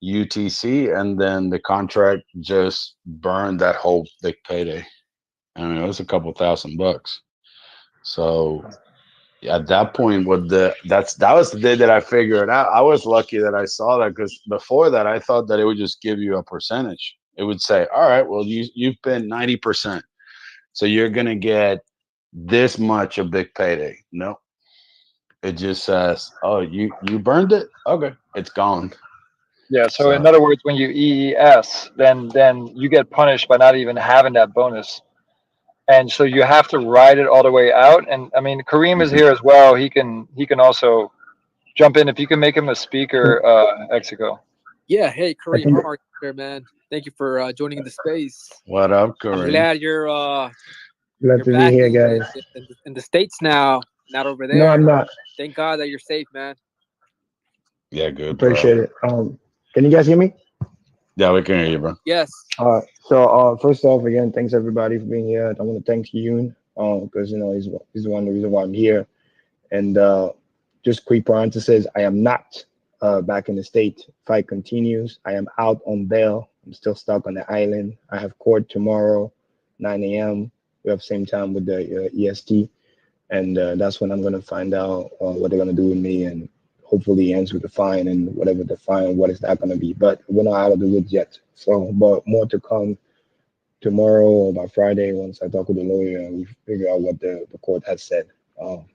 UTC, and then the contract just burned that whole big payday. I mean, it was a couple $1,000. So at that point, with that was the day that I figured out. I was lucky that I saw that, because before that, I thought that it would just give you a percentage. It would say, "All right, well, you've been 90%, so you're gonna get this much a big payday." No, it just says, "Oh, you burned it. Okay, it's gone." Yeah. So in So other words, when you EES, then you get punished by not even having that bonus, and so you have to ride it all the way out. And I mean, Kareem is mhm. here as well. He can also jump in if you can make him a speaker, Exico. Yeah, hey I Kareem, think how are you, there, man? Thank you for joining the space. What up, I'm Kareem? glad glad you're to be back here, guys. in the states now, not over No, I'm there. not. Thank God that you're safe, man. Yeah, good, bro. Appreciate it. Can you guys hear me? Yeah, we can hear you, bro. Yes. First off, again, thanks everybody for being here. I want to thank Yoon, because he's one of the reason why I'm here. And just quick parenthesis, I am not back in the state. Fight continues. I am out on bail. I'm still stuck on the island. I have court tomorrow, 9 a.m. We have same time with the EST, and that's when I'm gonna find out what they're gonna do with me, and hopefully ends with the fine and whatever the fine, what is that gonna be. But we're not out of the woods yet. So, but more to come tomorrow or by Friday once I talk with the lawyer and we figure out what the court has said.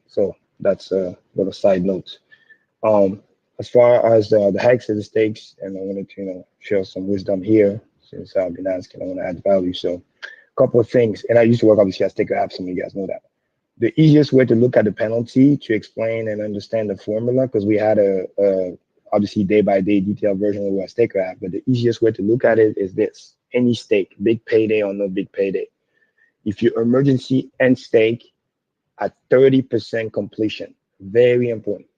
So that's a little side note. Um, as far as the hikes and the stakes, and I wanted to share some wisdom here since I've been asking. I want to add value. So, a couple of things, and I used to work obviously as sticker app. Some of you guys know that. The easiest way to look at the penalty to explain and understand the formula, because we had a obviously day by day detailed version of what sticker app, but the easiest way to look at it is this: any stake, big payday or no big payday. If your emergency end stake at 30% completion, very important.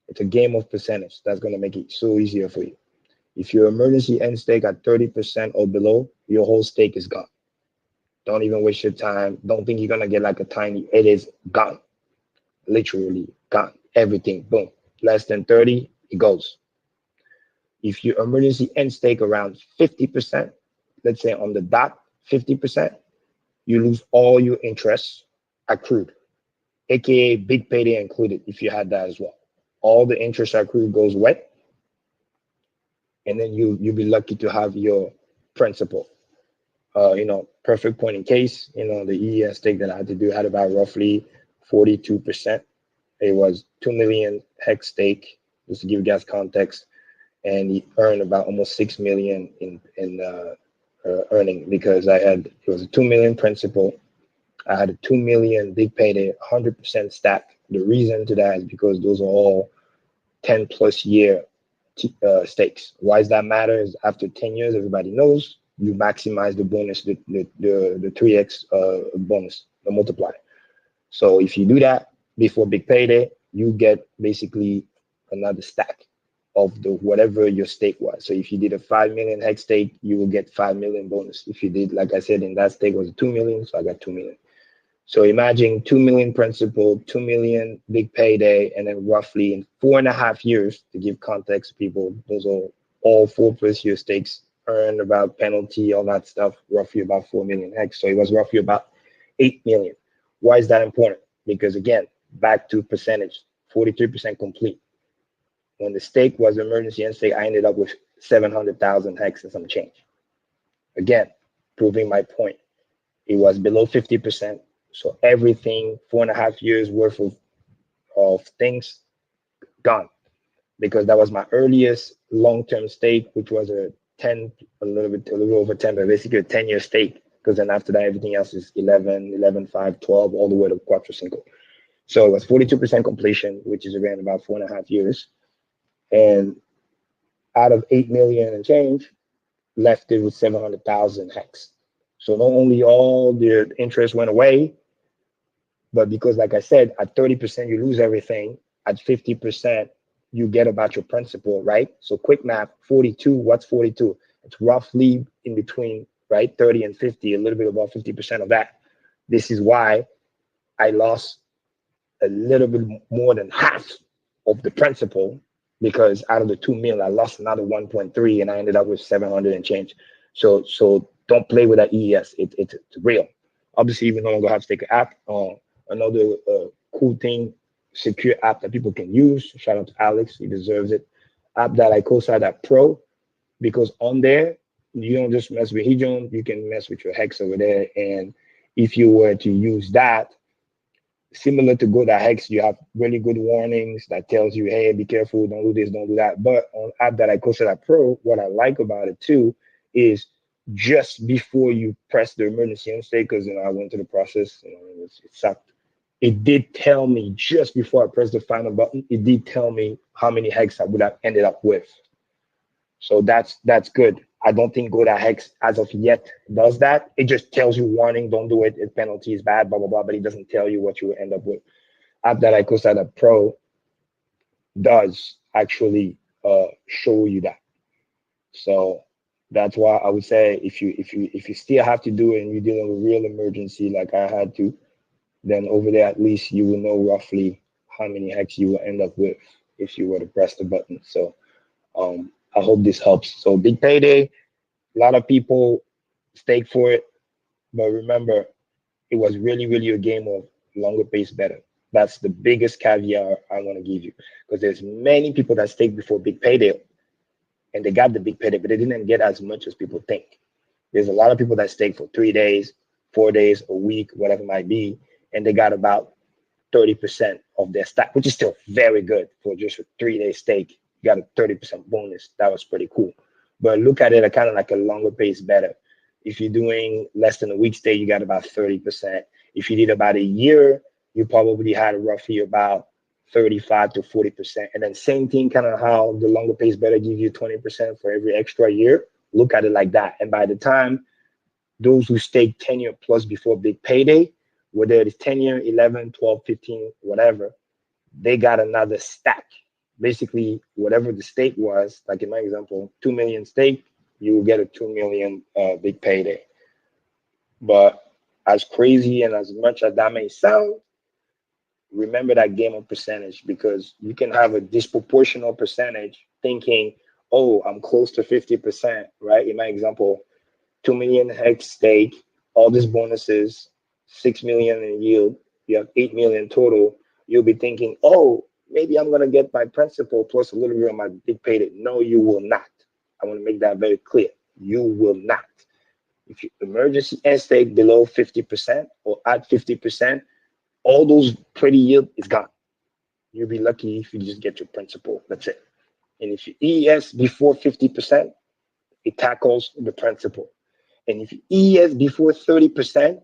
It's a game of percentage. That's going to make it so easier for you. If your emergency end stake at 30% or below, your whole stake is gone. Don't even waste your time. Don't think you're going to get like a tiny, it is gone. Literally gone. Everything, boom. Less than 30, it goes. If your emergency end stake around 50%, let's say on the dot, 50%, you lose all your interest accrued, aka big payday included if you had that as well. All the interest accrued goes wet, and then you'll be lucky to have your principal. Perfect point in case, the EES stake that I had to do had about roughly 42%. It was 2 million hex stake, just to give you guys context, and he earned about almost 6 million in earning because it was a 2 million principal. I had a 2 million big payday, 100% stack. The reason to that is because those are all 10 plus year stakes. Why does that matter? Is after 10 years, everybody knows you maximize the bonus, the 3x bonus, the multiplier. So if you do that before big payday, you get basically another stack of the whatever your stake was. So if you did a 5 million hex stake, you will get 5 million bonus. If you did, like I said, in that stake was 2 million, so I got 2 million. So imagine 2 million principal, 2 million big payday, and then roughly in 4.5 years, to give context to people, those are all 4+ year stakes, earned about penalty, all that stuff, roughly about 4 million hex. So it was roughly about 8 million. Why is that important? Because again, back to percentage, 43% complete. When the stake was emergency end stake, I ended up with 700,000 hex and some change. Again, proving my point. It was below 50%. So everything, 4.5 years worth of things gone, because that was my earliest long-term stake, which was a 10, a little over 10, but basically a 10-year stake. Because then after that, everything else is 11, 11, 5, 12, all the way to Quattro Cinco. So it was 42% completion, which is around about 4.5 years. And out of 8 million and change, left it with 700,000 hex. So not only all the interest went away, but because, like I said, at 30%, you lose everything. At 50%, you get about your principal, right? So quick math, 42, what's 42? It's roughly in between, right? 30 and 50, a little bit above 50% of that. This is why I lost a little bit more than half of the principal because out of the 2 mil, I lost another 1.3, and I ended up with 700 and change. So don't play with that EES. It's real. Obviously, we no longer have to take an app. Another cool thing, secure app that people can use. Shout out to Alex, he deserves it. App that I co-side that Pro, because on there you don't just mess with Hedron, you can mess with your hex over there. And if you were to use that, similar to Go That Hex, you have really good warnings that tells you, hey, be careful, don't do this, don't do that. But on app that I co that Pro, what I like about it too is just before you press the emergency on stake, because I went through the process, it sucked. It did tell me just before I pressed the final button, it did tell me how many hex I would have ended up with. So that's good. I don't think Go That Hex as of yet does that. It just tells you warning, don't do it. The penalty is bad, blah blah blah. But it doesn't tell you what you will end up with. App that I co-signed Pro does actually show you that. So that's why I would say if you still have to do it and you're dealing with real emergency like I had to, then over there at least you will know roughly how many hex you will end up with if you were to press the button. So I hope this helps. So big payday, a lot of people stake for it, but remember, it was really, really a game of longer pace better. That's the biggest caveat I want to give you, because there's many people that stake before big payday and they got the big payday, but they didn't get as much as people think. There's a lot of people that stake for 3 days, 4 days, a week, whatever it might be, and they got about 30% of their stack, which is still very good for just a 3 day stake. You got a 30% bonus. That was pretty cool. But look at it kind of like a longer pace better. If you're doing less than a week stay, you got about 30%. If you did about a year, you probably had roughly about 35 to 40%. And then same thing, kind of how the longer pace better gives you 20% for every extra year. Look at it like that. And by the time those who stake 10-year plus before big payday, whether it's 10-year, 11, 12, 15, whatever, they got another stack. Basically, whatever the stake was, like in my example, 2 million stake, you will get a 2 million big payday. But as crazy and as much as that may sound, remember that game of percentage, because you can have a disproportional percentage thinking, oh, I'm close to 50%, right? In my example, 2 million hex stake, all these bonuses, 6 million in yield, you have 8 million total. You'll be thinking, oh, maybe I'm going to get my principal plus a little bit of my big payday. No, you will not. I want to make that very clear. You will not. If you emergency end stake below 50% or at 50%, all those pretty yield is gone. You'll be lucky if you just get your principal. That's it. And if you ES before 50%, it tackles the principal. And if you ES before 30%,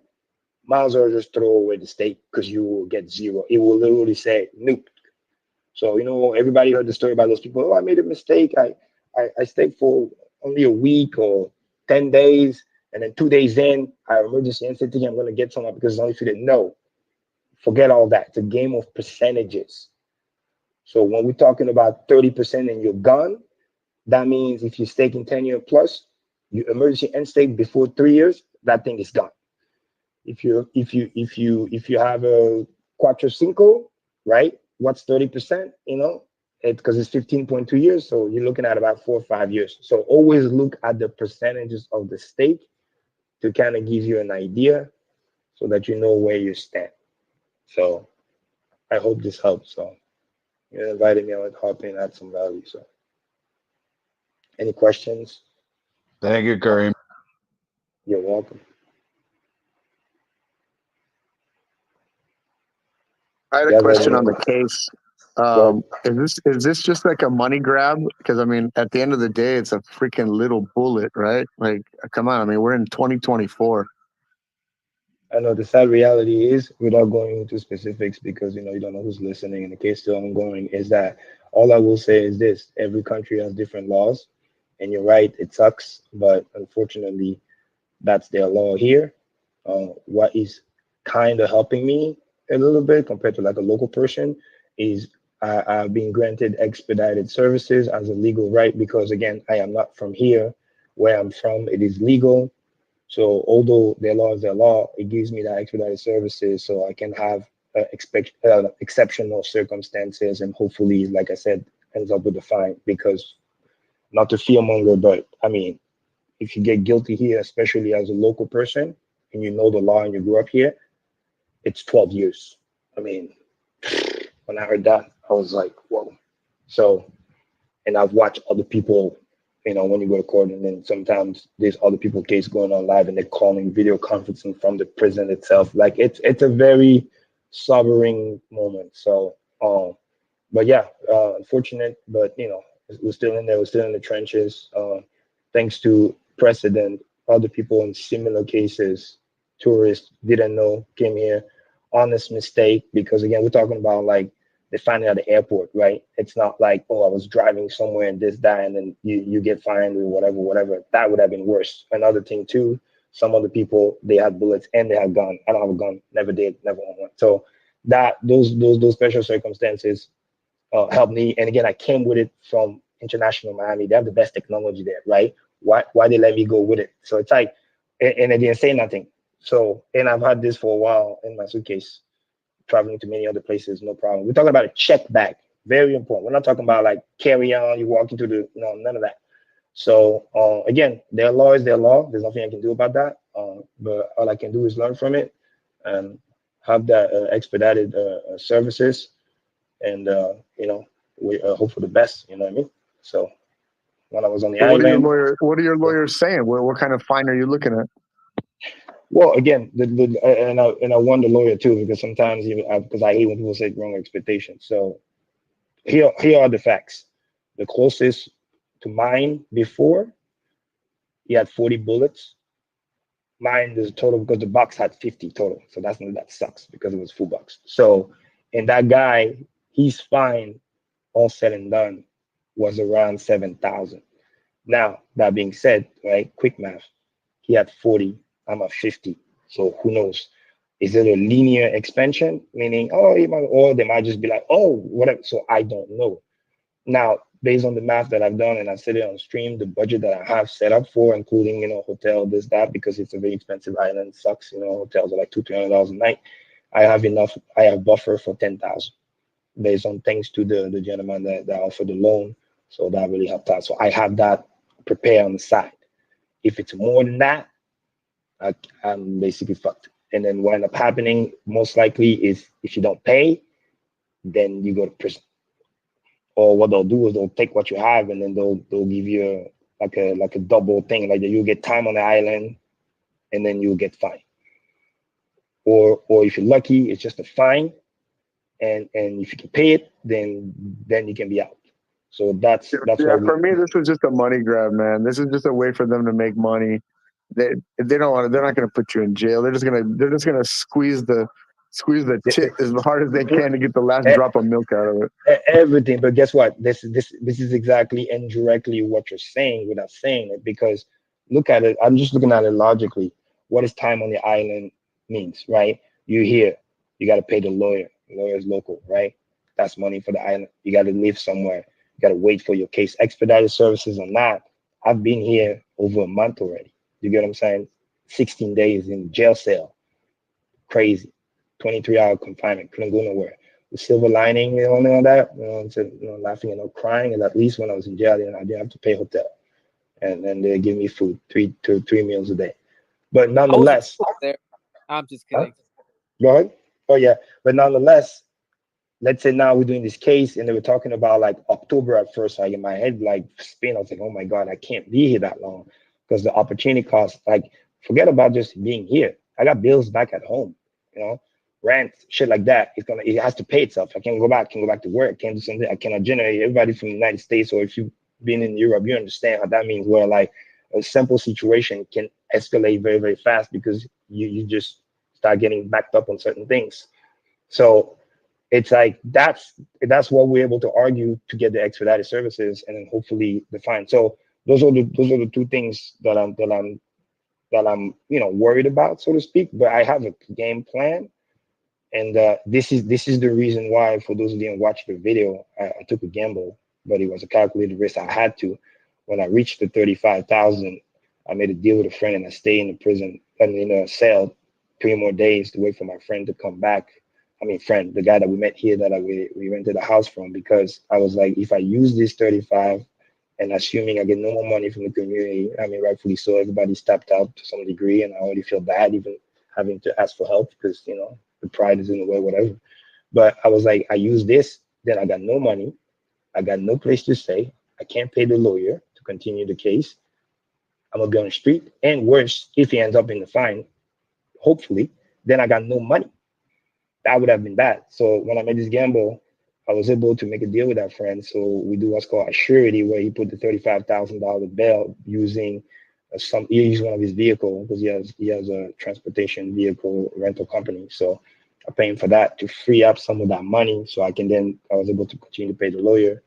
might as well just throw away the stake because you will get zero. It will literally say nope. So, everybody heard the story about those people. Oh, I made a mistake. I stayed for only a week or 10 days. And then 2 days in, I emergency and thinking I'm going to get someone because it's only for the no. Forget all that. It's a game of percentages. So when we're talking about 30% and you're gone, that means if you're staking 10-year plus, you emergency end stake before 3 years, that thing is gone. If you have a Quattro Cinco, right? What's 30%? Because it's 15.2 years, so you're looking at about 4 or 5 years. So always look at the percentages of the stake to kind of give you an idea so that you know where you stand. So I hope this helps. So you invited me, I would hop in, add some value. So any questions? Thank you, Karim. You're welcome. I had You a have question any- on the case. Go Is this just like a money grab? Because I mean, at the end of the day, it's a freaking little bullet, right? Like, come on. I mean, we're in 2024. I know the sad reality is, without going into specifics, because you don't know who's listening, and the case still ongoing, is that all I will say is this: every country has different laws, and you're right, it sucks, but unfortunately, that's their law here. What is kind of helping me a little bit compared to like a local person is I've been granted expedited services as a legal right because again, I am not from here. Where I'm from, it is legal. So although their law is their law, it gives me that expedited services so I can have exceptional circumstances and hopefully, like I said, ends up with a fine because not to fearmonger, but I mean, if you get guilty here, especially as a local person and you know the law and you grew up here, it's 12 years. I mean, when I heard that, I was like, whoa. So, and I've watched other people, when you go to court, and then sometimes there's other people case going on live, and they're calling video conferencing from the prison itself. Like it's a very sobering moment. So, but yeah, unfortunate, but we're still in there. We're still in the trenches. Thanks to precedent, other people in similar cases, tourists didn't know, came here, honest mistake. Because again, we're talking about like they find it at the airport, right? It's not like, oh, I was driving somewhere and this, that, and then you get fined or whatever, whatever. That would have been worse. Another thing too, some other people they had bullets and they had gun. I don't have a gun, never did, never owned one. So that those special circumstances helped me. And again, I came with it from International Miami. They have the best technology there, right? Why they let me go with it? So it's like, and they didn't say nothing. So, and I've had this for a while in my suitcase, traveling to many other places, no problem. We're talking about a check bag, very important. We're not talking about like carry on, you walk into the, no, none of that. So again, their law is their law. There's nothing I can do about that. But all I can do is learn from it and have that expedited services, and we hope for the best. You know what I mean? So when I was on the island, What are your lawyers saying? What kind of fine are you looking at? well, again, and I won the lawyer too, because sometimes because I hate when people say wrong expectations. So here are the facts. The closest to mine before, he had 40 bullets. Mine is total because the box had 50 total. So that sucks because it was full box. So, and that guy, he's fine, all said and done, was around 7,000. Now, that being said, right, quick math, he had 40, I'm at 50. So who knows? Is it a linear expansion? Meaning, or they might just be like, oh, whatever. So I don't know. Now, based on the math that I've done and I said it on stream, the budget that I have set up for, including, hotel, this, that, because it's a very expensive island, sucks, hotels are like $200-300 a night. I have buffer for 10,000 based on thanks to the gentleman that offered the loan. So that really helped out. So I have that prepared on the side. If it's more than that, I'm basically fucked. And then what end up happening most likely is if you don't pay, then you go to prison. Or what they'll do is they'll take what you have and then they'll give you like a double thing, like that you'll get time on the island and then you'll get fined. Or if you're lucky, it's just a fine, and if you can pay it, then you can be out. So that's Yeah, what for me, this was just a money grab, man. This is just a way for them to make money. If they don't want to, they're not going to put you in jail. They're just gonna squeeze the tit as hard as they can to get the last drop of milk out of it. Everything. But guess what? This is exactly indirectly what you're saying without saying it, because look at it. I'm just looking at it logically. What is time on the island means, right? You're here. You got to pay the lawyer. The lawyer is local, right? That's money for the island. You got to live somewhere. You got to wait for your case. Expedited services on that. I've been here over a month already. You get what I'm saying? 16 days in jail cell. Crazy. 23-hour confinement. Couldn't go nowhere. The silver lining, on that, laughing and not crying, is at least when I was in jail, I didn't have to pay hotel, and then they give me food, three meals a day. But nonetheless, there. I'm just kidding. Go ahead. Oh yeah, but nonetheless, let's say now we're doing this case, and they were talking about like October at first. Like in my head, like spin. I was like, oh my god, I can't be here that long because the opportunity cost. Like, forget about just being here. I got bills back at home. Rent, shit like that. It has to pay itself. I can't go back. Can go back to work. I can't do something. I cannot generate. Everybody from the United States, or if you've been in Europe, you understand how that means. Where like a simple situation can escalate very, very fast because you just start getting backed up on certain things. So it's like that's what we're able to argue to get the expedited services and then hopefully the fine. So those are the two things that I'm worried about, so to speak. But I have a game plan. And this is the reason why, for those who didn't watch the video, I took a gamble, but it was a calculated risk. I had to. When I reached the 35,000, I made a deal with a friend, and I stayed in the prison and in a cell 3 more days to wait for my friend to come back friend, the guy that we met here that we rented a house from, because I was like, if I use this 35 and assuming I get no more money from the community, rightfully so, everybody's tapped out to some degree, and I already feel bad even having to ask for help because, the pride is in the way, whatever. But I was like, I use this, then I got no money, I got no place to stay, I can't pay the lawyer to continue the case. I'm gonna be on the street, and worse, if he ends up in the fine, hopefully, then I got no money. That would have been bad. So when I made this gamble, I was able to make a deal with that friend. So we do what's called a surety, where he put the $35,000 bail using he used one of his vehicles because he has a transportation vehicle rental company. So I pay him for that to free up some of that money, so I was able to continue to pay the lawyer,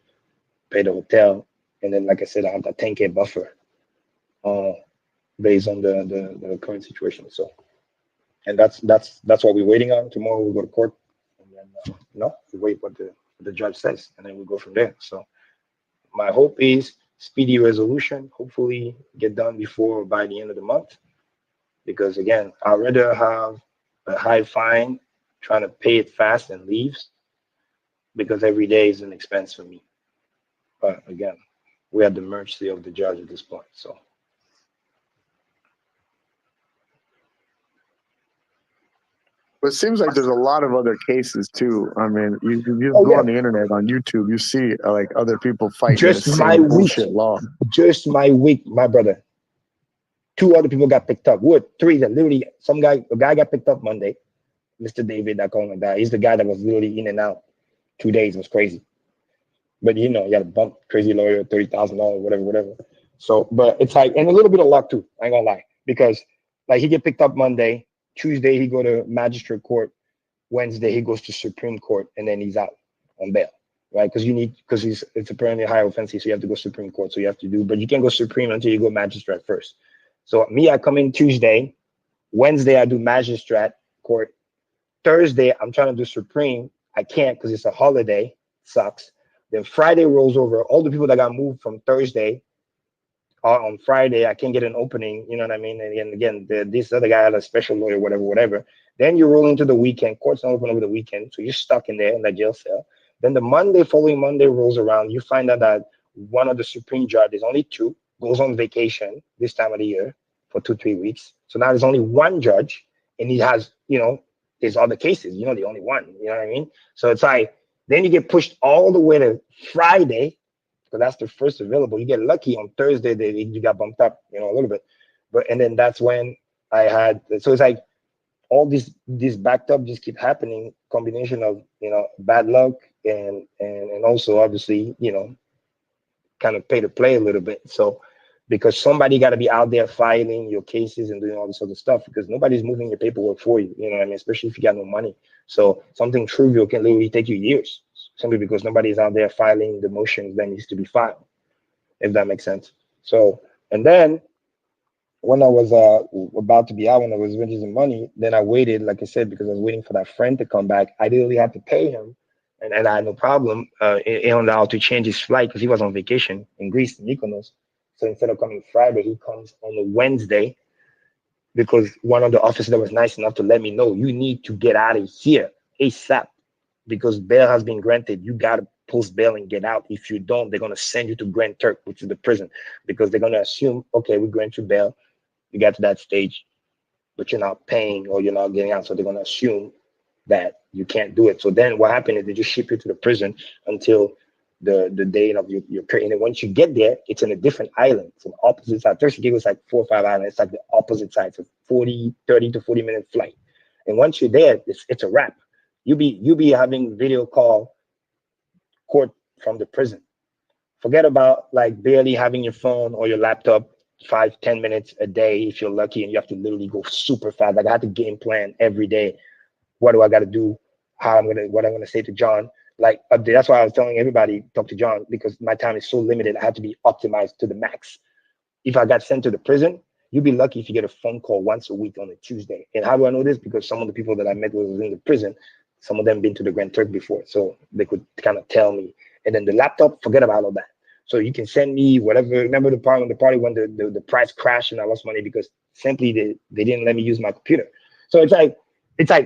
pay the hotel, and then like I said, I have that 10K buffer uh, based on the current situation. So. And that's what we're waiting on. Tomorrow we'll go to court, and then we wait what the judge says, and then we go from there. So my hope is speedy resolution. Hopefully, get done before or by the end of the month. Because again, I'd rather have a high fine, trying to pay it fast and leaves, because every day is an expense for me. But again, we're at the mercy of the judge at this point. So. But it seems like there's a lot of other cases too. I mean, you just Oh go yeah, on the internet, on YouTube, you see like other people fighting the just my same week, bullshit law. my brother. Two other people got picked up. What? Three that literally, a guy got picked up Monday. Mr. David, I call him that. He's the guy that was literally in and out 2 days. It was crazy. But he had a bump, crazy lawyer, $30,000, whatever. So, but it's like, and a little bit of luck too. I ain't gonna lie, because like he get picked up Monday, Tuesday he go to magistrate court, Wednesday he goes to Supreme Court, and then he's out on bail, right? Because it's apparently a high offense, so you have to go Supreme Court. So you have to do, but you can't go Supreme until you go magistrate first. So me, I come in Tuesday, Wednesday I do magistrate court, Thursday I'm trying to do Supreme. I can't because it's a holiday, sucks. Then Friday rolls over. All the people that got moved from Thursday on Friday, I can't get an opening. You know what I mean? And again, this other guy had a special lawyer, whatever. Then you roll into the weekend. Court's not open over the weekend, so you're stuck in there in that jail cell. Then the following Monday rolls around. You find out that one of the Supreme judges, only two, goes on vacation this time of the year for 2-3 weeks. So now there's only one judge, and he has, there's other cases. The only one. You know what I mean? So it's like, then you get pushed all the way to Friday, because that's the first available. You get lucky on Thursday, you got bumped up, a little bit. And then that's when I had, so it's like all these backed up just keep happening, combination of, bad luck and also obviously, kind of pay to play a little bit. So because somebody got to be out there filing your cases and doing all this other stuff, because nobody's moving your paperwork for you. You know what I mean? Especially if you got no money. So something trivial can literally take you years, simply because nobody's out there filing the motions that needs to be filed, if that makes sense. So, and then when I was about to be out, when I was raising money, then I waited, like I said, because I was waiting for that friend to come back. I literally had to pay him, and I had no problem allowed to change his flight because he was on vacation in Greece, in Mykonos. So instead of coming Friday, he comes on a Wednesday, because one of the officers that was nice enough to let me know, you need to get out of here ASAP, because bail has been granted. You got to post bail and get out. If you don't, they're going to send you to Grand Turk, which is the prison, because they're going to assume, okay, we grant you bail. You get to that stage, but you're not paying or you're not getting out. So they're going to assume that you can't do it. So then what happened is they just ship you to the prison until the date of your period. And once you get there, it's in a different island. It's an opposite side. Turkey gave us like 4 or 5 islands. It's like the opposite side. It's a 30 to 40 minute flight. And once you're there, it's a wrap. You'll be having video call court from the prison. Forget about like barely having your phone or your laptop 5-10 minutes a day if you're lucky, and you have to literally go super fast. Like I had to game plan every day. What do I got to do? What I'm gonna say to John. Like that's why I was telling everybody talk to John, because my time is so limited. I had to be optimized to the max. If I got sent to the prison, you'd be lucky if you get a phone call once a week on a Tuesday. And how do I know this? Because some of the people that I met was in the prison. Some of them been to the Grand Turk before, so they could kind of tell me. And then the laptop, forget about all that. So you can send me whatever. Remember the party when the price crashed and I lost money because simply they didn't let me use my computer. So it's like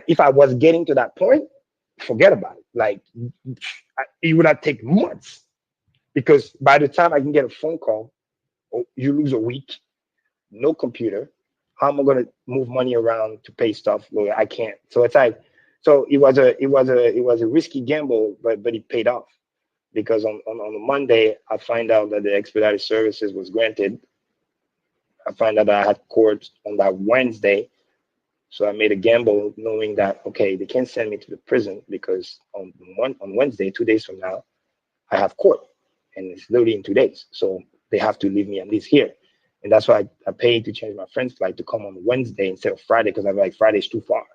if I was getting to that point, forget about it. Like it would not take months because by the time I can get a phone call, oh, you lose a week, no computer. How am I gonna move money around to pay stuff? Well, I can't. So it's like, so it was a risky gamble, but it paid off because on a Monday I find out that the expedited services was granted. I find out that I had court on that Wednesday. So I made a gamble knowing that okay, they can't send me to the prison because on Wednesday, 2 days from now, I have court, and it's literally in 2 days. So they have to leave me at least here, and that's why I paid to change my friend's flight to come on Wednesday instead of Friday because I'm like Friday's too far.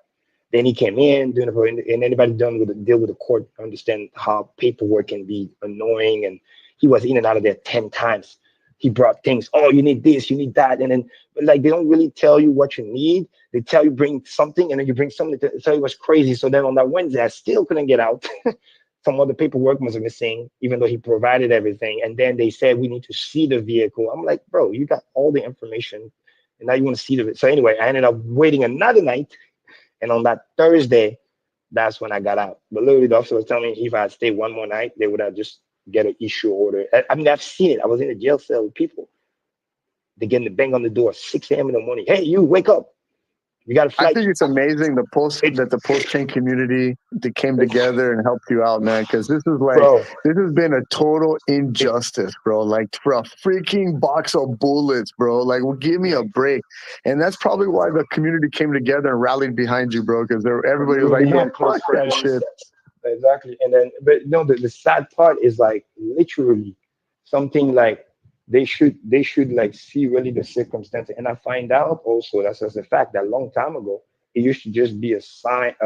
Then he came in doing it, and anybody done with the deal with the court understand how paperwork can be annoying. And he was in and out of there 10 times. He brought things. Oh, you need this, you need that, and then but like they don't really tell you what you need. They tell you bring something, and then you bring something. So it was crazy. So then on that Wednesday, I still couldn't get out. Some other paperwork was missing, even though he provided everything. And then they said we need to see the vehicle. I'm like, bro, you got all the information, and now you want to see the. So anyway, I ended up waiting another night, and on that Thursday, that's when I got out. But literally, the officer was telling me if I had stayed one more night, they would have just get an issue order. I mean, I've seen it. I was in a jail cell with people. They getting the bang on the door 6 a.m. in the morning. Hey, you wake up. You got a I flight. think it's amazing It's, the post chain community that came it's together and helped you out, man. Because bro. this has been a total It, injustice, bro. Like for a freaking box of bullets, bro. Like, well, give me a break. And that's probably why the community came together and rallied behind you, bro. Because everybody was me like, and man, close fuck that friends. shit. Exactly. And then, but no, the sad part is like literally something like they should like see really the circumstances. And I find out also that's just a fact that long time ago it used to just be a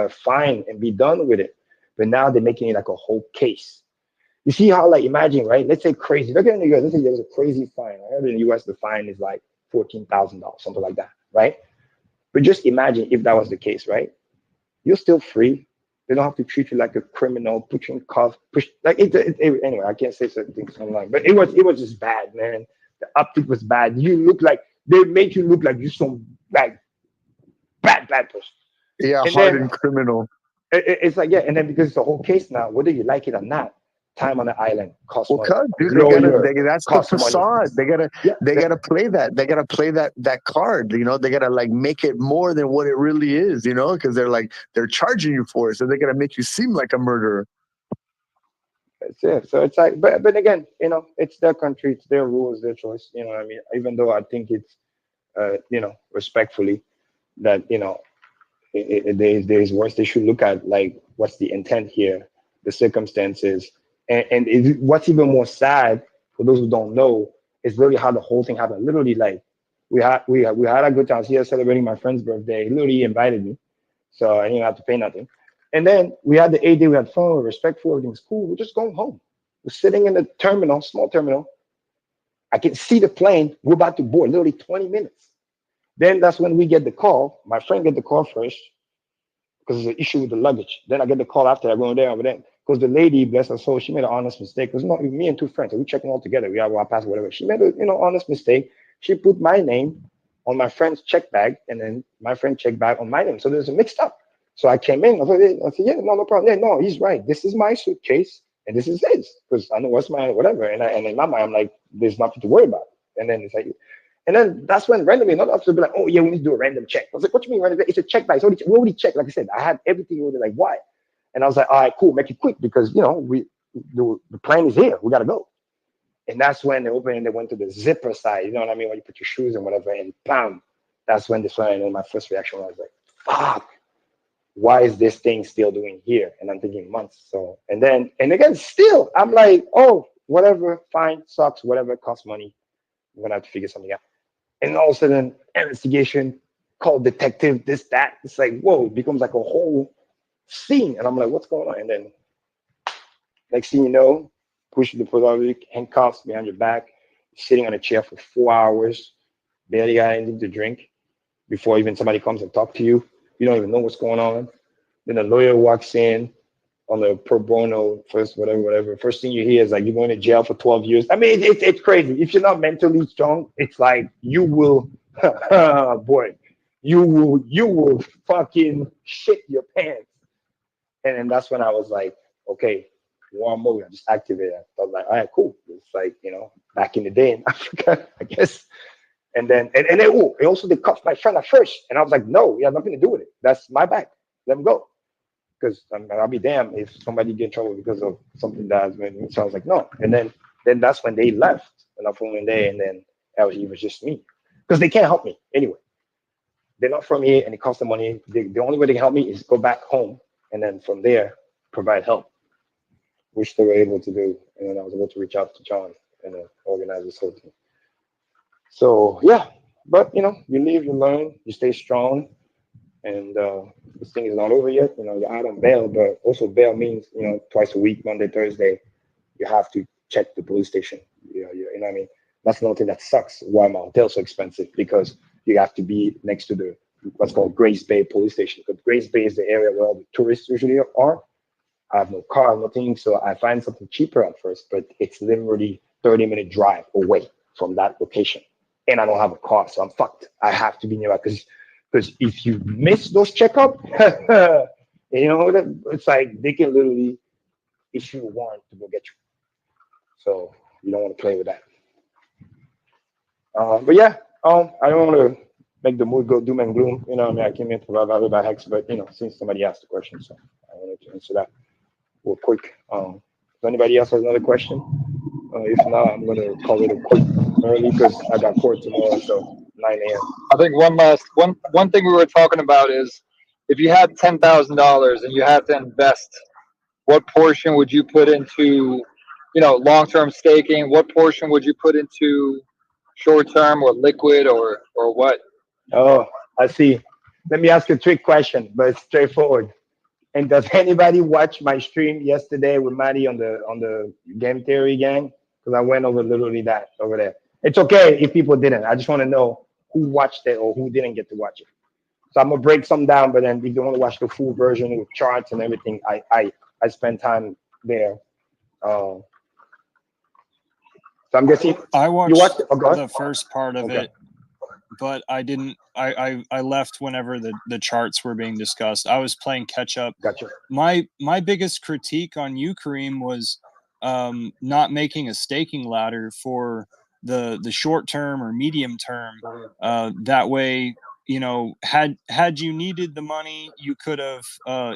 fine and be done with it. But now they're making it like a whole case. You see how like imagine, right? Let's say crazy. Look at in the US, let's say there's a crazy fine. I heard in the US the fine is like $14,000, something like that, right? But just imagine if that was the case, right? You're still free. They don't have to treat you like a criminal, put you in cuffs, push like anyway. I can't say certain things online, but it was just bad, man. The optic was bad. You look like they make you look like you some like bad person, Yeah, and then hardened criminal. it's like yeah, and then because it's a whole case now, whether you like it or not, time on the island costs Well, money. cuz dude, Lawyer that's the costs money. facade. Yeah, They gotta play that. They gotta play that card. You know, they gotta like make it more than what it really is. You know, because they're charging you for it, so they gotta make you seem like a murderer. that's it. So it's like, but again, it's their country, it's their rules, their choice. You know what I mean? Even though I think it's respectfully that there's worse. They should look at like what's the intent here, the circumstances, and what's even more sad for those who don't know is really how the whole thing happened. Literally, like we had a good time here celebrating my friend's birthday. He literally invited me, so I didn't have to pay nothing. And then we had the 8 day. We had fun, we were respectful, everything's cool. We're just going home. We're sitting in the terminal, small terminal. I can see the plane. We're about to board. Literally 20 minutes. Then that's when we get the call. My friend get the call first because there's an issue with the luggage. Then I get the call after I go there over there. Because the lady, bless her soul, she made an honest mistake. Because not me and two friends, so we checking all together. We have our passport, whatever. She made a honest mistake. She put my name on my friend's check bag, and then my friend check bag on my name. So there's a mixed up. So I came in. I said, yeah, no problem. Yeah, no, he's right. This is my suitcase, and this is his. Because I know what's mine, whatever. And in my mind, I'm like, there's nothing to worry about. And then it's like, and then that's when randomly another officer be like, oh yeah, we need to do a random check. I was like, what you mean random? It's a check bag. We already checked. Like I said, I had everything already. Like why? And I was like, all right, cool, make it quick because the plane is here. We gotta go. And that's when they opened and they went to the zipper side. You know what I mean? When you put your shoes and whatever, and bam, that's when this one. And my first reaction was like, fuck, why is this thing still doing here? And I'm thinking months. So and again, still, I'm like, oh, whatever, fine, sucks, whatever, costs money. We're gonna have to figure something out. And all of a sudden, investigation, call detective, this, that. It's like, whoa, it becomes like a whole scene. And I'm like, what's going on? And then next thing you know, push the put handcuffs behind your back, sitting on a chair for 4 hours, barely got anything to drink before even somebody comes and talk to you. You don't even know what's going on. Then a lawyer walks in on the pro bono first, whatever. First thing you hear is like you're going to jail for 12 years. I mean, it's crazy. If you're not mentally strong, it's like you will, boy, you will fucking shit your pants. And then that's when I was like, okay, one more, I just activated it. I was like, all right, cool. It's like, back in the day in Africa, I guess. And then, and then, oh, they also, they cuffed my friend at first. And I was like, no, we have nothing to do with it. That's my bag. Let him go. Because I'll be damned if somebody get in trouble because of something that's been. So I was like, no. And then that's when they left. And the following day, and then it was just me. Because they can't help me anyway. They're not from here, and it costs them money. The only way they can help me is go back home, and then from there provide help, which they were able to do. And then I was able to reach out to John and organize this whole thing. So yeah, but you live, you learn, you stay strong, and this thing is not over yet. You're out on bail, but also bail means twice a week, Monday, Thursday, you have to check the police station. You know what I mean? That's another thing that sucks. Why my hotel's so expensive, because you have to be next to the what's called Grace Bay Police Station. Because Grace Bay is the area where all the tourists usually are. I have no car, nothing, so I find something cheaper at first, but it's literally 30-minute drive away from that location, and I don't have a car, so I'm fucked. I have to be nearby because if you miss those checkup, it's like they can literally issue a warrant to go get you. So you don't want to play with that. But yeah, I don't want to make the mood go doom and gloom. I came in to provide value by hex, but since somebody asked the question, so I wanted to answer that real quick. If anybody else has another question, if not, I'm gonna call it a quick early because I got court tomorrow, so 9 a.m. I think one thing we were talking about is if you had $10,000 and you had to invest, what portion would you put into, long-term staking? What portion would you put into short-term or liquid or what? Oh, I see. Let me ask you a trick question, but it's straightforward. And does anybody watch my stream yesterday with Maddie on the game theory gang? Because I went over literally that over there. It's okay if people didn't. I just want to know who watched it or who didn't get to watch it. So I'm gonna break some down, but then if you want to watch the full version with charts and everything, I spend time there. So I'm guessing I you watched watched it. Oh, go ahead. the first part of Okay. it, but I didn't. I left whenever the charts were being discussed. I was playing catch up. Gotcha. My biggest critique on you, Kareem, was not making a staking ladder for the short term or medium term. That way, had you needed the money, you could have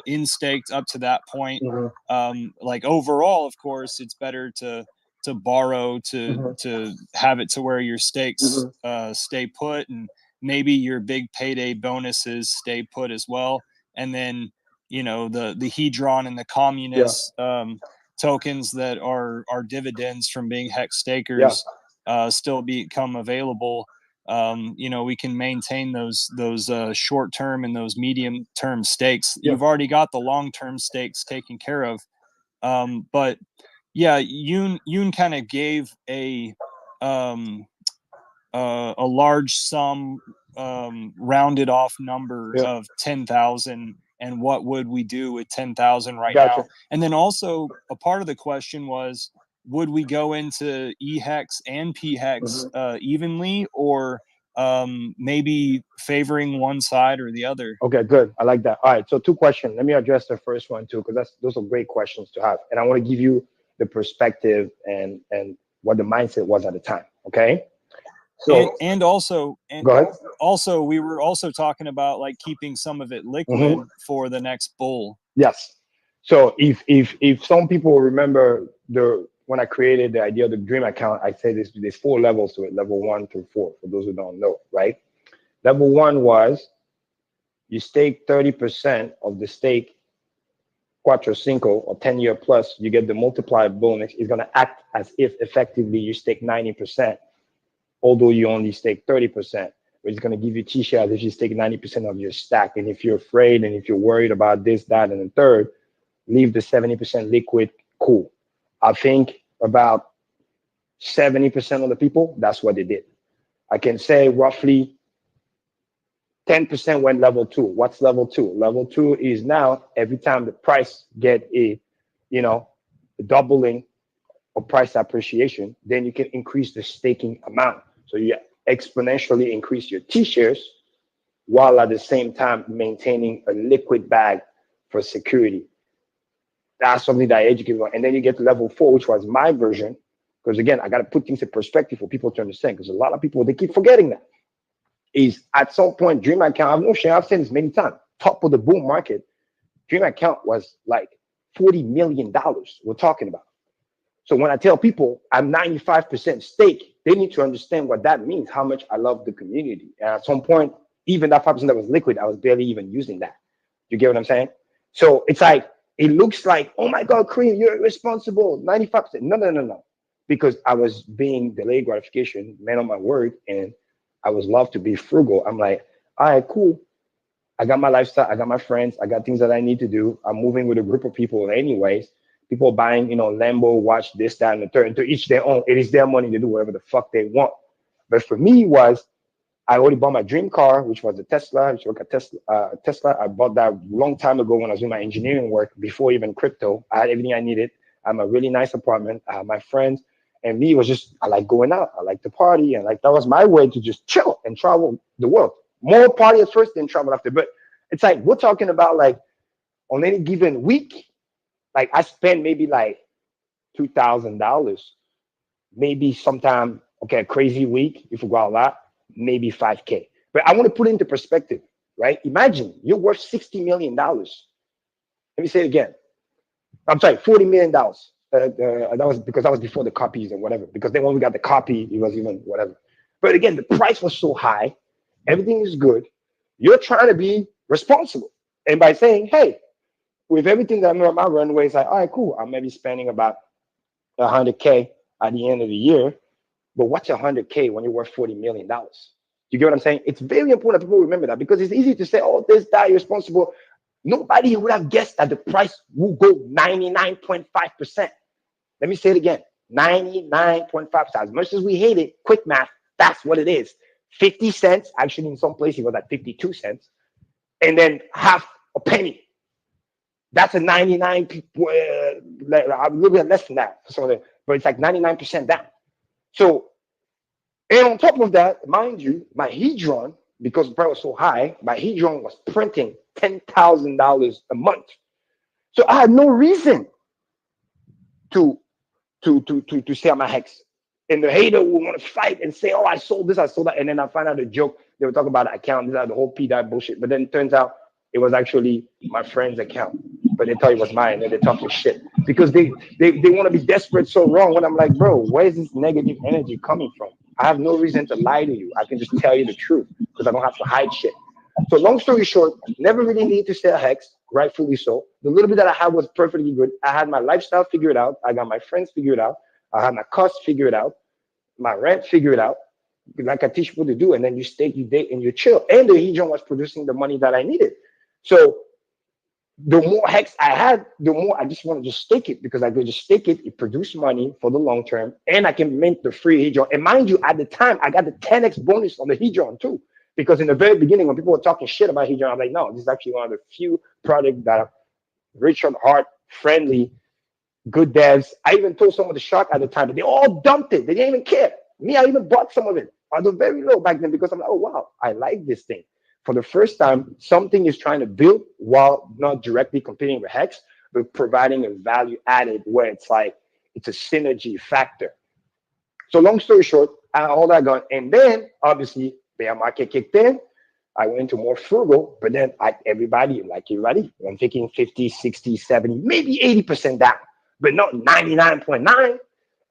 in-staked up to that point. Mhm. Like overall, of course, it's better to borrow to have it to where your stakes stay put, and maybe your big payday bonuses stay put as well. And then the hedron and the communist tokens that are dividends from being hex stakers still become available. We can maintain those short term and those medium term stakes. You've already got the long term stakes taken care of. But yeah, Yoon kind of gave a large sum, rounded off number of 10,000, and what would we do with 10,000 right now? And then also a part of the question was, would we go into EHEX and PHEX evenly, or maybe favoring one side or the other? Okay, good. I like that. All right, so 2 questions. Let me address the first one too, because those are great questions to have, and I want to give you the perspective and what the mindset was at the time. Okay. So and also go ahead. Also, we were also talking about like keeping some of it liquid for the next bull. Yes. So if some people remember when I created the idea of the dream account, I said there's 4 levels to it, level 1 through 4, for those who don't know, right? Level 1 was you stake 30% of the stake, Quattro Cinco, or 10-year plus, you get the multiplier bonus. It's going to act as if effectively you stake 90%, although you only stake 30%. But it's going to give you T-shares if you stake 90% of your stack. And if you're afraid and if you're worried about this, that, and the third, leave the 70% liquid. Cool. I think about 70% of the people, that's what they did. I can say roughly 10% went level 2. What's level 2? Level 2 is now every time the price get a doubling of price appreciation, then you can increase the staking amount. So you exponentially increase your T-shares while at the same time maintaining a liquid bag for security. That's something that I educated on. And then you get to level 4, which was my version. Because again, I got to put things in perspective for people to understand. Because a lot of people, they keep forgetting that. Is at some point, Dream Account, I've no share, I've said this many times, top of the bull market, Dream Account was like $40 million we're talking about. So when I tell people I'm 95% stake, they need to understand what that means, how much I love the community. And at some point, even that 5% that was liquid, I was barely even using that. You get what I'm saying? So it's like, it looks like, oh my God, Kareem, you're irresponsible, 95%. No, no, no, no. Because I was being delayed gratification, man on my word, and I was loved to be frugal. I'm like, all right, cool. I got my lifestyle, I got my friends, I got things that I need to do. I'm moving with a group of people anyways. People buying, Lambo, watch this, that, and the third, and to each their own. It is their money to do whatever the fuck they want. But for me was I already bought my dream car, which was a Tesla. I used to work at Tesla. I bought that long time ago when I was doing my engineering work before even crypto. I had everything I needed. I had a really nice apartment. I had my friends. And me was just, I like going out. I like to party. And like that was my way to just chill and travel the world. More party at first, then travel after. But it's like we're talking about like on any given week, like I spend maybe like $2,000, maybe sometime, okay, a crazy week, if we go out a lot, maybe 5K. But I want to put it into perspective, right? Imagine you're worth $60 million. Let me say it again. I'm sorry, $40 million. That was because that was before the copies and whatever. Because then when we got the copy, it was even whatever. But again, the price was so high, everything is good. You're trying to be responsible. And by saying, hey, with everything that I'm on my runway, it's like, all right, cool. I'm maybe spending about 100K at the end of the year. But what's 100K when you're worth $40 million? You get what I'm saying? It's very important that people remember that because it's easy to say, oh, this, that, you're responsible. Nobody would have guessed that the price will go 99.5%. Let me say it again. 99.5%. As much as we hate it, quick math, that's what it is. 50 cents, actually in some places it was at 52 cents, and then half a penny. That's a 99, a little bit less than that, but it's like 99% down. So, and on top of that, mind you, my Hedron, because the price was so high, my Hedron was printing $10,000 a month. So I had no reason to sell my hex. And the hater will want to fight and say, oh, I sold this, I sold that. And then I find out a joke. They were talking about the account, the whole PDI bullshit. But then it turns out it was actually my friend's account. But they thought it was mine and they're talking shit. Because they want to be desperate so wrong when I'm like, bro, where is this negative energy coming from? I have no reason to lie to you. I can just tell you the truth because I don't have to hide shit. So long story short, never really need to sell hex, rightfully so. The little bit that I had was perfectly good. I had my lifestyle figured out. I got my friends figured out. I had my costs figured out, my rent figured out, like I teach people to do. And then you stay, you date, and you chill. And the Hedron was producing the money that I needed. So the more hex I had, the more I just want to just stake it because I could just stake it. It produced money for the long term, and I can mint the free Hedron. And mind you, at the time, I got the 10x bonus on the Hedron too. Because in the very beginning, when people were talking shit about Hedron, I'm like, no, this is actually one of the few products that are rich on heart, friendly, good devs. I even told some of the shark at the time, but they all dumped it. They didn't even care. Me, I even bought some of it. I was very low back then because I'm like, oh, wow, I like this thing. For the first time, something is trying to build while not directly competing with Hex, but providing a value added where it's like, it's a synergy factor. So long story short, I had all that gone. And then obviously bear market kicked in. I went into more frugal, but then everybody, I'm thinking 50, 60, 70, maybe 80% down, but not 99.9.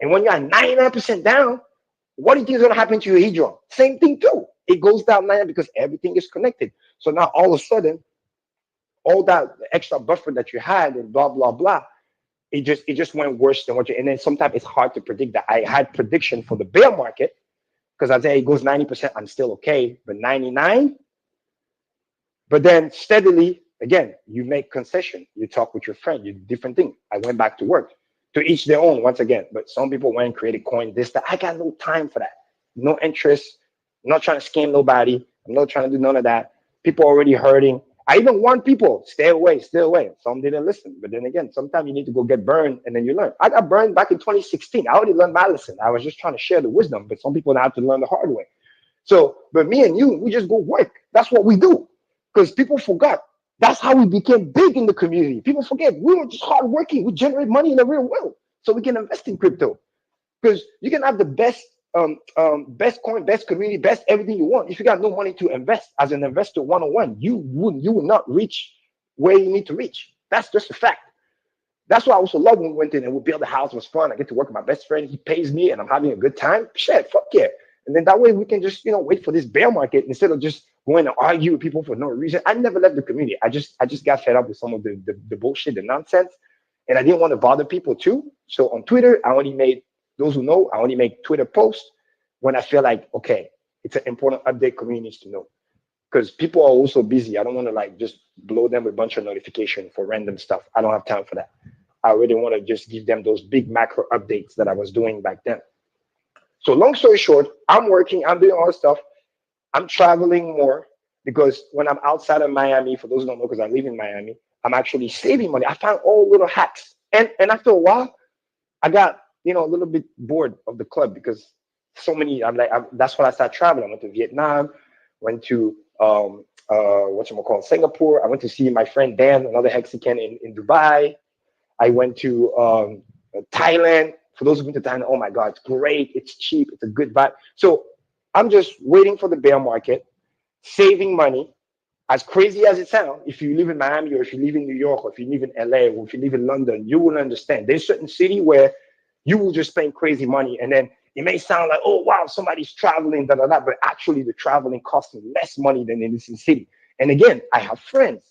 And when you're at 99% down, what do you think is going to happen to your Hedron? Same thing too. It goes down 9 because everything is connected. So now all of a sudden, all that extra buffer that you had and blah, blah, blah, it just went worse than what you, and then sometimes it's hard to predict that. I had prediction for the bear market because I say it goes 90%, I'm still okay, but 99. But then steadily, again, you make concession. You talk with your friend, you do different things. I went back to work. To each their own, once again. But some people went and created coin, this, that. I got no time for that. No interest. I'm not trying to scam nobody. I'm not trying to do none of that. People already hurting. I even warned people, stay away, stay away. Some didn't listen. But then again, sometimes you need to go get burned and then you learn. I got burned back in 2016. I already learned my lesson. I was just trying to share the wisdom, but some people have to learn the hard way. So, but me and you, we just go work. That's what we do. Because people forgot. That's how we became big in the community. People forget we were just hardworking. We generate money in the real world, so we can invest in crypto. Because you can have the best best coin, best community, best everything you want. If you got no money to invest as an investor 101, you will not reach where you need to reach. That's just a fact. That's why I also love when we went in and we built a house. It was fun. I get to work with my best friend. He pays me and I'm having a good time. Shit, fuck yeah. And then that way we can just, wait for this bear market instead of just going to argue with people for no reason. I never left the community. I just got fed up with some of the bullshit, the nonsense. And I didn't want to bother people too. So on Twitter, I only made, those who know, I only make Twitter posts when I feel like, okay, it's an important update community needs to know. Because people are also busy. I don't want to like just blow them with a bunch of notification for random stuff. I don't have time for that. I really want to just give them those big macro updates that I was doing back then. So long story short, I'm working, I'm doing all this stuff. I'm traveling more because when I'm outside of Miami, for those who don't know, because I live in Miami, I'm actually saving money. I found all little hacks. And after a while, I got, a little bit bored of the club because so many, that's when I started traveling. I went to Vietnam, went to, Singapore. I went to see my friend Dan, another Mexican in Dubai. I went to Thailand. For those who've been to Thailand, oh my God, it's great. It's cheap. It's a good vibe. So I'm just waiting for the bear market, saving money. As crazy as it sounds, if you live in Miami or if you live in New York or if you live in LA or if you live in London, you will understand. There's certain city where you will just spend crazy money and then it may sound like, oh, wow, somebody's traveling, da, da, da, but actually the traveling costs less money than in this city. And again, I have friends,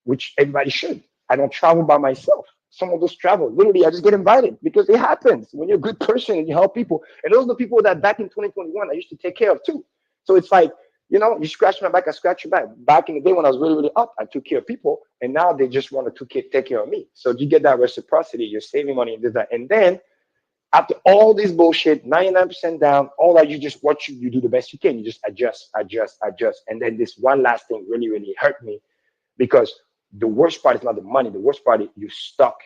which everybody should. I don't travel by myself. Some of those travel. Literally, I just get invited because it happens when you're a good person and you help people. And those are the people that back in 2021 I used to take care of too. So it's like, you scratch my back, I scratch your back. Back in the day when I was really, really up, I took care of people. And now they just want to take care of me. So you get that reciprocity. You're saving money and this, that. And then after all this bullshit, 99% down, all that, you just you do the best you can. You just adjust. And then this one last thing really, really hurt me because the worst part is not the money. The worst part is you're stuck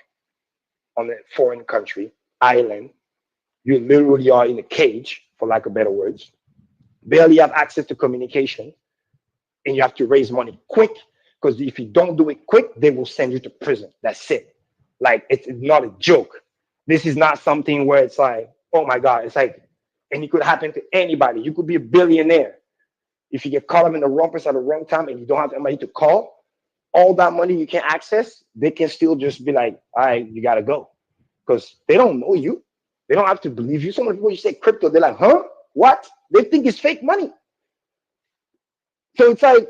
on a foreign country, island. You literally are in a cage, for lack of better words. Barely have access to communication. And you have to raise money quick. Because if you don't do it quick, they will send you to prison. That's it. Like, it's not a joke. This is not something where it's like, oh my God. It's like, and it could happen to anybody. You could be a billionaire. If you get caught up in the wrong place at the wrong time and you don't have anybody to call, all that money you can access, they can still just be like, all right, you got to go. Because they don't know you. They don't have to believe you. So many people, you say crypto, they're like, huh? What? They think it's fake money. So it's like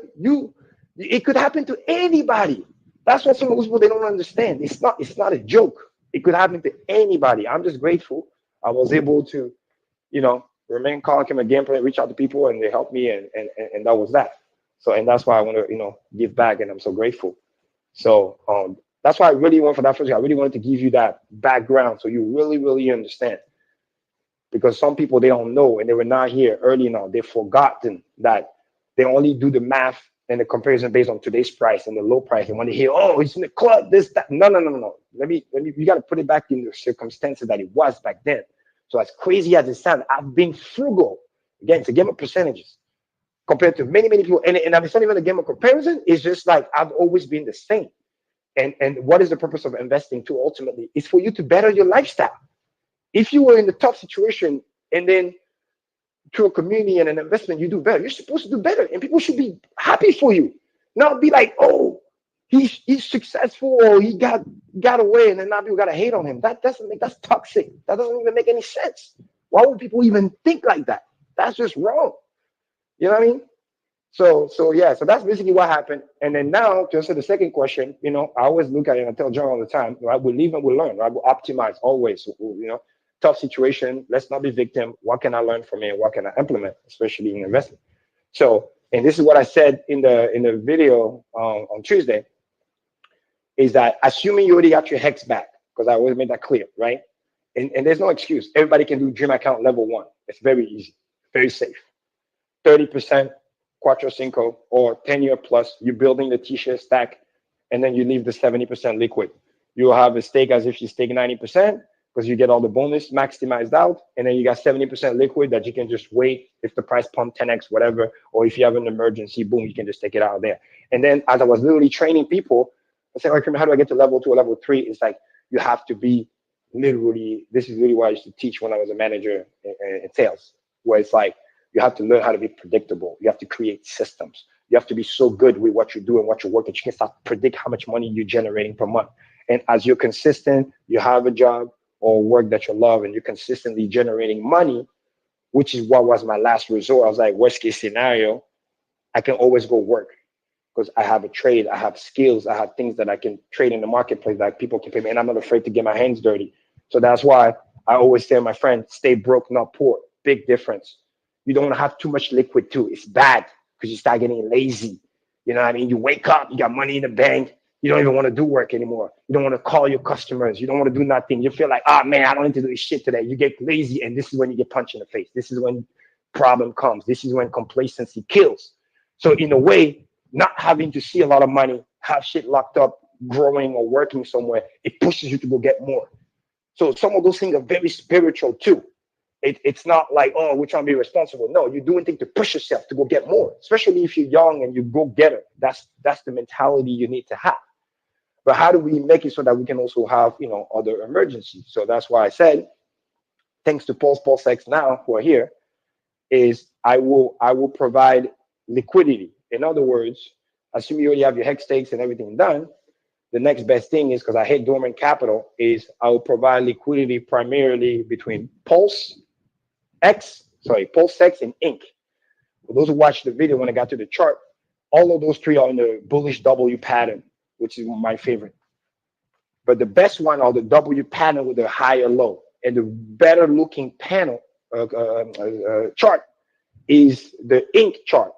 it could happen to anybody. That's what some of those people, they don't understand. It's not a joke. It could happen to anybody. I'm just grateful I was able to, remain calm, come again, reach out to people, and they helped me, and that was that. So, and that's why I want to, give back, and I'm so grateful. So that's why I really went for that first. I really wanted to give you that background so you really, really understand. Because some people, they don't know, and they were not here early enough. They've forgotten that they only do the math and the comparison based on today's price and the low price. And when they hear, oh, it's in the club, this, that. No. Let me, you got to put it back in the circumstances that it was back then. So as crazy as it sounds, I've been frugal. Again, it's a game of percentages compared to many, many people. And it's not even a game of comparison. It's just like I've always been the same. And what is the purpose of investing too, ultimately? It's for you to better your lifestyle. If you were in a tough situation and then through a community and an investment, you do better. You're supposed to do better, and people should be happy for you. Not be like, oh, he's successful or he got away, and then now people gotta hate on him. That's toxic. That doesn't even make any sense. Why would people even think like that? That's just wrong. You know what I mean? So yeah, so that's basically what happened. And then now to answer the second question, I always look at it and I tell John all the time, right? We live and we learn, right? We optimize always, tough situation. Let's not be victim. What can I learn from it? What can I implement, especially in investment? So, and this is what I said in the video on Tuesday, is that assuming you already got your hex back, because I always made that clear, right? And there's no excuse. Everybody can do dream account level 1. It's very easy, very safe. 30% Quattro Cinco or 10-year plus, you're building the T-share stack, and then you leave the 70% liquid. You'll have a stake as if you stake 90%, because you get all the bonus maximized out, and then you got 70% liquid that you can just wait if the price pump 10x, whatever, or if you have an emergency, boom, you can just take it out of there. And then as I was literally training people, I said, okay, how do I get to level 2 or level 3? It's like you have to be literally, this is really what I used to teach when I was a manager in sales, where it's like you have to learn how to be predictable. You have to create systems. You have to be so good with what you do and what you work that you can start to predict how much money you're generating per month. And as you're consistent, you have a job or work that you love, and you're consistently generating money, which is what was my last resort. I was like, worst case scenario, I can always go work because I have a trade, I have skills, I have things that I can trade in the marketplace that people can pay me, and I'm not afraid to get my hands dirty. So that's why I always say to my friend, stay broke, not poor. Big difference. You don't want to have too much liquid too. It's bad because you start getting lazy. You know what I mean? You wake up, you got money in the bank. You don't even want to do work anymore. You don't want to call your customers. You don't want to do nothing. You feel like, oh man, I don't need to do this shit today. You get lazy, and this is when you get punched in the face. This is when problem comes. This is when complacency kills. So in a way, not having to see a lot of money, have shit locked up, growing or working somewhere, it pushes you to go get more. So some of those things are very spiritual too. It's not like, oh, we're trying to be responsible. No, you're doing things to push yourself to go get more, especially if you're young and you go get it. That's the mentality you need to have. But how do we make it so that we can also have, other emergencies? So that's why I said, thanks to Pulse X now who are here, is I will provide liquidity. In other words, assuming you already have your hex stakes and everything done, the next best thing is, because I hate dormant capital, is I will provide liquidity primarily between Pulse X and Inc. For those who watched the video when I got to the chart, all of those three are in the bullish W pattern, which is my favorite. But the best one are the W pattern with the higher low. And the better looking panel chart is the Inc chart,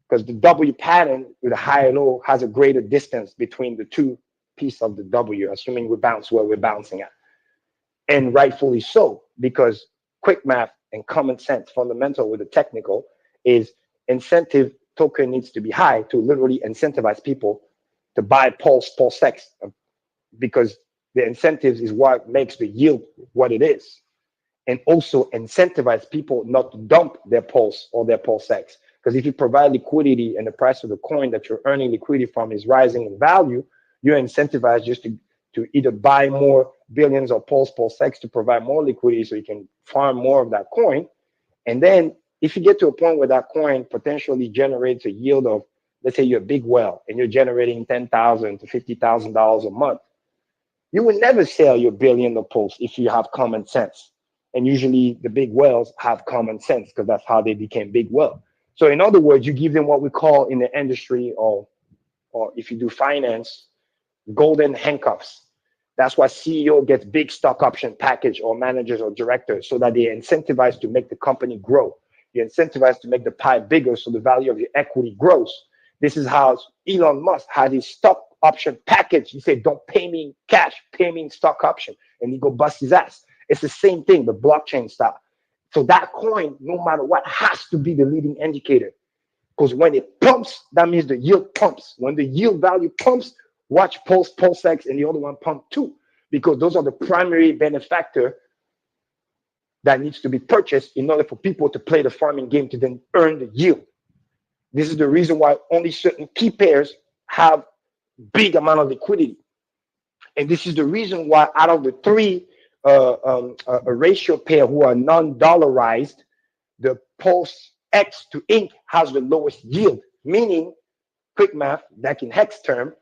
because the W pattern with a higher low has a greater distance between the two pieces of the W, assuming we bounce where we're bouncing at. And rightfully so, because quick math and common sense, fundamental with the technical, is incentive token needs to be high to literally incentivize people to buy Pulse X, because the incentives is what makes the yield what it is. And also incentivize people not to dump their Pulse or their Pulse X. Because if you provide liquidity and the price of the coin that you're earning liquidity from is rising in value, you're incentivized just to either buy more billions of Pulse X to provide more liquidity so you can farm more of that coin. And then if you get to a point where that coin potentially generates a yield of, let's say you're a big whale and you're generating $10,000 to $50,000 a month, you will never sell your billion of Pulse if you have common sense. And usually the big whales have common sense because that's how they became big whale. So in other words, you give them what we call in the industry, or if you do finance, golden handcuffs. That's why CEO gets big stock option package, or managers or directors, so that they're incentivized to make the company grow. You're incentivized to make the pie bigger so the value of your equity grows. This is how Elon Musk had his stock option package. He said, don't pay me in cash, pay me in stock option. And he go bust his ass. It's the same thing, the blockchain style. So that coin, no matter what, has to be the leading indicator. Because when it pumps, that means the yield pumps. When the yield value pumps, watch Pulse X, and the other one pump too. Because those are the primary benefactor that needs to be purchased in order for people to play the farming game to then earn the yield. This is the reason why only certain key pairs have big amount of liquidity. And this is the reason why out of the three a ratio pair who are non-dollarized, the Pulse X to Inc has the lowest yield, meaning, quick math, that in hex term,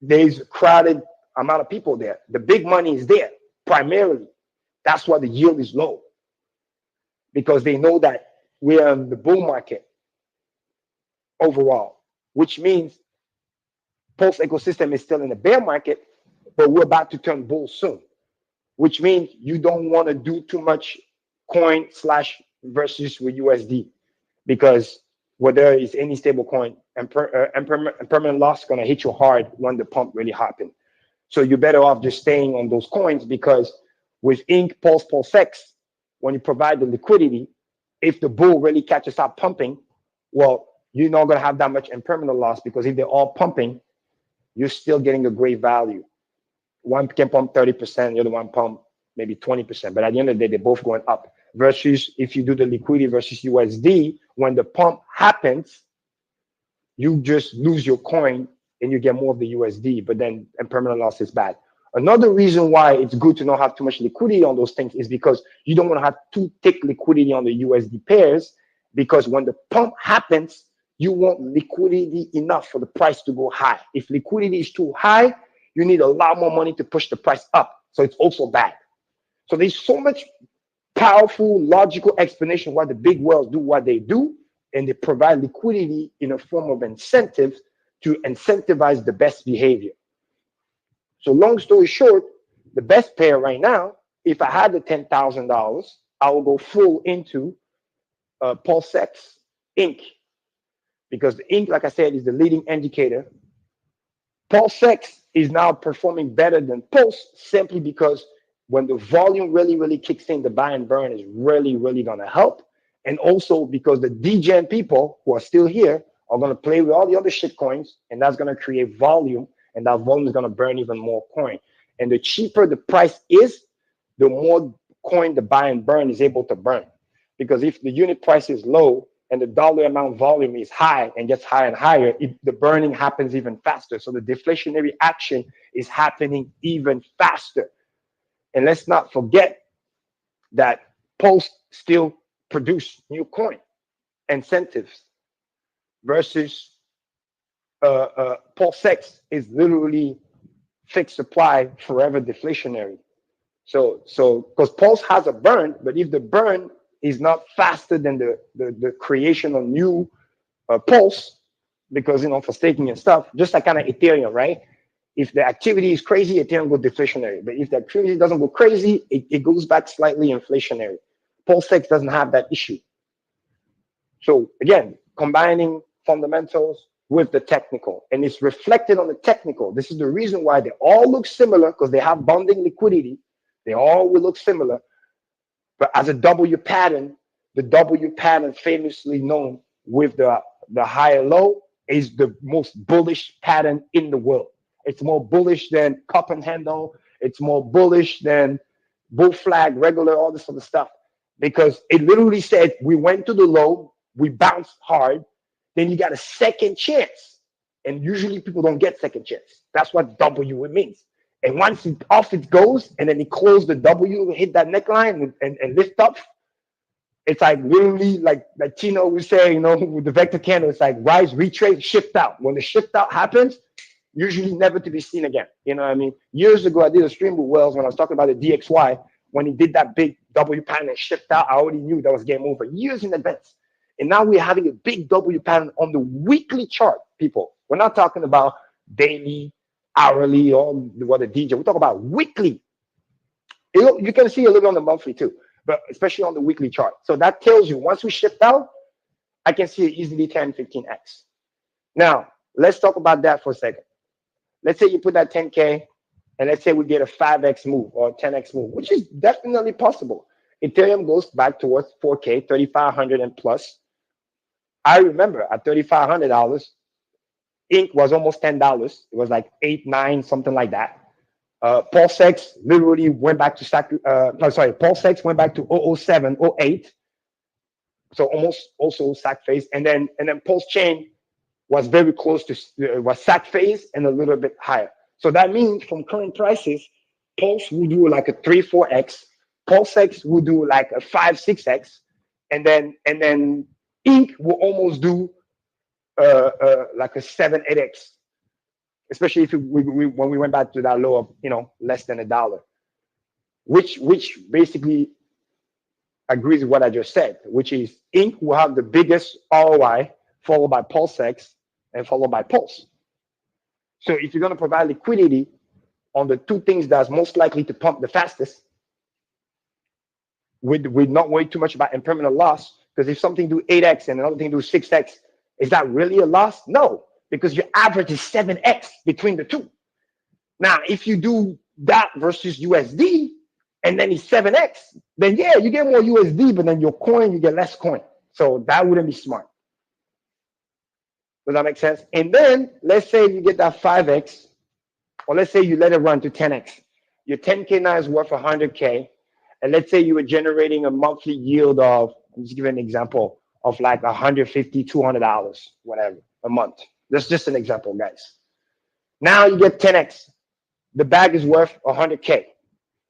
there's a crowded amount of people there. The big money is there, primarily. That's why the yield is low, because they know that we're in the bull market overall, which means Pulse ecosystem is still in the bear market, but we're about to turn bull soon, which means you don't want to do too much coin / versus with USD, because whether it's any stable coin, and permanent loss is going to hit you hard when the pump really happens. So you're better off just staying on those coins, because with Inc, Pulse X, when you provide the liquidity, if the bull really catches up pumping, well, you're not going to have that much impermanent loss, because if they're all pumping, you're still getting a great value. One can pump 30%, the other one pump maybe 20%. But at the end of the day, they're both going up. Versus if you do the liquidity versus USD, when the pump happens, you just lose your coin and you get more of the USD, but then impermanent loss is bad. Another reason why it's good to not have too much liquidity on those things is because you don't want to have too thick liquidity on the USD pairs, because when the pump happens, you want liquidity enough for the price to go high. If liquidity is too high, you need a lot more money to push the price up. So it's also bad. So there's so much powerful, logical explanation why the big whales do what they do, and they provide liquidity in a form of incentive to incentivize the best behavior. So long story short, the best pair right now, if I had the $10,000, I will go full into PulseX Inc. Because the Inc, like I said, is the leading indicator. PulseX is now performing better than Pulse simply because when the volume really kicks in, the buy and burn is really going to help. And also because the degen people who are still here are going to play with all the other shit coins, and that's going to create volume, and that volume is going to burn even more coin. And the cheaper the price is, the more coin the buy and burn is able to burn. Because if the unit price is low and the dollar amount volume is high and gets higher and higher, the burning happens even faster. So the deflationary action is happening even faster. And let's not forget that Pulse still produce new coin incentives versus PulseX is literally fixed supply, forever deflationary. So because Pulse has a burn, but if the burn is not faster than the creation of new Pulse, because for staking and stuff, just like kind of Ethereum, right? If the activity is crazy, Ethereum goes deflationary. But if the activity doesn't go crazy, it goes back slightly inflationary. PulseX doesn't have that issue. So again, combining fundamentals with the technical, and it's reflected on the technical. This is the reason why they all look similar, because they have bonding liquidity. They all will look similar. But as a W pattern, the W pattern famously known with the higher low is the most bullish pattern in the world. It's more bullish than cup and handle. It's more bullish than bull flag, regular, all this other stuff. Because it literally said we went to the low, we bounced hard, then you got a second chance. And usually people don't get second chance. That's what W means. And once it goes, and then it closed the W, hit that neckline and lift up, it's like literally like Tino was saying, with the vector candle, it's like rise, retrace, shift out. When the shift out happens, usually never to be seen again. You know what I mean? Years ago, I did a stream with Wells when I was talking about the DXY. When he did that big W pattern and shift out, I already knew that was game over years in advance. And now we're having a big W pattern on the weekly chart, people. We're not talking about daily, hourly, or what a DJ. We're talking about weekly. You can see a little on the monthly too, but especially on the weekly chart. So that tells you once we shift out, I can see it easily 10, 15x. Now, let's talk about that for a second. Let's say you put that 10K, and let's say we get a 5x move or a 10x move, which is definitely possible. Ethereum goes back towards 4K, 3,500 and plus. I remember at $3,500, Inc was almost $10. It was like 8, 9, something like that. PulseX literally went back to PulseX went back to 007, 08. So almost also sack phase. And then Pulse Chain was very close to was sack phase and a little bit higher. So that means from current prices, Pulse will do like a 3, 4x. PulseX will do like a 5, 6x, and then Inc will almost do like a 7, 8x. Especially if when we went back to that low of less than $1, which basically agrees with what I just said, which is Inc will have the biggest ROI, followed by PulseX, and followed by Pulse. So if you're going to provide liquidity on the two things that's most likely to pump the fastest, we'd not worry too much about impermanent loss, because if something do 8x and another thing do 6x, is that really a loss? No, because your average is 7x between the two. Now, if you do that versus USD, and then it's 7x, then yeah, you get more USD, but then your coin, you get less coin. So that wouldn't be smart. Does that make sense? And then let's say you get that 5x, or let's say you let it run to 10x. Your 10K now is worth 100K. And let's say you were generating a monthly yield of, I'm just giving an example, of like 150, $200, whatever, a month. That's just an example, guys. Now you get 10X. The bag is worth 100K.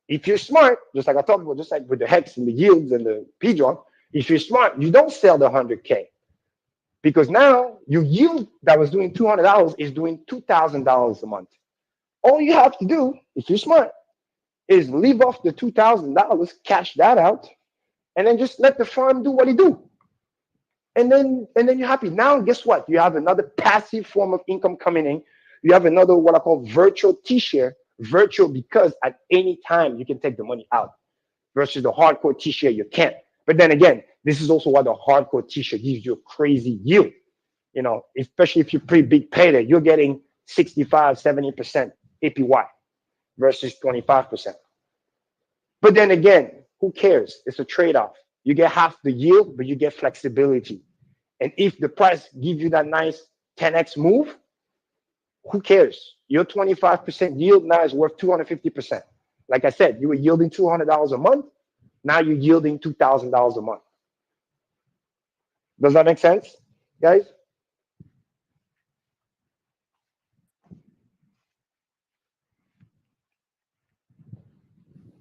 If you're smart, just like I talked about, just like with the hex and the yields and the PJON, if you're smart, you don't sell the 100K because now your yield that was doing $200 is doing $2,000 a month. All you have to do, if you're smart, is leave off the $2,000, cash that out, and then just let the farm do what it do. And then you're happy. Now, guess what? You have another passive form of income coming in. You have another what I call virtual T-share. Virtual because at any time you can take the money out versus the hardcore T-share you can't. But then again, this is also why the hardcore T-share gives you a crazy yield. You know, especially if you're pretty big payday, you're getting 65, 70% APY versus 25%. But then again, who cares? It's a trade-off. You get half the yield, but you get flexibility. And if the price gives you that nice 10x move, who cares? Your 25% yield now is worth 250%. Like I said, you were yielding $200 a month. Now you're yielding $2,000 a month. Does that make sense, guys?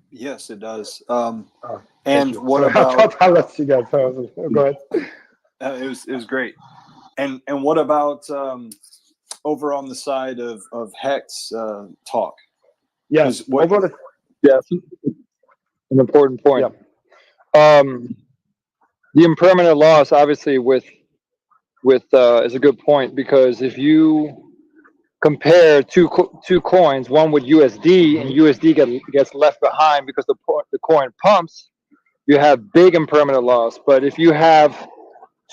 Yes, it does. Oh, And what Sorry, I about? thought I lost you guys. Go ahead. It was great. And what about over on the side of Hex talk? Yes. 'Cause what- Over the, Yeah, an important point. The impermanent loss, obviously, with is a good point because if you compare two coins, one with USD and USD gets left behind because the coin pumps, you have big impermanent loss. But if you have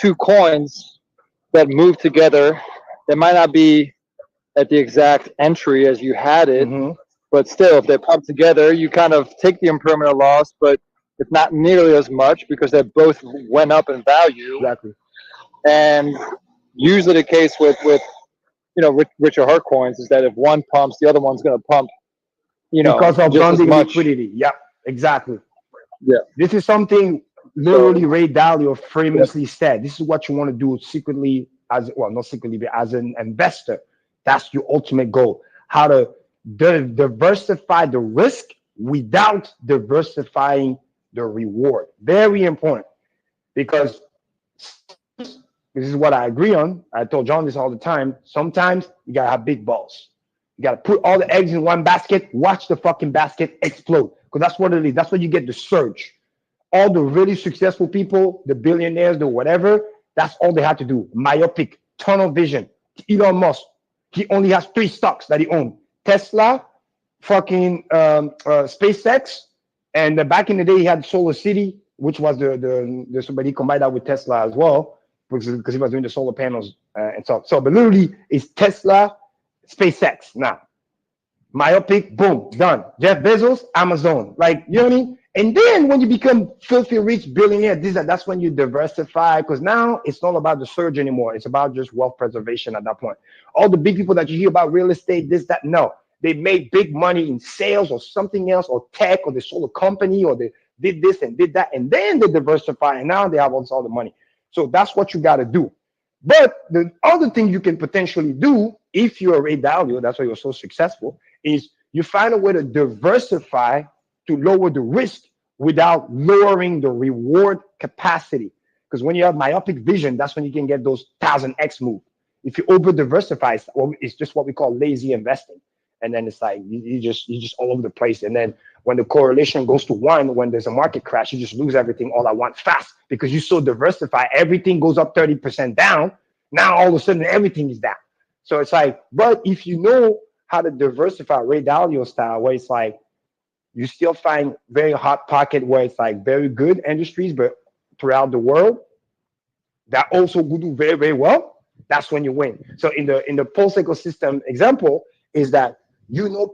two coins that move together, they might not be at the exact entry as you had it, but still, if they pump together, you kind of take the impermanent loss, but it's not nearly as much because they both went up in value. exactly. And usually the case with richer hard coins is that if one pumps, the other one's going to pump, Because of just as bonding much. liquidity. Yeah, exactly. Yeah. This is something literally Ray Dalio famously said. This is what you want to do secretly, as well, not secretly, but as an investor. That's your ultimate goal. How to diversify the risk without diversifying the reward. Very important because this is what I agree on. I told John this all the time. Sometimes you gotta have big balls. You gotta put all the eggs in one basket. Watch the fucking basket explode because that's what it is. That's what you get the surge. All the really successful people, the billionaires, the whatever, that's all they had to do. Myopic, tunnel vision. Elon Musk, he only has 3 stocks that he owns: Tesla, fucking SpaceX, and back in the day he had Solar City, which was the but he combined that with Tesla as well because he was doing the solar panels and so. So, but literally, it's Tesla, SpaceX now. Myopic, boom, done. Jeff Bezos, Amazon. Like, you know what I mean? And then when you become filthy rich billionaire, that's when you diversify because now it's not about the surge anymore. It's about just wealth preservation at that point. All the big people that you hear about real estate, this, that, no. They made big money in sales or something else or tech or they sold a company or they did this and did that. And then they diversify and now they have all the money. So that's what you got to do. But the other thing you can potentially do if you're a Ray Dalio, that's why you're so successful, is you find a way to diversify to lower the risk without lowering the reward capacity. Because when you have myopic vision, that's when you can get those 1000x move. If you over diversify, it's just what we call lazy investing. And then it's like you just all over the place. And then when the correlation goes to 1, when there's a market crash, you just lose everything all at once fast because you so diversify. Everything goes up 30% down. Now all of a sudden everything is down. So it's like, but if you know how to diversify Ray Dalio style, where it's like you still find very hot pocket where it's like very good industries, but throughout the world that also will do very, very well, that's when you win. So in the Pulse ecosystem example is that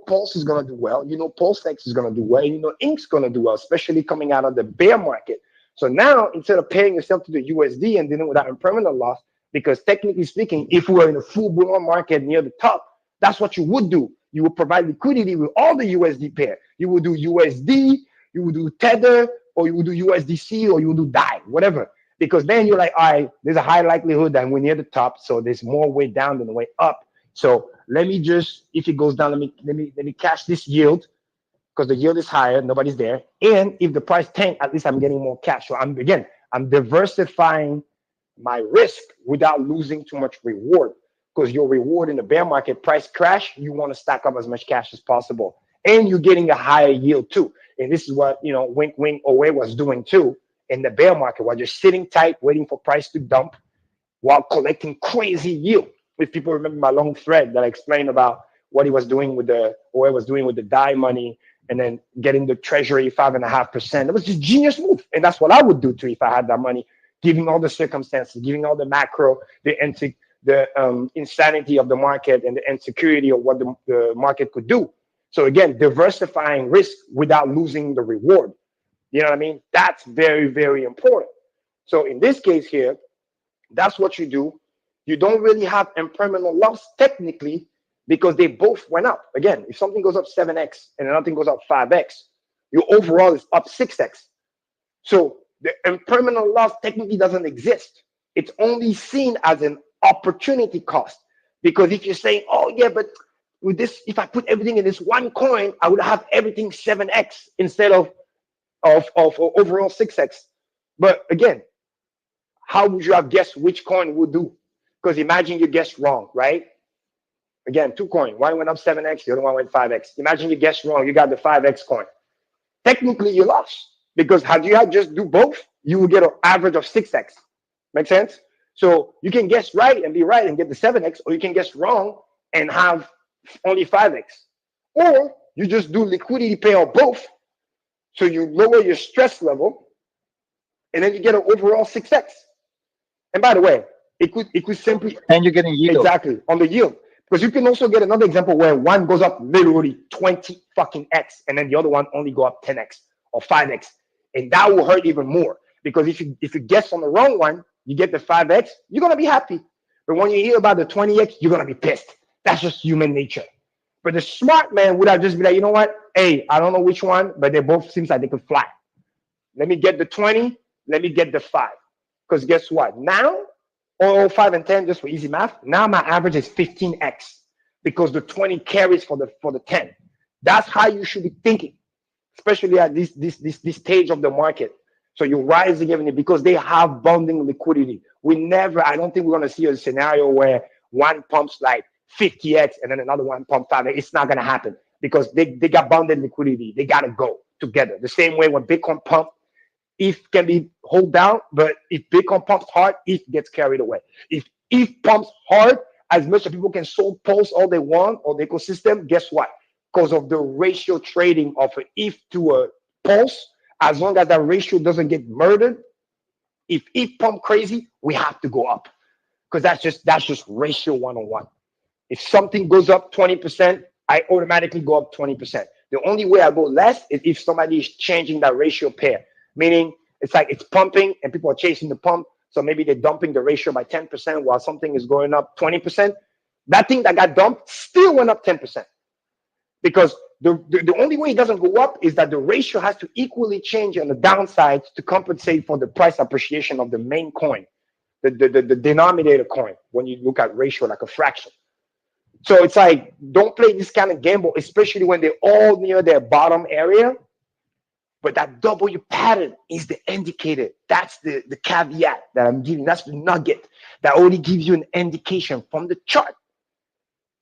Pulse is gonna do well, PulseX is gonna do well, and Ink's gonna do well, especially coming out of the bear market. So now instead of paying yourself to the USD and dealing with that impermanent loss, because technically speaking, if we were in a full bull market near the top, that's what you would do. You will provide liquidity with all the USD pair. You will do USD, you will do Tether, or you will do USDC, or you will do DAI, whatever. Because then you're like, all right, there's a high likelihood that we're near the top, so there's more way down than the way up. So let me just, if it goes down, let me cash this yield because the yield is higher, nobody's there. And if the price tank, at least I'm getting more cash. So I'm diversifying my risk without losing too much reward. Because your reward in the bear market, price crash, you want to stack up as much cash as possible. And you're getting a higher yield too. And this is what, Wink Wink Owe was doing too in the bear market, while you're sitting tight, waiting for price to dump while collecting crazy yield. If people remember my long thread that I explained about what he was doing with Owe was doing with the DAI money, and then getting the treasury 5.5%. It was just genius move. And that's what I would do too if I had that money, giving all the circumstances, giving all the macro, the insanity of the market and the insecurity of what the market could do. So again, diversifying risk without losing the reward. You know what I mean? That's very, very important. So in this case here, that's what you do. You don't really have impermanent loss technically, because they both went up. Again, if something goes up 7x and another thing goes up 5x, your overall is up 6x. So the impermanent loss technically doesn't exist. It's only seen as an opportunity cost. Because if you're saying, oh yeah, but with this, if I put everything in this one coin, I would have everything 7x instead of overall 6x. But again, how would you have guessed which coin would do? Because imagine you guessed wrong, right? Again, two coins. One went up 7x, the other one went 5x. Imagine you guessed wrong, you got the 5x coin. Technically, you lost. Because had you had just do both, you would get an average of 6x. Make sense? So you can guess right and be right and get the 7x, or you can guess wrong and have only 5x. Or you just do liquidity pay on both. So you lower your stress level, and then you get an overall 6x. And by the way, it could simply, And you're getting yield. exactly, on the yield. Because you can also get another example where one goes up literally 20 fucking x, and then the other one only go up 10x or 5x. And that will hurt even more. Because if you guess on the wrong one, you get the 5x, you're gonna be happy. But when you hear about the 20x, you're gonna be pissed. That's just human nature. But the smart man would have just be like, you know what? Hey, I don't know which one, but they both seems like they could fly. Let me get the 20, let me get the 5. Because guess what? Now, 5 and 10, just for easy math, now my average is 15x because the 20 carries for the 10. That's how you should be thinking, especially at this stage of the market. So you're rising even because they have bonding liquidity. I don't think we're going to see a scenario where one pumps like 50x and then another one pump 5x. It's not going to happen because they got bonded liquidity. They got to go together. The same way when Bitcoin pumped, ETH can be hold down, but if Bitcoin pumps hard, ETH gets carried away. If ETH pumps hard, as much as people can sold pulse all they want or the ecosystem, guess what? Because of the ratio trading of an ETH to a pulse, as long as that ratio doesn't get murdered, if ETH pump crazy, we have to go up. Because that's just ratio 101. If something goes up 20%, I automatically go up 20%. The only way I go less is if somebody is changing that ratio pair. Meaning it's like it's pumping and people are chasing the pump. So maybe they're dumping the ratio by 10% while something is going up 20%. That thing that got dumped still went up 10%. Because the only way it doesn't go up is that the ratio has to equally change on the downside to compensate for the price appreciation of the main coin, the denominator coin, when you look at ratio like a fraction. So it's like, don't play this kind of gamble, especially when they're all near their bottom area. But that W pattern is the indicator. That's the caveat that I'm giving. That's the nugget that only gives you an indication from the chart.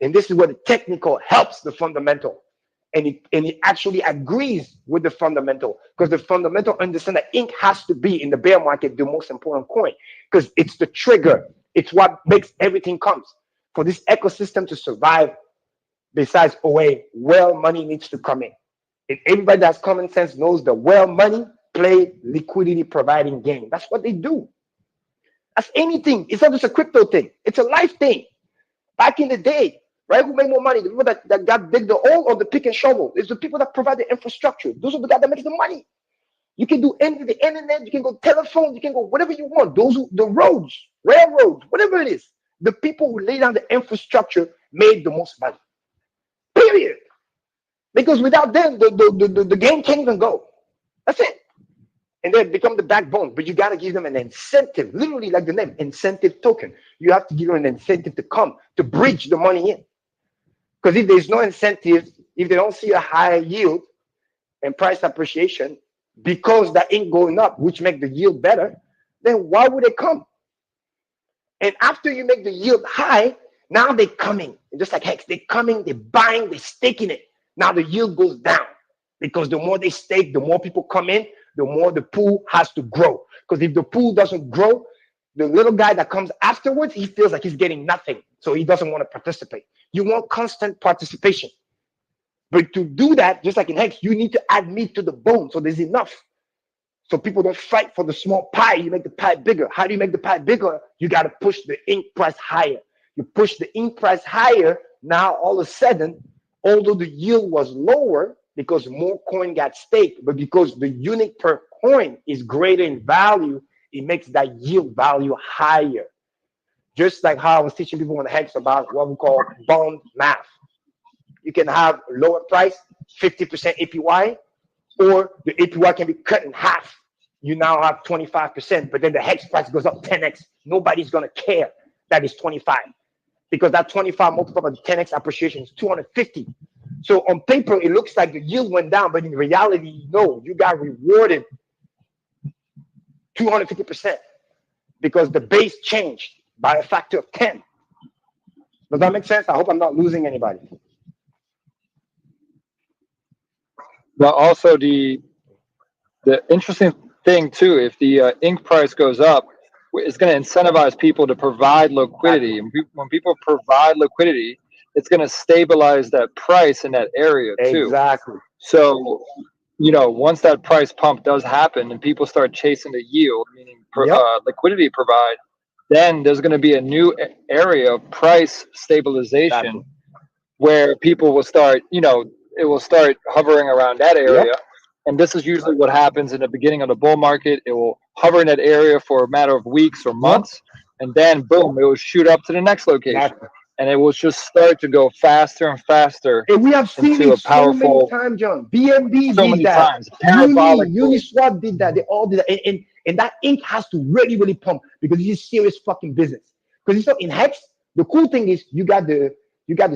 And this is where the technical helps the fundamental. And it actually agrees with the fundamental, because the fundamental understand that ink has to be in the bear market the most important coin, because it's the trigger. It's what makes everything comes. For this ecosystem to survive, besides well, money needs to come in. And everybody that's common sense knows that money play liquidity providing game. That's what they do. That's anything. It's not just a crypto thing. It's a life thing. Back in the day, right? Who made more money? The people that got dig the hole or the pick and shovel. It's the people that provide the infrastructure. Those are the guys that make the money. You can do anything, the internet, you can go telephone, you can go whatever you want. The roads, railroads, whatever it is. The people who lay down the infrastructure made the most money. Period. because without them, the game can't even go. That's it. And they become the backbone. But you got to give them an incentive, literally like the name, incentive token. You have to give them an incentive to come, to bridge the money in. Because if there's no incentive, if they don't see a higher yield and price appreciation because that ain't going up, which make the yield better, then why would they come? And after you make the yield high, now they're coming. And just like Hex, they're coming, they're buying, they're staking it. Now the yield goes down because the more they stake, the more people come in, the more the pool has to grow. Because if the pool doesn't grow, the little guy that comes afterwards, he feels like he's getting nothing. So he doesn't want to participate. You want constant participation. But to do that, just like in Hex, you need to add meat to the bone. So there's enough. So people don't fight for the small pie. You make the pie bigger. How do you make the pie bigger? You got to push the ink price higher. You push the ink price higher. Now, all of a sudden, although the yield was lower because more coin got staked, but because the unit per coin is greater in value, it makes that yield value higher. Just like how I was teaching people on the Hex about what we call bond math. You can have lower price, 50% APY, or the APY can be cut in half. You now have 25%, but then the Hex price goes up 10x. Nobody's going to care that it's 25 because that 25 multiplied by the 10x appreciation is 250. So on paper, it looks like the yield went down, but in reality, no, you got rewarded 250% because the base changed by a factor of 10. Does that make sense? I hope I'm not losing anybody. But also the interesting thing too, if the ink price goes up, it's going to incentivize people to provide liquidity. And when people provide liquidity, it's going to stabilize that price in that area too. Exactly. So, once that price pump does happen and people start chasing the yield, meaning liquidity provide, then there's going to be a new area of price stabilization where people will start, it will start hovering around that area. Yep. And this is usually what happens in the beginning of the bull market. It will hover in that area for a matter of weeks or months, and then boom, it will shoot up to the next location. Exactly. And it will just start to go faster and faster. And we have seen into it so many times, John. BNB so did many that. times. Parabolic Uniswap did that. They all did that. And that ink has to really, really pump because it's serious fucking business. Because in Hex, the cool thing is you got the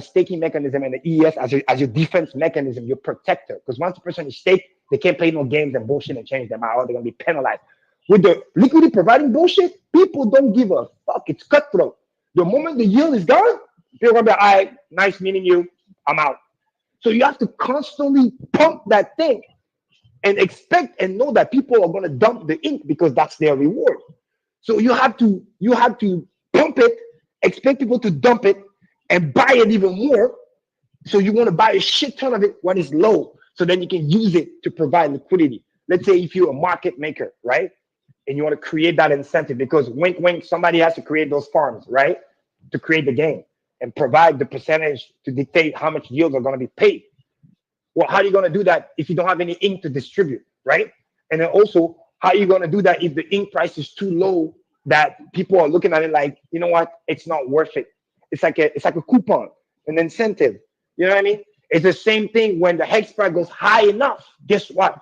staking mechanism and the ES as your defense mechanism, your protector. Because once a person is staked, they can't play no games and bullshit and change them out. They're gonna be penalized. With the liquidity providing bullshit, people don't give a fuck. It's cutthroat. The moment the yield is gone, people are gonna be like, all right, nice meeting you. I'm out. So you have to constantly pump that thing and expect and know that people are gonna dump the ink because that's their reward. So you have to pump it, expect people to dump it, and buy it even more. So you want to buy a shit ton of it when it's low, so then you can use it to provide liquidity. Let's say if you're a market maker, right? And you want to create that incentive because wink, wink, somebody has to create those farms, right? To create the game and provide the percentage to dictate how much yields are going to be paid. Well, how are you going to do that if you don't have any ink to distribute, right? And then also, how are you going to do that if the ink price is too low that people are looking at it like, you know what, it's not worth it. It's like a coupon, an incentive. You know what I mean? It's the same thing when the Hex price goes high enough. Guess what?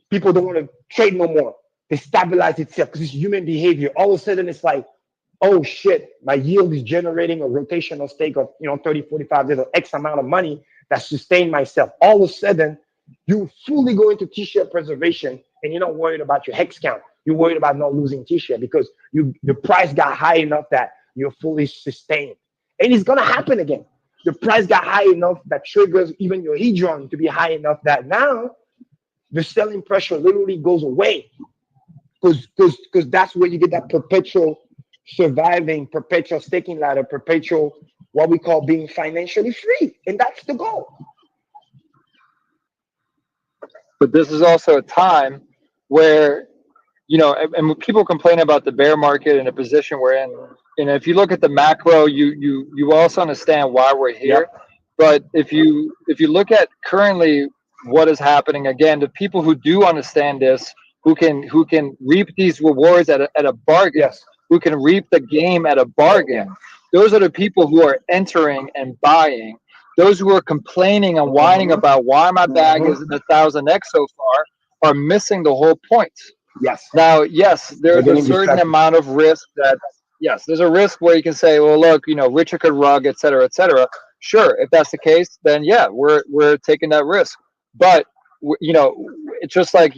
People don't want to trade no more. They stabilize itself because it's human behavior. All of a sudden, it's like, oh shit, my yield is generating a rotational stake of 30, 45 days of X amount of money that sustain myself. All of a sudden, you fully go into T-share preservation and you're not worried about your Hex count. You're worried about not losing T-share because the price got high enough that you're fully sustained. And it's gonna happen again. The price got high enough that triggers even your hedron to be high enough that now the selling pressure literally goes away. Because that's where you get that perpetual surviving, perpetual staking ladder, perpetual what we call being financially free. And that's the goal. But this is also a time where, and people complain about the bear market and the position we're in. And if you look at the macro, you also understand why we're here. Yep. But if you look at currently what is happening, again, the people who do understand this, who can reap these rewards at a bargain, yes. Who can reap the game at a bargain, those are the people who are entering and buying those who are complaining and whining about why my bag isn't 1,000x so far are missing the whole point. Yes. Now, yes, They're there's a getting certain distracted. amount of risk that, yes, there's a risk where you can say, well, look, Richard could rug, et cetera, et cetera. Sure, if that's the case, then yeah, we're taking that risk. But it's just like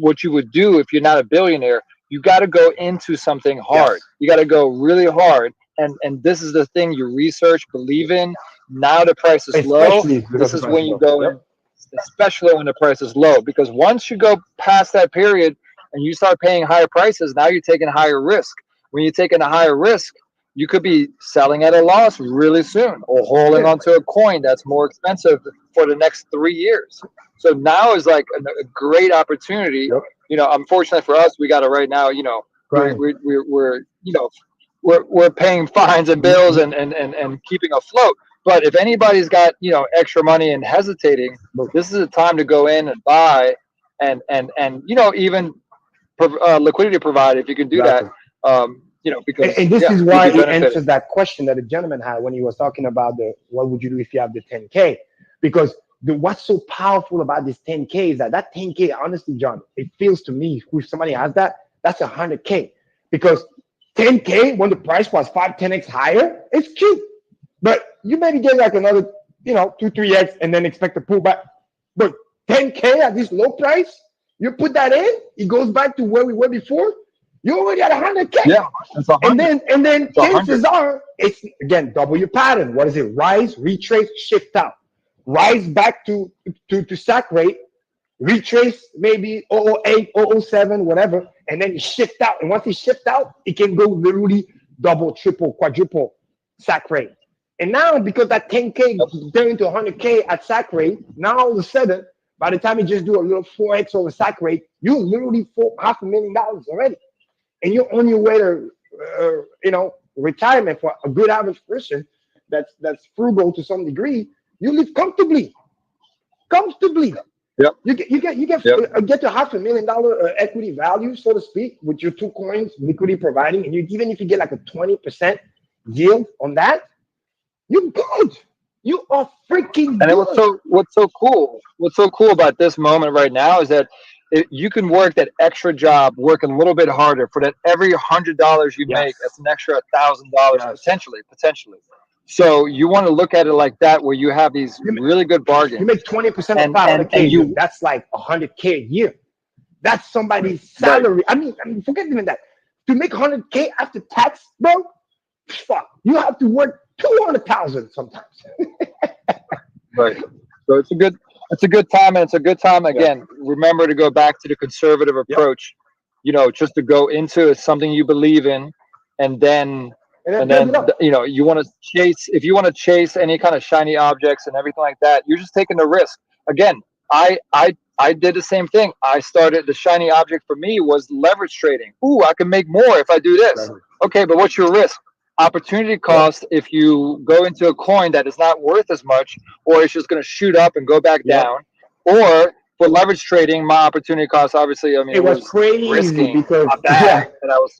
what you would do if you're not a billionaire. You got to go into something hard. Yes. You got to go really hard, and this is the thing you research, believe in. Now the price is low. Especially because This the is price when is you low. go Yep. in, especially when the price is low, because once you go past that period and you start paying higher prices, now you're taking higher risk. When you're taking a higher risk, you could be selling at a loss really soon or holding Yeah. onto a coin that's more expensive for the next 3 years. So now is like a great opportunity. Yep. Unfortunately for us, we got it right now. We're Right. we're paying fines and bills and keeping afloat. But if anybody's got extra money and hesitating, this is a time to go in and buy and even liquidity provide if you can do that. Exactly. Because And this is you why can it benefit. answers that question that the gentleman had when he was talking about what would you do if you have the 10K? Because what's so powerful about this 10K is that 10K, honestly, John, it feels to me, if somebody has that, that's 100K. Because 10K, when the price was 5, 10x higher, it's cute. But you maybe get like another, 2, 3x and then expect to pull back. But 10K at this low price, you put that in, it goes back to where we were before. You already at 100K. Yeah, it's 100. And then It's 100. chances are it's again double your pattern. What is it? Rise, retrace, shift out. Rise back to sack rate, retrace maybe 008, 007, whatever, and then you shift out. And once you shift out, it can go literally double, triple, quadruple sack rate. And now because that 10K turned into 100K at sack rate, now all of a sudden, by the time you just do a little 4x over sack rate, you literally $500,000 already. And you're on your way to, retirement for a good average person that's frugal to some degree. You live comfortably. Yep. You get Yep. Get to $500,000 equity value, so to speak, with your 2 coins, liquidity providing, and even if you get like a 20% yield on that, you're good. You are freaking And good. what's so cool about this moment right now is that you can work that extra job, work a little bit harder for that every $100 you make. That's an extra $1,000 potentially. So you want to look at it like that, where you have these really good bargains. You make 20% of 500K. That's like 100K a year. That's somebody's salary. Right. I mean, forget even that. To make 100K after tax, bro, fuck, you have to work 200,000 sometimes. Right. So it's a good time, and it's a good time again. Remember to go back to the conservative approach. Just to go into something you believe in, and then you want to chase. If you want to chase any kind of shiny objects and everything like that, you're just taking the risk. Again, I did the same thing. I started the shiny object for me was leverage trading. Ooh, I can make more if I do this. Okay, but what's your risk? Opportunity cost if you go into a coin that is not worth as much, or it's just going to shoot up and go back down, or for leverage trading, my opportunity cost obviously, it was crazy because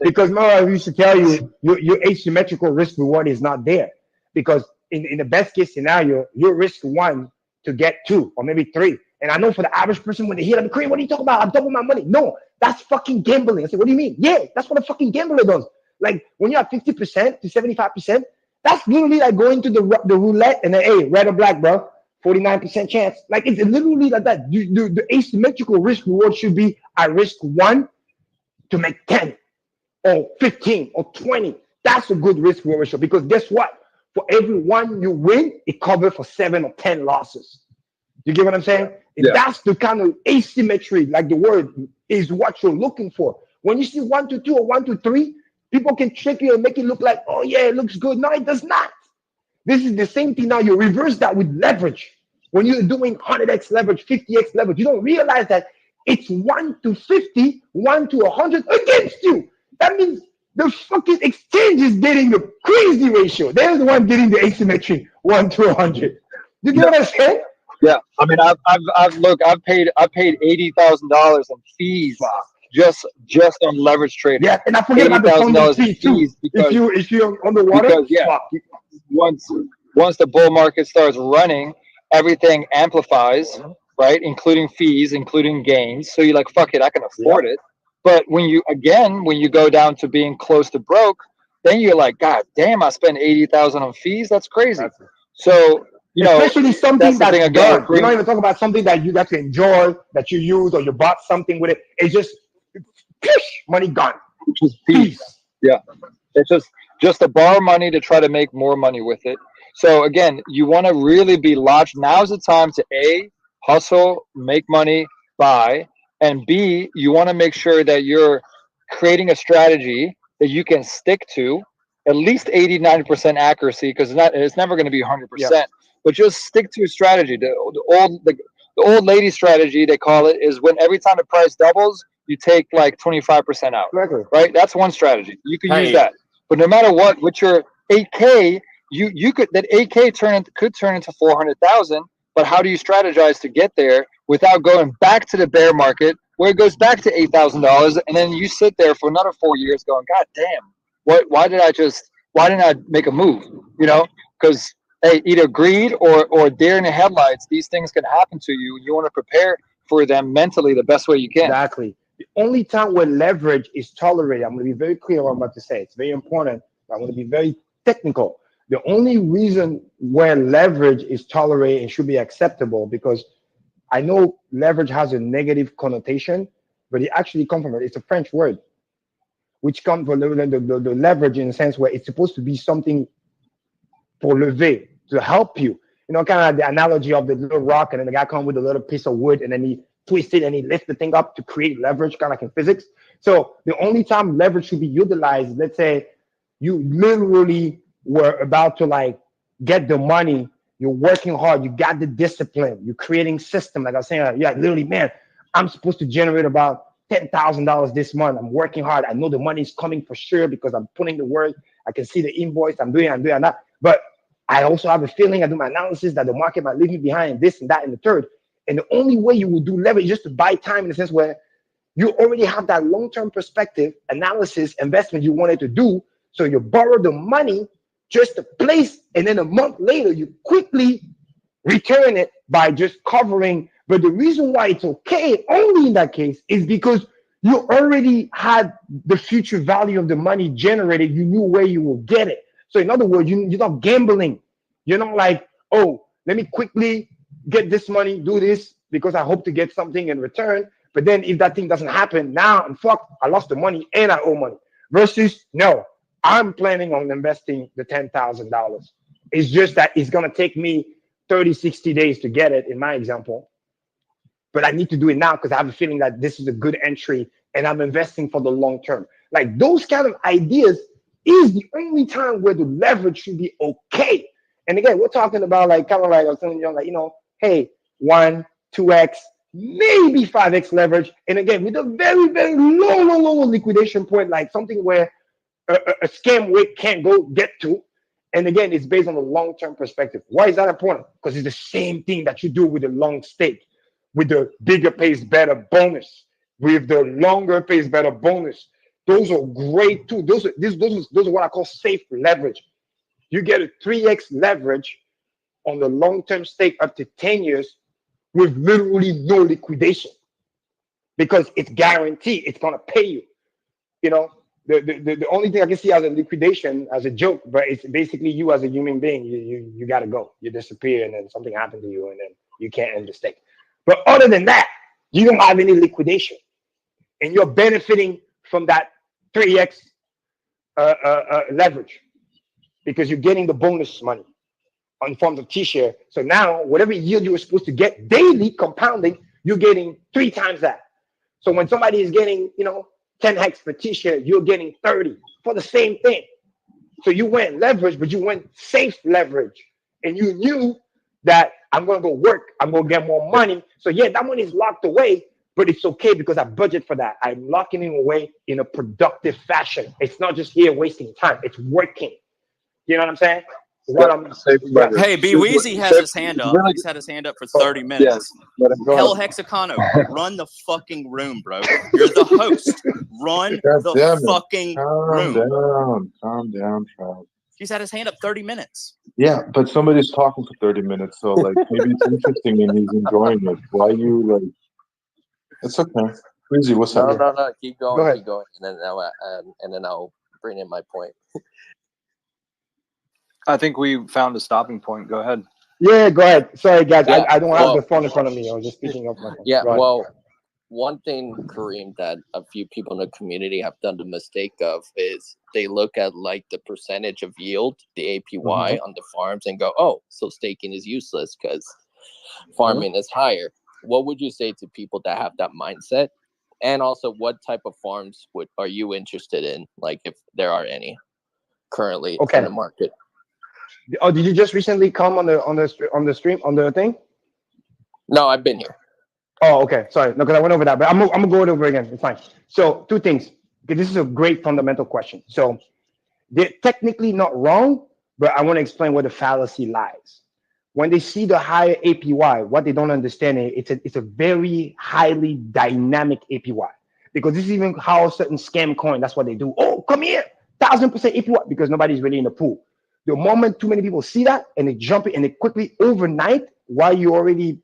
because Mara used to tell you your asymmetrical risk reward is not there, because in the best case scenario you risk 1 to get 2 or maybe 3. And I know for the average person, when they hear that, Karim, what are you talking about? I double my money. No, that's fucking gambling. I said, what do you mean? Yeah, that's what a fucking gambler does. Like when you're at 50% to 75%, that's literally like going to the roulette and then, hey, red or black, bro, 49% chance. Like it's literally like that. The asymmetrical risk reward should be I risk 1 to make 10 or 15 or 20. That's a good risk reward ratio, because guess what? For every 1 you win, it covers for 7 or 10 losses. You get what I'm saying? Yeah. That's the kind of asymmetry, like the word is what you're looking for. When you see 1 to 2 or 1 to 3, people can trick you and make it look like, oh yeah, it looks good. No, it does not. This is the same thing now. You reverse that with leverage. When you're doing 100x leverage, 50x leverage, you don't realize that it's 1 to 50, 1 to 100 against you. That means the fucking exchange is getting the crazy ratio. They're the one getting the asymmetry 1 to 100. You get what I'm saying? Yeah, I mean, I've paid $80,000 in fees just on leverage trading. Yeah, and I forget about the funding fee too. Because, if you're on the water, because, once once the bull market starts running, everything amplifies, right? Including fees, including gains. So you're like, fuck it, I can afford it. But when you go down to being close to broke, then you're like, God damn, I spent 80,000 on fees. That's crazy. So especially something that's the thing that's again with done. You're not even talking about something that you got to enjoy, that you use, or you bought something with it. It's just money gone. just fees. Yeah. It's just to borrow money to try to make more money with it. So again, you want to really be lodged. Now's the time to A, hustle, make money, buy, and B, you want to make sure that you're creating a strategy that you can stick to, at least 80-90% accuracy, because it's never going to be 100%. But just stick to a strategy. The old lady strategy, they call it, is when every time the price doubles, you take like 25% out. Exactly. Right? That's one strategy. You can use Hey. that. But no matter what, with your 8K, you could that 8K could turn into 400,000. But how do you strategize to get there without going back to the bear market where it goes back to $8,000, and then you sit there for another 4 years going, God damn, why didn't I make a move? Because hey, either greed or deer in the headlights, these things can happen to you. You want to prepare for them mentally the best way you can. Exactly. The only time where leverage is tolerated, I'm going to be very clear what I'm about to say. It's very important. I'm going to be very technical. The only reason where leverage is tolerated and should be acceptable, because I know leverage has a negative connotation, but it actually comes from it's a French word, which comes from the leverage in the sense where it's supposed to be something pour lever, to help you. Kind of the analogy of the little rock, and then the guy comes with a little piece of wood, and then he twists it and he lifts the thing up to create leverage, kind of like in physics. So the only time leverage should be utilized, let's say you literally were about to like get the money, you're working hard, you got the discipline, you're creating system. Like I was saying, yeah, literally, man, I'm supposed to generate about $10,000 this month. I'm working hard. I know the money's coming for sure because I'm putting the work. I can see the invoice. I'm doing that. But I also have a feeling, I do my analysis that the market might leave me behind this and that and the third. And the only way you will do leverage is just to buy time in the sense where you already have that long-term perspective, analysis, investment you wanted to do. So you borrow the money just to place, and then a month later, you quickly return it by just covering. But the reason why it's okay only in that case is because you already had the future value of the money generated. You knew where you will get it. So in other words, you're not gambling. You're not like, oh, let me quickly get this money, do this because I hope to get something in return. But then if that thing doesn't happen, now I'm fucked. I lost the money and I owe money. Versus, no, I'm planning on investing the $10,000. It's just that it's going to take me 30, 60 days to get it in my example. But I need to do it now because I have a feeling that this is a good entry and I'm investing for the long term. Like those kind of ideas is the only time where the leverage should be okay. And again, we're talking about like kind of like I was telling you, like, hey, 1, 2x, maybe 5x leverage. And again, with a very, very low liquidation point, like something where a scam weight can't go get to. And again, it's based on the long-term perspective. Why is that important? Because it's the same thing that you do with the long stake, with the bigger pays better bonus, with the longer pays better bonus. Those are great too. Those are what I call safe leverage. You get a 3x leverage on the long-term stake up to 10 years with literally no liquidation because it's guaranteed it's going to pay you. The only thing I can see as a liquidation, as a joke, but it's basically you as a human being, you got to go. You disappear and then something happened to you and then you can't end the stake. But other than that, you don't have any liquidation. And you're benefiting from that 3x leverage because you're getting the bonus money in forms of T-share. So now whatever yield you were supposed to get daily compounding, you're getting 3 times that. So when somebody is getting, 10x for T-share, you're getting 30 for the same thing. So you went leverage, but you went safe leverage. And you knew that I'm going to go work. I'm going to get more money. So yeah, that money is locked away, but it's okay because I budget for that. I'm locking it away in a productive fashion. It's not just here wasting time. It's working. You know what I'm saying? Hey, B Weezy has his hand up. He's had his hand up for 30 minutes. Hell Hexicano, run the fucking room, bro. You're the host. Run the fucking room. Calm down, Trav. He's had his hand up 30 minutes. Yeah, but somebody's talking for 30 minutes, so like maybe it's interesting and he's enjoying it. Why you like? It's okay. Crazy, what's No, happening? no, no. Keep Go going, ahead. keep going, and then I'll bring in my point. I think we found a stopping point. Go ahead. Yeah, go ahead. Sorry, guys. Yeah, I don't have well, the phone in front of me. I was just picking up my phone. yeah, Go ahead. well, one thing, Kareem, that a few people in the community have done the mistake of is they look at like the percentage of yield, the APY on the farms, and go, "Oh, so staking is useless because farming is higher." What would you say to people that have that mindset? And also, what type of farms are you interested in? Like, if there are any currently in Okay. the market. Oh, did you just recently come on the stream on the thing? No, I've been here. Oh, okay. Sorry, no, because I went over that, but I'm gonna go over again. It's fine. So, two things. Okay, this is a great fundamental question. So, they're technically not wrong, but I want to explain where the fallacy lies. When they see the higher APY, what they don't understand is it's a very highly dynamic APY, because this is even how certain scam coin. That's what they do. Oh, come here, 1,000% APY, because nobody's really in the pool. The moment too many people see that and they jump it and they quickly overnight, while you already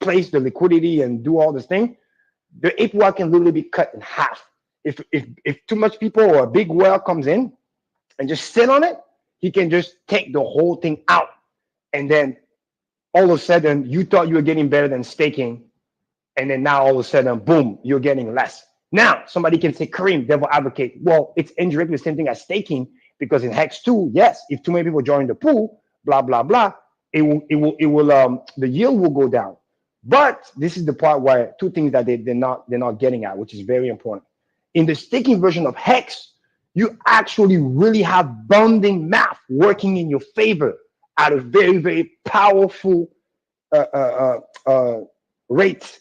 place the liquidity and do all this thing, the APY can literally be cut in half. If too much people or a big whale comes in and just sit on it, he can just take the whole thing out. And then all of a sudden, you thought you were getting better than staking. And then now all of a sudden, boom, you're getting less. Now, somebody can say, Kareem, devil advocate. Well, it's indirectly the same thing as staking, because in Hex 2, yes, if too many people join the pool, blah, blah, blah, the yield will go down. But this is the part where two things that they're not getting at, which is very important. In the staking version of Hex, you actually really have bounding math working in your favor at a very, very powerful rate,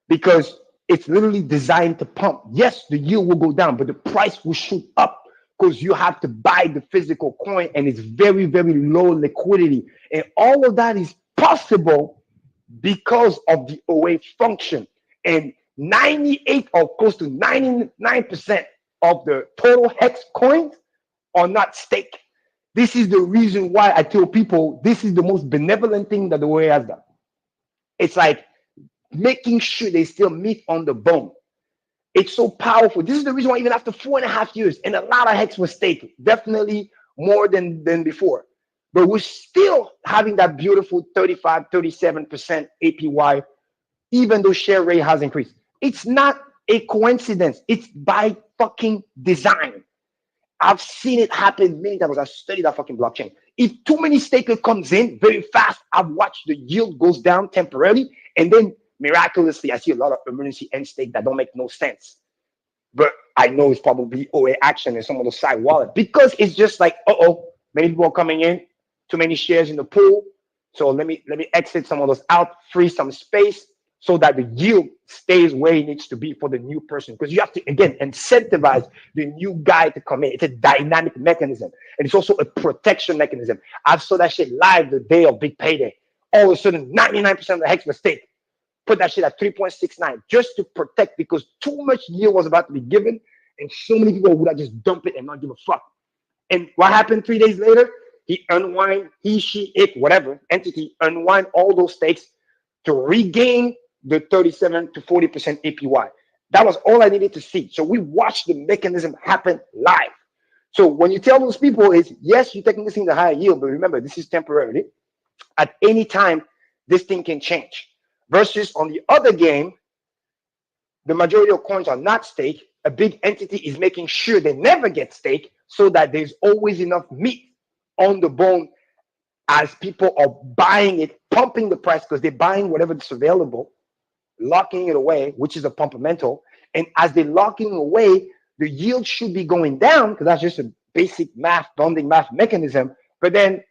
because it's literally designed to pump. Yes, the yield will go down, but the price will shoot up because you have to buy the physical coin and it's very, very low liquidity. And all of that is possible because of the OA function. And 98 or close to 99% of the total Hex coins are not staked. This is the reason why I tell people this is the most benevolent thing that the OA has done. It's like making sure they still meat on the bone. It's so powerful. This is the reason why even after 4.5 years, and a lot of Hex was staked, definitely more than before. But we're still having that beautiful 35, 37% APY, even though share rate has increased. It's not a coincidence. It's by fucking design. I've seen it happen many times. I studied that fucking blockchain. If too many staker comes in very fast, I've watched the yield goes down temporarily, and then miraculously, I see a lot of emergency end stake that don't make no sense. But I know it's probably OA action and some of the side wallet, because it's just like, many people are coming in, too many shares in the pool. So let me exit some of those out, free some space, so that the yield stays where it needs to be for the new person. Because you have to, again, incentivize the new guy to come in. It's a dynamic mechanism. And it's also a protection mechanism. I saw that shit live the day of big payday. All of a sudden, 99% of the Hex mistake. Put that shit at 3.69 just to protect, because too much yield was about to be given. And so many people would have just dump it and not give a fuck. And what happened 3 days later? He, she, it, whatever entity unwind all those stakes to regain the 37 to 40% APY. That was all I needed to see. So we watched the mechanism happen live. So when you tell those people is, yes, you're technically seeing the higher yield, but remember, this is temporary. At any time, this thing can change. Versus on the other game, the majority of coins are not staked. A big entity is making sure they never get staked, so that there's always enough meat on the bone as people are buying it, pumping the price because they're buying whatever is available, locking it away, which is a pumpamental. And as they're locking away, the yield should be going down, because that's just a basic bonding math mechanism. But then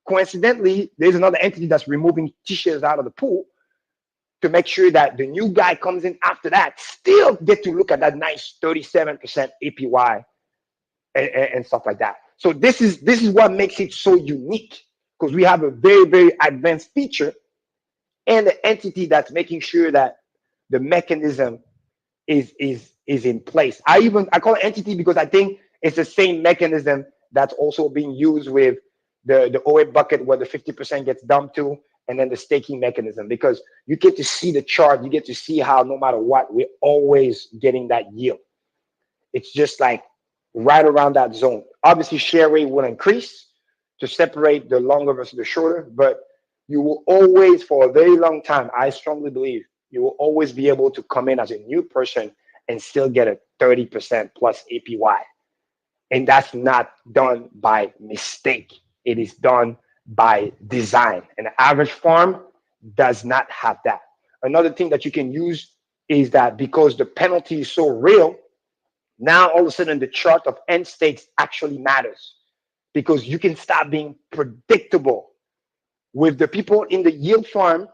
coincidentally, there's another entity that's removing T-shares out of the pool to make sure that the new guy comes in after that still get to look at that nice 37% APY and stuff like that. So this is what makes it so unique, because we have a very, very advanced feature and the entity that's making sure that the mechanism is in place. I call it entity because I think it's the same mechanism that's also being used with the OA bucket where the 50% gets dumped to, and then the staking mechanism, because you get to see the chart, you get to see how no matter what, we're always getting that yield. It's just like right around that zone. Obviously, share rate will increase to separate the longer versus the shorter, but you will always, for a very long time, I strongly believe, you will always be able to come in as a new person and still get a 30% plus APY. And that's not done by mistake. It is done by design. An average farm does not have that. Another thing that you can use is that because the penalty is so real, now all of a sudden the chart of end stakes actually matters, because you can stop being predictable. With the people in the yield farm,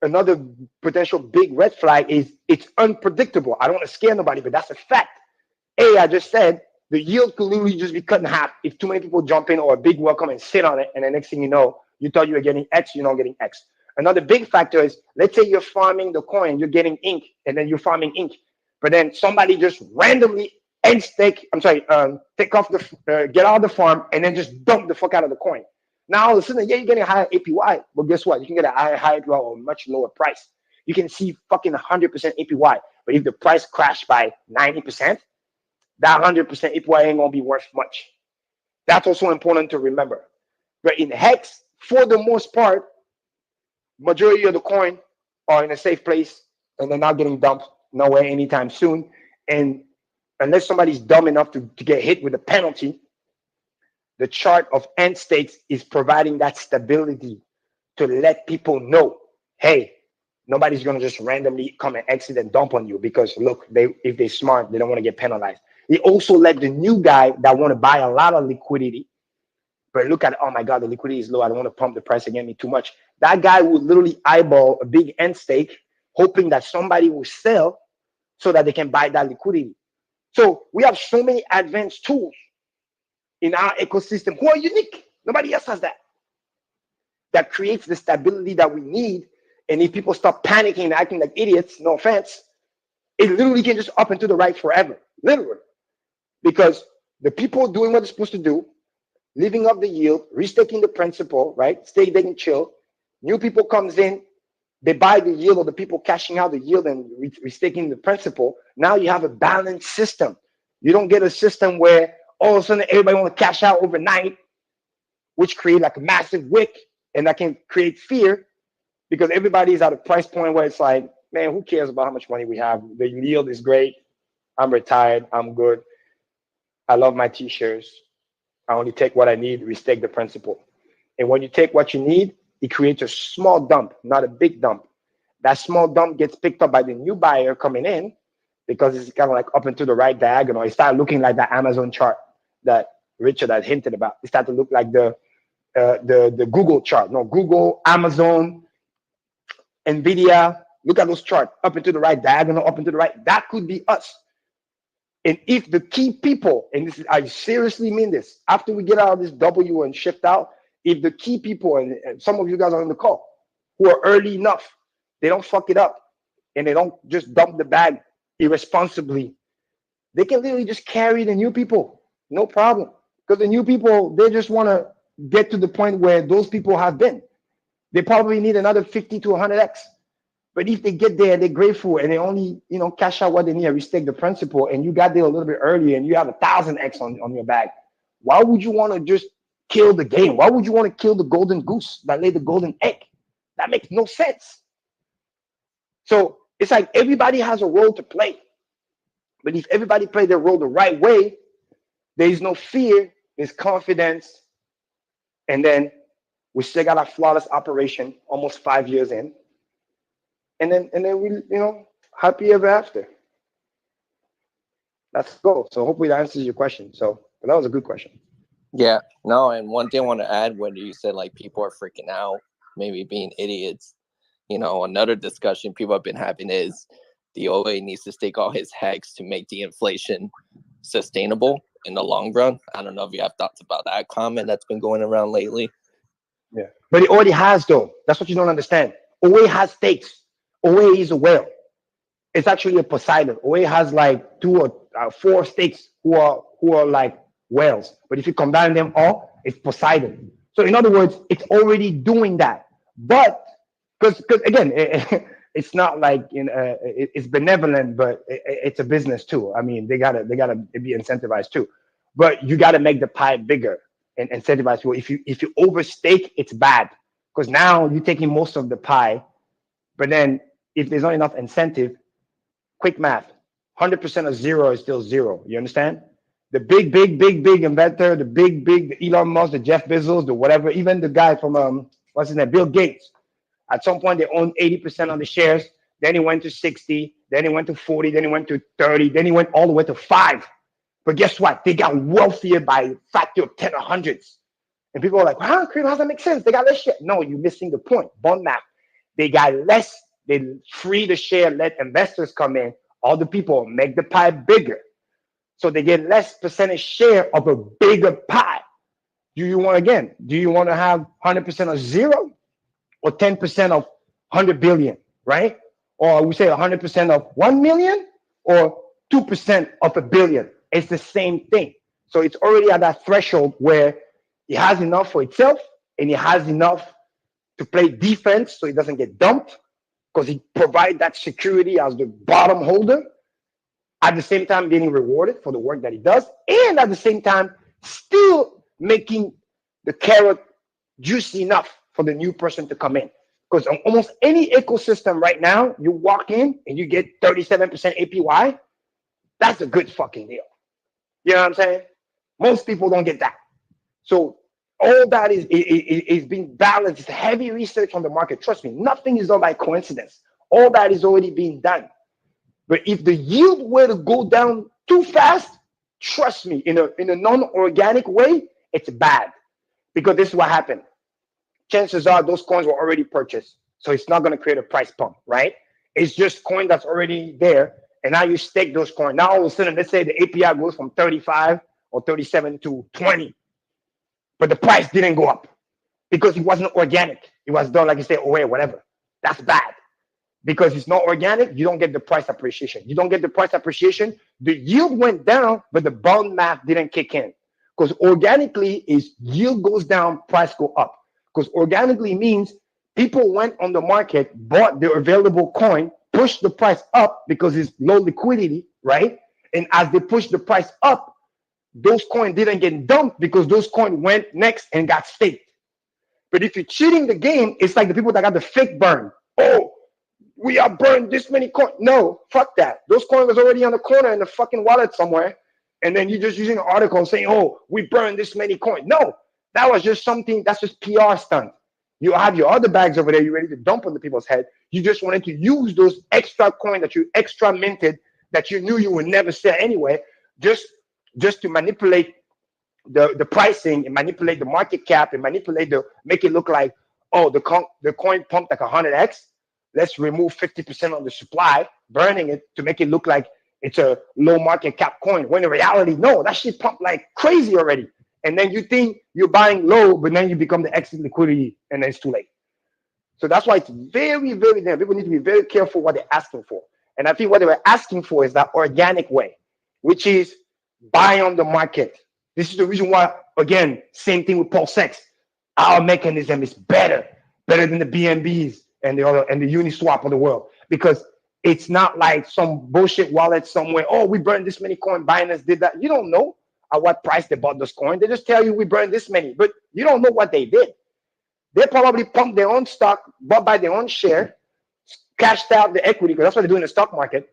another potential big red flag is it's unpredictable. I don't want to scare nobody, but that's a fact. I just said the yield could literally just be cut in half if too many people jump in, or a big welcome and sit on it, and the next thing you know, you thought you were getting X, you're not getting X. Another big factor is, let's say you're farming the coin, you're getting ink, and then you're farming ink, but then somebody just randomly take off get out of the farm and then just dump the fuck out of the coin. Now all of a sudden, yeah, you're getting a higher APY, but guess what? You can get a higher APY or a much lower price. You can see fucking 100% APY, but if the price crashed by 90%, that 100% APY ain't gonna be worth much. That's also important to remember. But in Hex, for the most part, majority of the coin are in a safe place and they're not getting dumped nowhere anytime soon. And unless somebody's dumb enough to get hit with a penalty, the chart of end stakes is providing that stability to let people know, hey, nobody's going to just randomly come and exit and dump on you, because look, if they're smart, they don't want to get penalized. It also let the new guy that want to buy a lot of liquidity, but look at, oh my God, the liquidity is low, I don't want to pump the price against me too much. That guy would literally eyeball a big end stake, hoping that somebody will sell so that they can buy that liquidity. So we have so many advanced tools in our ecosystem who are unique. Nobody else has that. That creates the stability that we need. And if people stop panicking and acting like idiots, no offense, it literally can just up and to the right forever, literally. Because the people doing what they're supposed to do, living up the yield, restaking the principal, right? Stay, they can chill. New people comes in, they buy the yield, or the people cashing out the yield and restaking the principal. Now you have a balanced system. You don't get a system where all of a sudden everybody want to cash out overnight, which create like a massive wick, and that can create fear, because everybody's at a price point where it's like, man, who cares about how much money we have? The yield is great. I'm retired. I'm good. I love my t-shirts. I only take what I need, restake the principal. And when you take what you need, it creates a small dump, not a big dump. That small dump gets picked up by the new buyer coming in, because it's kind of like up and to the right diagonal. It started looking like that Amazon chart that Richard had hinted about. It started to look like the Google chart. No, Google, Amazon, NVIDIA. Look at those charts, up and to the right diagonal, up and to the right. That could be us. And if the key people, and this is, I seriously mean this, after we get out of this W and shift out, if the key people, and some of you guys are on the call, who are early enough, they don't fuck it up, and they don't just dump the bag irresponsibly, they can literally just carry the new people, no problem. Because the new people, they just want to get to the point where those people have been. They probably need another 50 to 100x. But if they get there, they're grateful, and they only, cash out what they need and restake the principal, and you got there a little bit earlier and you have 1,000x on your bag, why would you want to just kill the game? Why would you want to kill the golden goose that laid the golden egg? That makes no sense. So it's like everybody has a role to play. But if everybody play their role the right way, there is no fear, there's confidence, and then we still got a flawless operation almost 5 years in. And then we, happy ever after. Let's go. So hopefully that answers your question. So that was a good question. Yeah, no, and one thing I want to add, when you said like people are freaking out, maybe being idiots, another discussion people have been having is the OA needs to stake all his hex to make the inflation sustainable in the long run. I don't know if you have thoughts about that comment that's been going around lately. Yeah, but it already has, though. That's what you don't understand. OA has stakes. OA is a whale. It's actually a Poseidon. OA has like 2 or 4 stakes who are like whales. But if you combine them all, It's Poseidon. So in other words, it's already doing that. But because again, it's not like it's benevolent, but it's a business too. I mean, they gotta be incentivized too. But you gotta make the pie bigger and incentivize people. If you overstake, it's bad because now you're taking most of the pie. But then if there's not enough incentive, quick math, 100% of zero is still zero. You understand? The big inventor, the Elon Musk, the Jeff Bezos, the whatever, even the guy from what's his name, Bill Gates. At some point, they owned 80% of the shares. Then he went to 60. Then he went to 40. Then he went to 30. Then he went all the way to 5. But guess what? They got wealthier by a factor of 10 or hundreds. And people are like, how does that make sense? They got less share. No, you're missing the point. Bond math. They got less. They free the share, let investors come in. All the people make the pie bigger. So they get less percentage share of a bigger pie. Do you want to have 100% of zero or 10% of 100 billion, right? Or we say 100% of 1 million or 2% of a billion. It's the same thing. So it's already at that threshold where it has enough for itself and it has enough to play defense so it doesn't get dumped because he provides that security as the bottom holder, at the same time getting rewarded for the work that he does, and at the same time still making the carrot juicy enough for the new person to come in. Because on almost any ecosystem right now, you walk in and you get 37% APY, that's a good fucking deal. You know what I'm saying? Most people don't get that. So all that is being balanced. It's heavy research on the market. Trust me, nothing is done by coincidence. All that is already being done. But if the yield were to go down too fast, trust me, in a non-organic way, it's bad. Because this is what happened. Chances are those coins were already purchased. So it's not going to create a price pump, right? It's just coin that's already there. And now you stake those coins. Now all of a sudden, let's say the API goes from 35 or 37 to 20. But the price didn't go up because it wasn't organic. It was done, like you say, away, whatever. That's bad. Because it's not organic, you don't get the price appreciation. You don't get the price appreciation. The yield went down, but the bond math didn't kick in. Because organically is yield goes down, price go up. Because organically means people went on the market, bought the available coin, pushed the price up because it's low liquidity, right? And as they pushed the price up, those coins didn't get dumped because those coins went next and got staked. But if you're cheating the game, it's like the people that got the fake burn. Oh, we are burned this many coins. No, fuck that. Those coins was already on the corner in the fucking wallet somewhere. And then you're just using an article saying, oh, we burned this many coins. No, that was just something, that's just PR stunt. You have your other bags over there, you're ready to dump on the people's head. You just wanted to use those extra coins that you extra minted that you knew you would never sell anyway, just to manipulate the pricing and manipulate the market cap and make it look like, oh, the coin pumped like 100x. Let's remove 50% of the supply, burning it to make it look like it's a low market cap coin. When in reality, no, that shit pumped like crazy already. And then you think you're buying low, but then you become the exit liquidity and then it's too late. So that's why it's very, very damn. People need to be very careful what they're asking for. And I think what they were asking for is that organic way, which is buy on the market. This is the reason why, again, same thing with Pulse X. Our mechanism is better than the BNBs and the Uniswap of the world, because it's not like some bullshit wallet somewhere. Oh, we burned this many coins. Binance did that. You don't know at what price they bought those coins. They just tell you we burned this many, but you don't know what they did. They probably pumped their own stock, bought by their own share, cashed out the equity, because that's what they do in the stock market.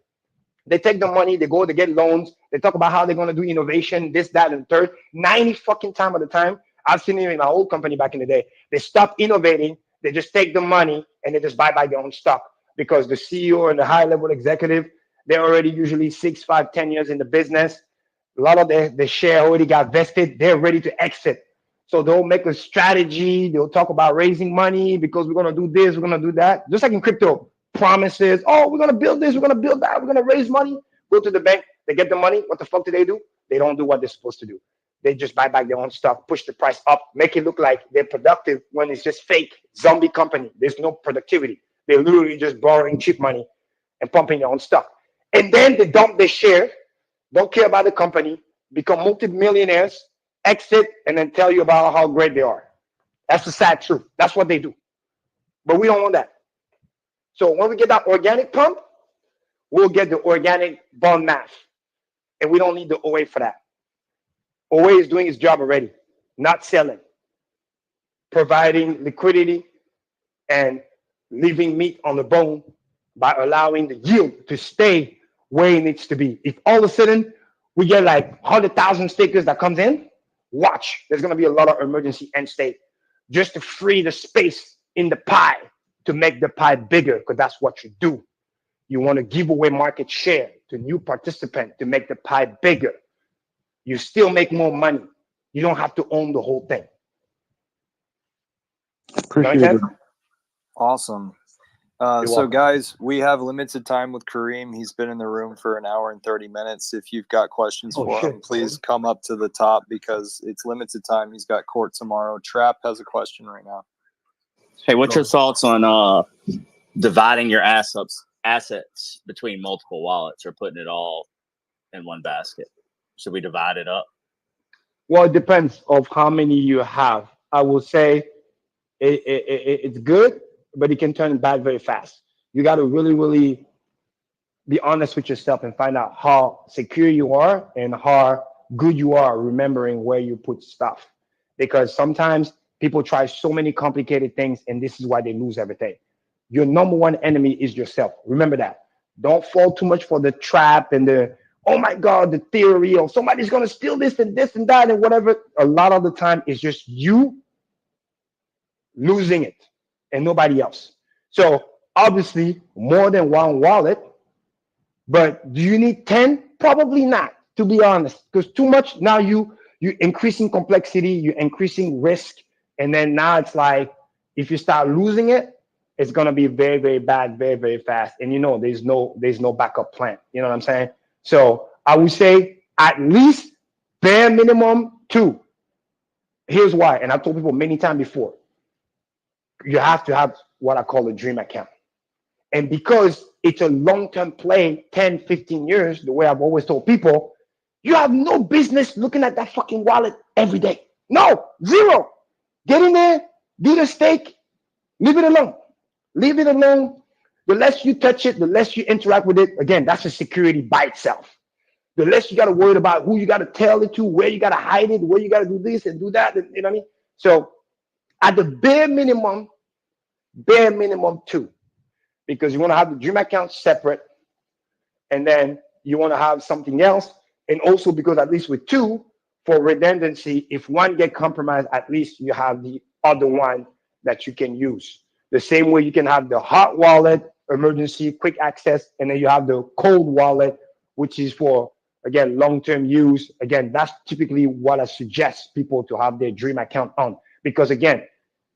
They take the money, they go, they get loans, they talk about how they're going to do innovation, this, that, and third. 90 fucking time of the time, I've seen it in my old company back in the day. They stop innovating, they just take the money and they just buy their own stock, because the CEO and the high level executive, they're already usually 6, 5, 10 years in the business. A lot of the share already got vested. They're ready to exit. So they'll make a strategy. They'll talk about raising money because we're going to do this, we're going to do that. Just like in crypto, promises. Oh, we're going to build this, we're going to build that, we're going to raise money. Go to the bank, they get the money. What the fuck do? They don't do what they're supposed to do. They just buy back their own stock, push the price up, make it look like they're productive when it's just fake zombie company. There's no productivity. They're literally just borrowing cheap money and pumping their own stock. And then they dump their share, don't care about the company, become multimillionaires, exit, and then tell you about how great they are. That's the sad truth. That's what they do. But we don't want that. So when we get that organic pump, we'll get the organic bone mass. And we don't need the OA for that. OA is doing its job already, not selling, providing liquidity and leaving meat on the bone by allowing the yield to stay where it needs to be. If all of a sudden we get like 100,000 stickers that comes in, watch, there's going to be a lot of emergency end state just to free the space in the pie to make the pie bigger, because that's what you do. You want to give away market share to new participant to make the pie bigger. You still make more money. You don't have to own the whole thing. Appreciate it. Awesome. So, guys, we have limited time with Karim. He's been in the room for an hour and 30 minutes. If you've got questions for him, please come up to the top because it's limited time. He's got court tomorrow. Trap has a question right now. Hey, what's your thoughts on dividing your assets between multiple wallets or putting it all in one basket? Should we divide it up? Well, it depends of how many you have. I will say it's good, but it can turn bad very fast. You got to really, really be honest with yourself and find out how secure you are and how good you are remembering where you put stuff. Because sometimes people try so many complicated things, and this is why they lose everything. Your number one enemy is yourself. Remember that. Don't fall too much for the trap and the, oh my God, the theory of somebody's going to steal this and that and whatever. A lot of the time, it's just you losing it and nobody else. So obviously more than one wallet, but do you need 10? Probably not, to be honest, because too much, now you're increasing complexity, you're increasing risk. And then now it's like, if you start losing it, it's going to be very, very bad, very, very fast. And there's no backup plan. You know what I'm saying? So I would say at least bare minimum 2. Here's why. And I've told people many times before, you have to have what I call a dream account. And because it's a long-term play, 10, 15 years, the way I've always told people, you have no business looking at that fucking wallet every day. No, zero. Get in there, do the stake, leave it alone. Leave it alone. The less you touch it, the less you interact with it. Again, that's a security by itself. The less you got to worry about who you got to tell it to, where you got to hide it, where you got to do this and do that. You know what I mean? So at the bare minimum 2, because you want to have the dream account separate, and then you want to have something else. And also because at least with 2, for redundancy, if one get compromised, at least you have the other one that you can use. The same way you can have the hot wallet, emergency, quick access, and then you have the cold wallet, which is for, again, long-term use. Again, that's typically what I suggest people to have their dream account on. Because again,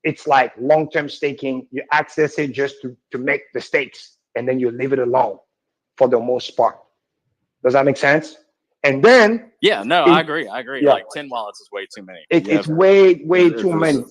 it's like long-term staking. You access it just to make the stakes, and then you leave it alone for the most part. Does that make sense? And then I agree. Yeah. Like 10 wallets is way too many. It's way too many.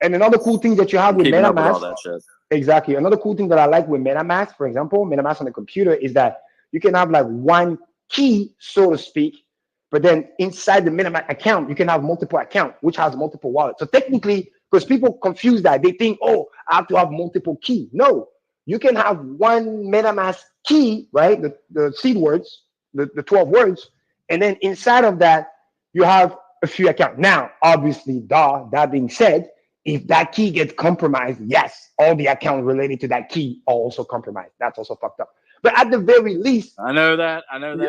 And another cool thing that you have with MetaMask, all that shit. Exactly. Another cool thing that I like with MetaMask, for example, MetaMask on the computer, is that you can have like one key, so to speak, but then inside the MetaMask account, you can have multiple accounts, which has multiple wallets. So technically, because people confuse that, they think, oh, I have to have multiple keys. No, you can have one MetaMask key, right? The seed words, the 12 words, and then inside of that, you have a few accounts. Now, obviously, that being said, if that key gets compromised, yes, all the accounts related to that key are also compromised. That's also fucked up. But at the very least, I know that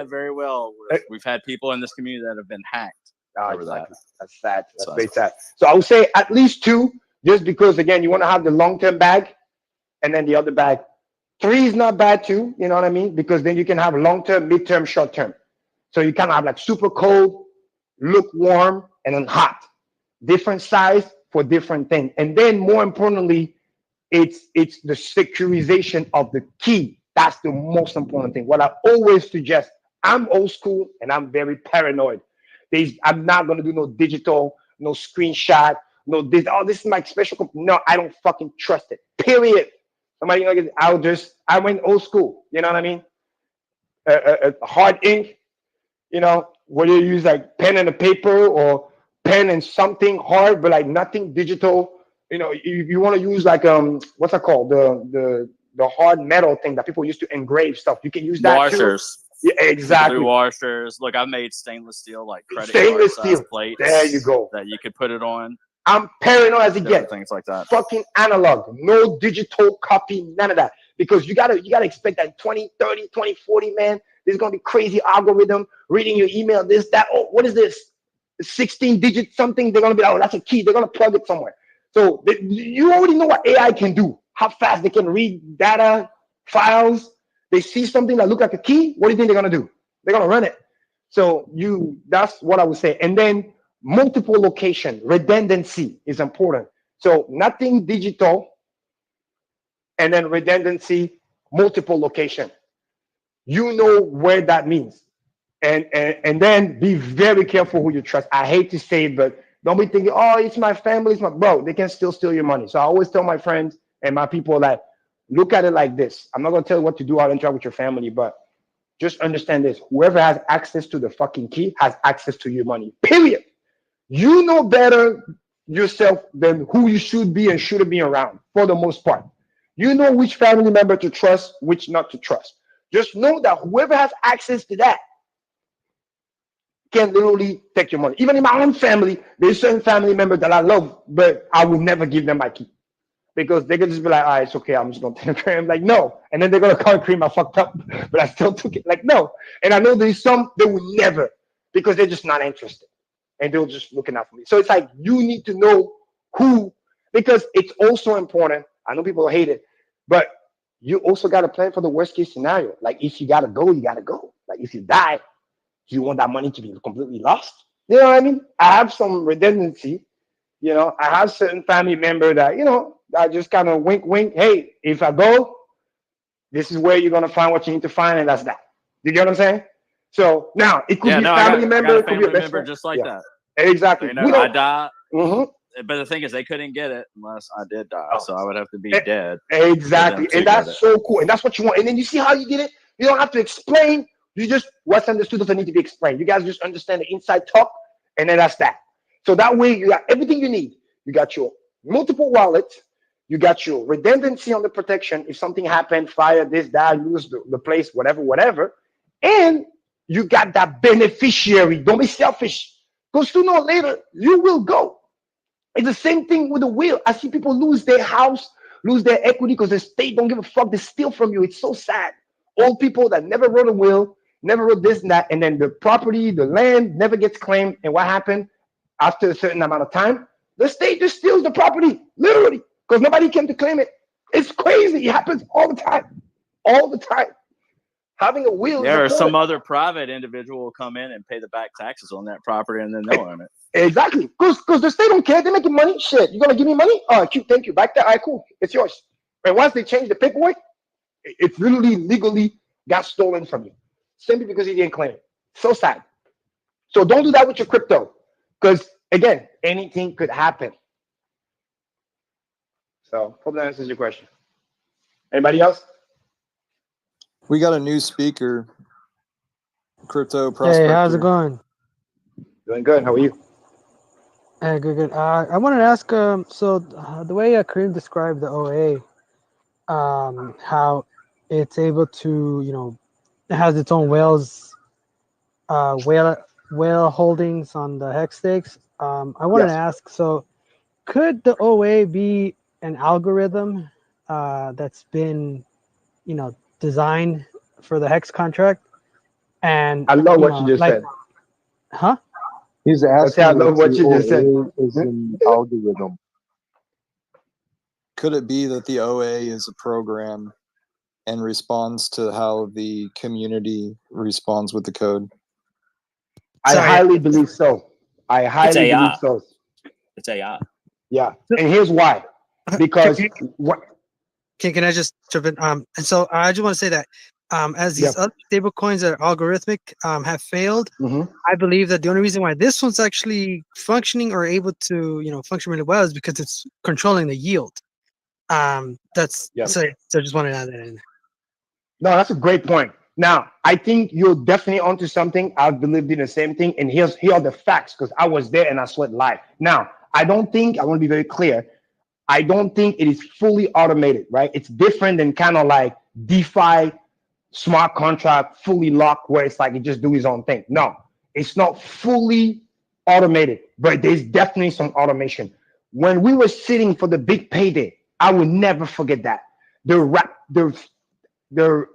very well. We've had people in this community that have been hacked over that. That's sad. That's very sad. So I would say at least 2, just because again, you want to have the long-term bag, and then the other bag. 3 is not bad too. You know what I mean? Because then you can have long-term, mid-term, short-term. So you can have like super cold, lukewarm, and then hot. Different size for different things. And then more importantly, it's the securitization of the key. That's the most important thing. What I always suggest, I'm old school and I'm very paranoid. I'm not going to do no digital, no screenshot, no this. Oh, this is my special. No, I don't fucking trust it. Period. Somebody like I went old school. You know what I mean? Hard ink. Whether you use like pen and a paper or pen and something hard, but like nothing digital. You know, you want to use like what's that called? The hard metal thing that people used to engrave stuff. You can use that too. Washers. Yeah, exactly. Washers. Look, I made stainless steel like credit Stainless card size steel. plates. There you go. That you could put it on. I'm paranoid as it gets. Things like that. Fucking analog. No digital copy, none of that. Because you gotta expect that 20, 30, 20, 40, man. There's gonna be crazy algorithm reading your email, this, that. Oh, what is this? 16 digit something. They're gonna be like, oh, that's a key. They're gonna plug it somewhere. So you already know what AI can do. How fast they can read data, files. They see something that look like a key. What do you think they're gonna do? They're gonna run it. So that's what I would say. And then multiple location, redundancy is important. So nothing digital, and then redundancy, multiple location. You know where that means. And then be very careful who you trust. I hate to say it, but don't be thinking, oh, it's my family, it's my bro. They can still steal your money. So I always tell my friends and my people that look at it like this. I'm not gonna tell you what to do out and interact with your family, but just understand this. Whoever has access to the fucking key has access to your money. Period. You know better yourself than who you should be and shouldn't be around for the most part. You know which family member to trust, which not to trust. Just know that whoever has access to that can literally take your money. Even in my own family, there's certain family members that I love, but I will never give them my key. Because they could just be like, all right, it's okay, I'm just gonna take it. I'm like, no. And then they're gonna call Karim, I fucked up, but I still took it. Like, no. And I know there's some they will never, because they're just not interested. And they're just looking out for me. So it's like you need to know who, because it's also important. I know people hate it, but you also got to plan for the worst case scenario. Like if you gotta go, you gotta go. Like if you die, you want that money to be completely lost. You know what I mean? I have some redundancy. You know, I have certain family member that, you know, I just kind of wink, wink. Hey, if I go, this is where you're gonna find what you need to find, and that's that. You get what I'm saying? So now it could be a family member, it could be a best friend. Just like that. Exactly. So, you know, I die. Mm-hmm. But the thing is, they couldn't get it unless I did die. So I would have to be dead. Exactly. And that's so cool. And that's what you want. And then you see how you did it? You don't have to explain. You just, what's understood doesn't need to be explained. You guys just understand the inside talk, and then that's that. So that way you got everything you need. You got your multiple wallets. You got your redundancy on the protection. If something happened, fire, this, that, lose the place, whatever. And you got that beneficiary. Don't be selfish. Because sooner or later, you will go. It's the same thing with the will. I see people lose their house, lose their equity because the state don't give a fuck. They steal from you. It's so sad. Old people that never wrote a will, never wrote this and that, and then the property, the land never gets claimed. And what happened after a certain amount of time? The state just steals the property, literally, because nobody came to claim it. It's crazy. It happens all the time. All the time. Having a will. Yeah, or some other private individual will come in and pay the back taxes on that property, and then they'll own it. Exactly. Because the state don't care. They're making money. Shit. You're going to give me money? All right, cute. Thank you. Back there. All right, cool. It's yours. And once they change the paperwork, it's literally legally got stolen from you. Simply because you didn't claim it. So sad. So don't do that with your crypto. Because, again, anything could happen. So hope that answers your question. Anybody else? We got a new speaker. Crypto prospector. Hey, how's it going? Doing good. How are you? Good. I wanted to ask, the way Karim described the OA, how it's able to, it has its own whale holdings on the hex stakes. I wanted to ask, so could the OA be an algorithm that's been, designed for the hex contract? And I love what you just said. Huh? He's asking. I love what you just said. Is an algorithm. Could it be that the OA is a program and responds to how the community responds with the code? I highly believe so. I highly believe so. It's AI. Yeah, and here's why. Because can I just jump in? And so I just want to say that as these other stable coins that are algorithmic have failed, I believe that the only reason why this one's actually functioning or able to function really well is because it's controlling the yield. So I just wanted to add that in. No, that's a great point. Now, I think you're definitely onto something. I believed in the same thing. And here are the facts because I was there and I saw it live. Now, I don't think, I want to be very clear, I don't think it is fully automated, right? It's different than kind of like DeFi, smart contract, fully locked, where it's like it just do his own thing. No, it's not fully automated, but there's definitely some automation. When we were sitting for the big payday, I will never forget that. The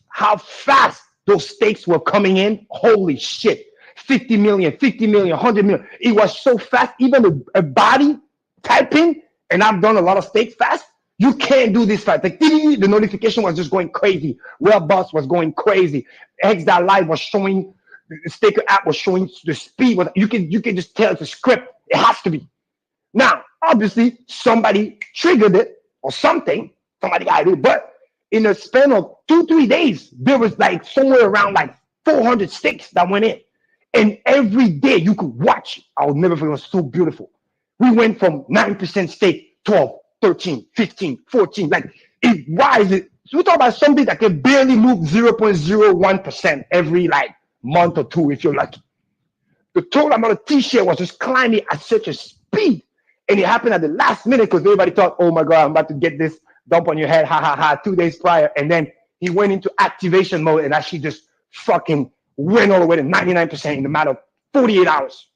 how fast those stakes were coming in. Holy shit. 50 million, 50 million, 100 million. It was so fast. Even a body typing, and I've done a lot of stakes fast. You can't do this fast. Like the notification was just going crazy. Wellbus was going crazy. X.Live was showing, the Staker app was showing the speed. You can just tell it's a script. It has to be. Now, obviously, somebody triggered it or something. Somebody got it. But in a span of 2-3 days, there was like somewhere around like 400 stakes that went in. And every day you could watch. I'll never forget. It was so beautiful. We went from 9% stake, 12, 13, 15, 14. Like it rises. So we talk about something that can barely move 0.01% every like month or two if you're lucky. The total amount of T-share was just climbing at such a speed. And it happened at the last minute because everybody thought, oh my God, I'm about to get this dump on your head, ha ha ha, 2 days prior. And then he went into activation mode and actually just fucking went all the way to 99% in a matter of 48 hours.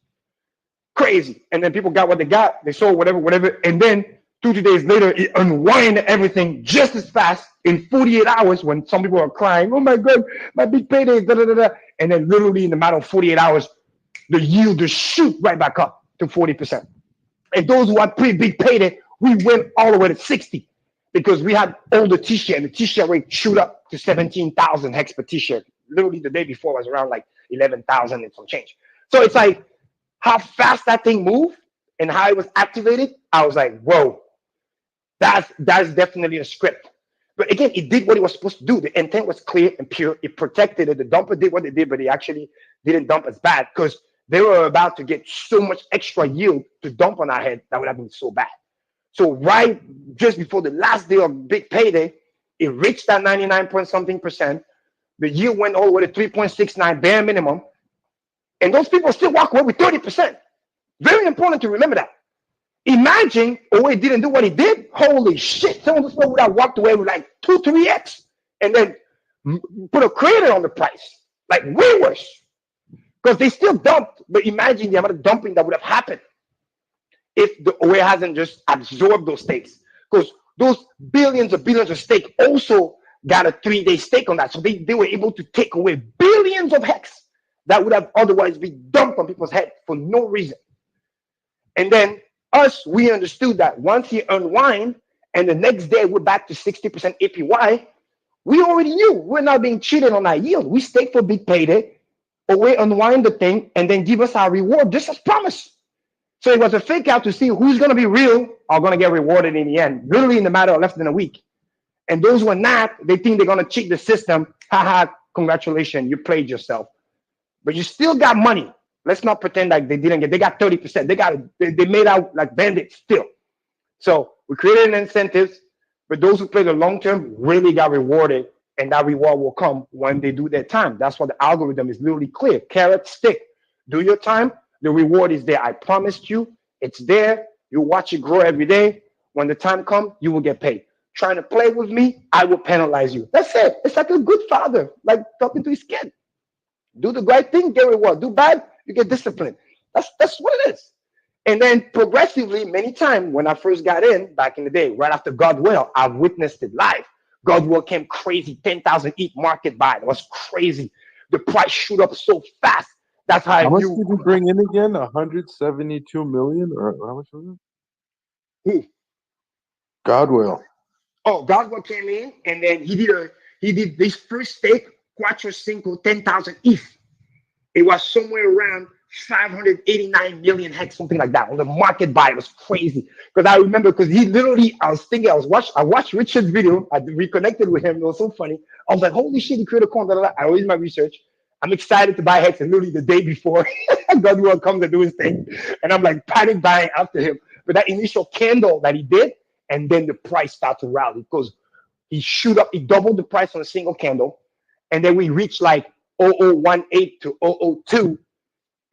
Crazy. And then people got what they got. They sold whatever. And then 2-3 days later, it unwinded everything just as fast in 48 hours when some people are crying, oh my God, my big payday, da da da da. And then literally in a matter of 48 hours, the yield just shoot right back up to 40%. And those who had pretty big payday, we went all the way to 60 because we had all the T-share, and the T-share rate shoot up to 17,000 hex per T-share. Literally the day before was around like 11,000 and some change. So it's like how fast that thing moved and how it was activated. I was like, whoa, that's definitely a script. But again, it did what it was supposed to do. The intent was clear and pure. It protected it. The dumper did what they did, but they actually didn't dump as bad because they were about to get so much extra yield to dump on our head that would have been so bad. So right just before the last day of big payday, it reached that 99 point something percent. The yield went all the way to 3.69 bare minimum. And those people still walk away with 30%. Very important to remember that. Imagine, it didn't do what he did. Holy shit. Some of those people would have walked away with like 2-3x and then put a credit on the price. Like way worse. Because they still dumped, but imagine the amount of dumping that would have happened if the OA hasn't just absorbed those stakes. Because those billions of stake also got a 3-day stake on that. So they were able to take away billions of hex that would have otherwise been dumped on people's head for no reason. And then we understood that once he unwind and the next day we're back to 60% APY, we already knew we're not being cheated on our yield. We stayed for big payday, away unwind the thing, and then give us our reward just as promised. So it was a fake out to see who's going to be real or going to get rewarded in the end, literally in the matter of less than a week. And those who are not, they think they're going to cheat the system. Haha, congratulations, you played yourself. But you still got money. Let's not pretend like they didn't get. They got 30%. They made out like bandits still. So we created an incentives, but those who play the long term really got rewarded, and that reward will come when they do their time. That's what the algorithm is literally clear. Carrot, stick. Do your time. The reward is there. I promised you. It's there. You watch it grow every day. When the time comes, you will get paid. Trying to play with me, I will penalize you. That's it. It's like a good father, like talking to his kid. Do the right thing, get reward. Do bad, you get disciplined. That's what it is. And then progressively, many times when I first got in back in the day, right after Godwell, I witnessed it live. Godwell came crazy, 10,000 ETH market buy. It was crazy. The price shoot up so fast. That's how much did you bring in again? 172 million, or how much was it? Who? Godwell. Oh, Godwell came in and then he did this first stake, Quattro Cinco, 10,000 ETH. It was somewhere around 589 million hex, something like that. On the market buy, it was crazy. Because I remember, because he literally, I watched Richard's video. I reconnected with him. It was so funny. I was like, holy shit, he created a coin. I always do my research. I'm excited to buy hex, and literally the day before, Godwell comes to do his thing, and I'm like panic buying after him. But that initial candle that he did, and then the price started to rally because he doubled the price on a single candle. and then we reached like 0018 to 002,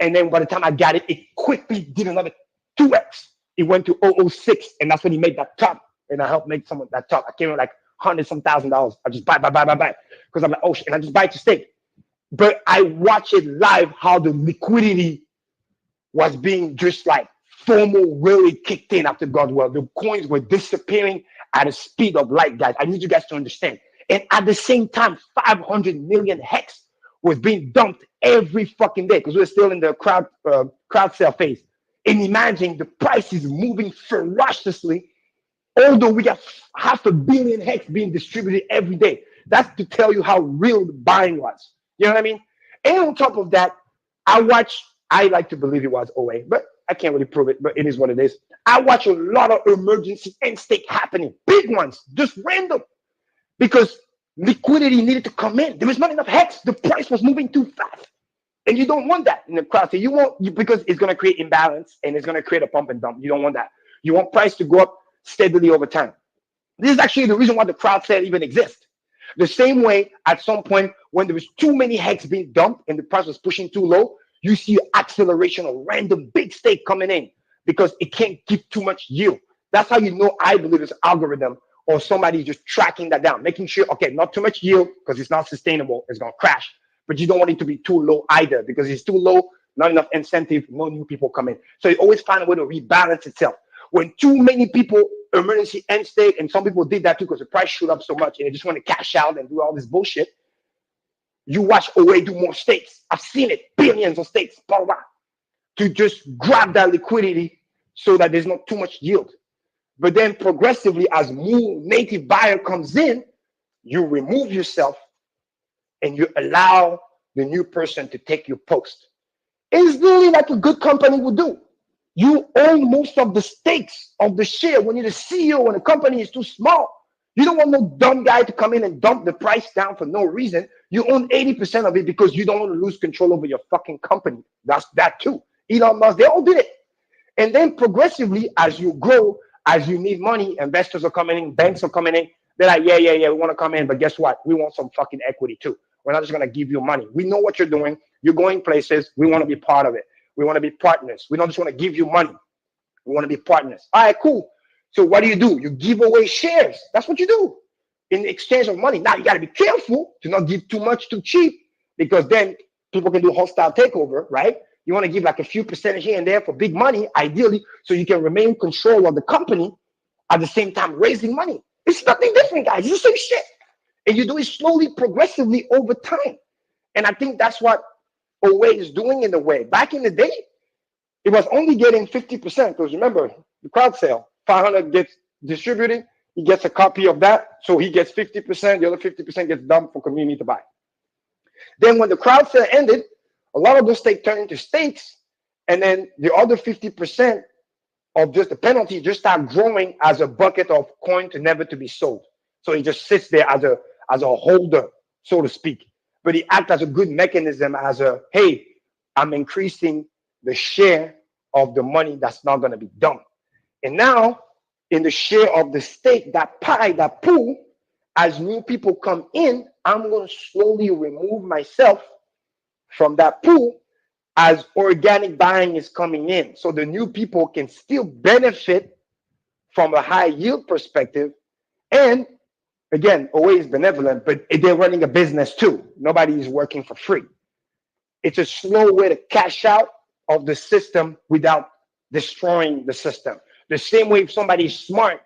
and then by the time I got it, it quickly did another 2x. It went to 006, and that's when he made that top, and I helped make some of that top. I came in like $100-some thousand. I just buy, because I'm like, oh shit, and I just buy it to stake. But I watch it live how the liquidity was being just like FOMO really kicked in after Godwell. The coins were disappearing at a speed of light, guys. I need you guys to understand. And at the same time, 500 million hex was being dumped every fucking day because we're still in the crowd sale phase. And imagine the price is moving ferociously, although we got 500 million hex being distributed every day. That's to tell you how real the buying was. You know what I mean? And on top of that, I like to believe it was OA, but I can't really prove it, but it is what it is. I watch a lot of emergency end stake happening, big ones, just random, because liquidity needed to come in. There was not enough hex. The price was moving too fast. And you don't want that in the crowd. So you won't, because it's going to create imbalance and it's going to create a pump and dump. You don't want that. You want price to go up steadily over time. This is actually the reason why the crowd sale even exists. The same way, at some point, when there was too many hex being dumped and the price was pushing too low, you see acceleration of random big stake coming in because it can't give too much yield. That's how you know, I believe, it's algorithm or somebody just tracking that down, making sure, okay, not too much yield because it's not sustainable, it's going to crash. But you don't want it to be too low either, because it's too low, not enough incentive, no new people come in. So you always find a way to rebalance itself. When too many people emergency end state, and some people did that too because the price shoot up so much and they just want to cash out and do all this bullshit, you watch OA do more stakes. I've seen it, billions of stakes, blah, blah, blah, to just grab that liquidity so that there's not too much yield. But then progressively, as more native buyer comes in, you remove yourself and you allow the new person to take your post. It's really like a good company would do. You own most of the stakes of the share. When you're the CEO and the company is too small, you don't want no dumb guy to come in and dump the price down for no reason. You own 80% of it because you don't want to lose control over your fucking company. That's that too. Elon Musk, they all did it. And then progressively, as you grow, as you need money, investors are coming in, banks are coming in. They're like, yeah, we want to come in, but guess what? We want some fucking equity too. We're not just going to give you money. We know what you're doing. You're going places. We want to be part of it. We want to be partners. We don't just want to give you money. We want to be partners. All right, cool. So what do? You give away shares. That's what you do in exchange of money. Now, you got to be careful to not give too much too cheap, because then people can do hostile takeover, right? You want to give like a few percentage here and there for big money, ideally, so you can remain control of the company at the same time raising money. It's nothing different, guys. It's the same shit. And you do it slowly, progressively over time. And I think that's what OA is doing in a way. Back in the day, it was only getting 50%, because remember, the crowd sale, 500 gets distributed, he gets a copy of that, so he gets 50%, the other 50% gets dumped for community to buy. Then when the crowd sale ended, a lot of those stakes turned into stakes, and then the other 50% of just the penalty just start growing as a bucket of coin to never to be sold. So it just sits there as a holder, so to speak. But it acts as a good mechanism, as a, hey, I'm increasing the share of the money that's not going to be dumped. And now, in the share of the stake, that pie, that pool, as new people come in, I'm going to slowly remove myself from that pool as organic buying is coming in. So the new people can still benefit from a high yield perspective. And again, always benevolent, but they're running a business too. Nobody is working for free. It's a slow way to cash out of the system without destroying the system. The same way if somebody is smart,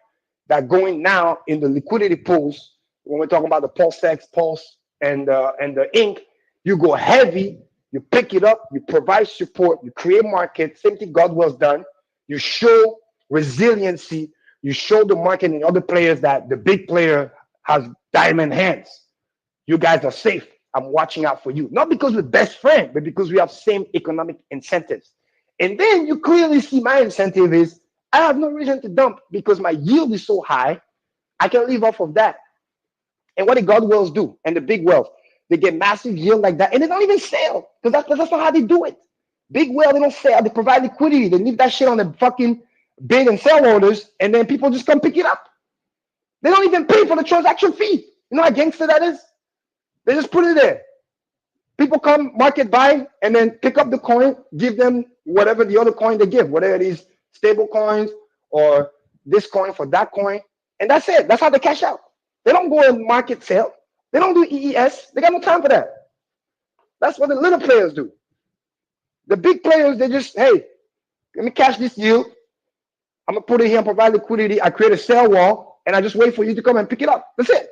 that going now in the liquidity pools, when we're talking about the PulseX, Pulse, and the Inc., you go heavy, you pick it up, you provide support, you create market, same thing Godwell's done. You show resiliency, you show the market and other players that the big player has diamond hands. You guys are safe. I'm watching out for you. Not because we're best friends, but because we have same economic incentives. And then you clearly see my incentive is I have no reason to dump because my yield is so high. I can live off of that. And what did Godwells do? And the big wealth, they get massive yield like that, and they don't even sell, because that's not how they do it. Big whale, they don't sell. They provide liquidity. They leave that shit on the fucking bid and sell orders, and then people just come pick it up. They don't even pay for the transaction fee. You know how gangster that is? They just put it there. People come, market buy, and then pick up the coin, give them whatever the other coin they give, whether it is stable coins or this coin for that coin. And that's it. That's how they cash out. They don't go and market sale. They don't do EES. They got no time for that. That's what the little players do. The big players, they just, hey, let me cash this yield. I'm going to put it here and provide liquidity. I create a sell wall, and I just wait for you to come and pick it up. That's it.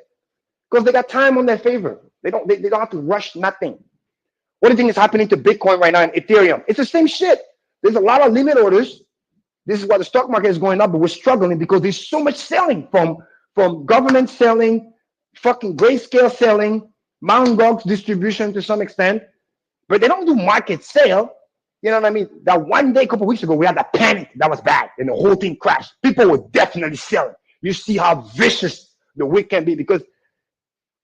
Because they got time on their favor. They don't have to rush nothing. What do you think is happening to Bitcoin right now and Ethereum? It's the same shit. There's a lot of limit orders. This is why the stock market is going up, but we're struggling because there's so much selling from government selling, fucking grayscale selling, Mt. Gox distribution to some extent. But they don't do market sale. You know what I mean? That one day, a couple of weeks ago, we had that panic that was bad and the whole thing crashed. People were definitely selling. You see how vicious the wick can be because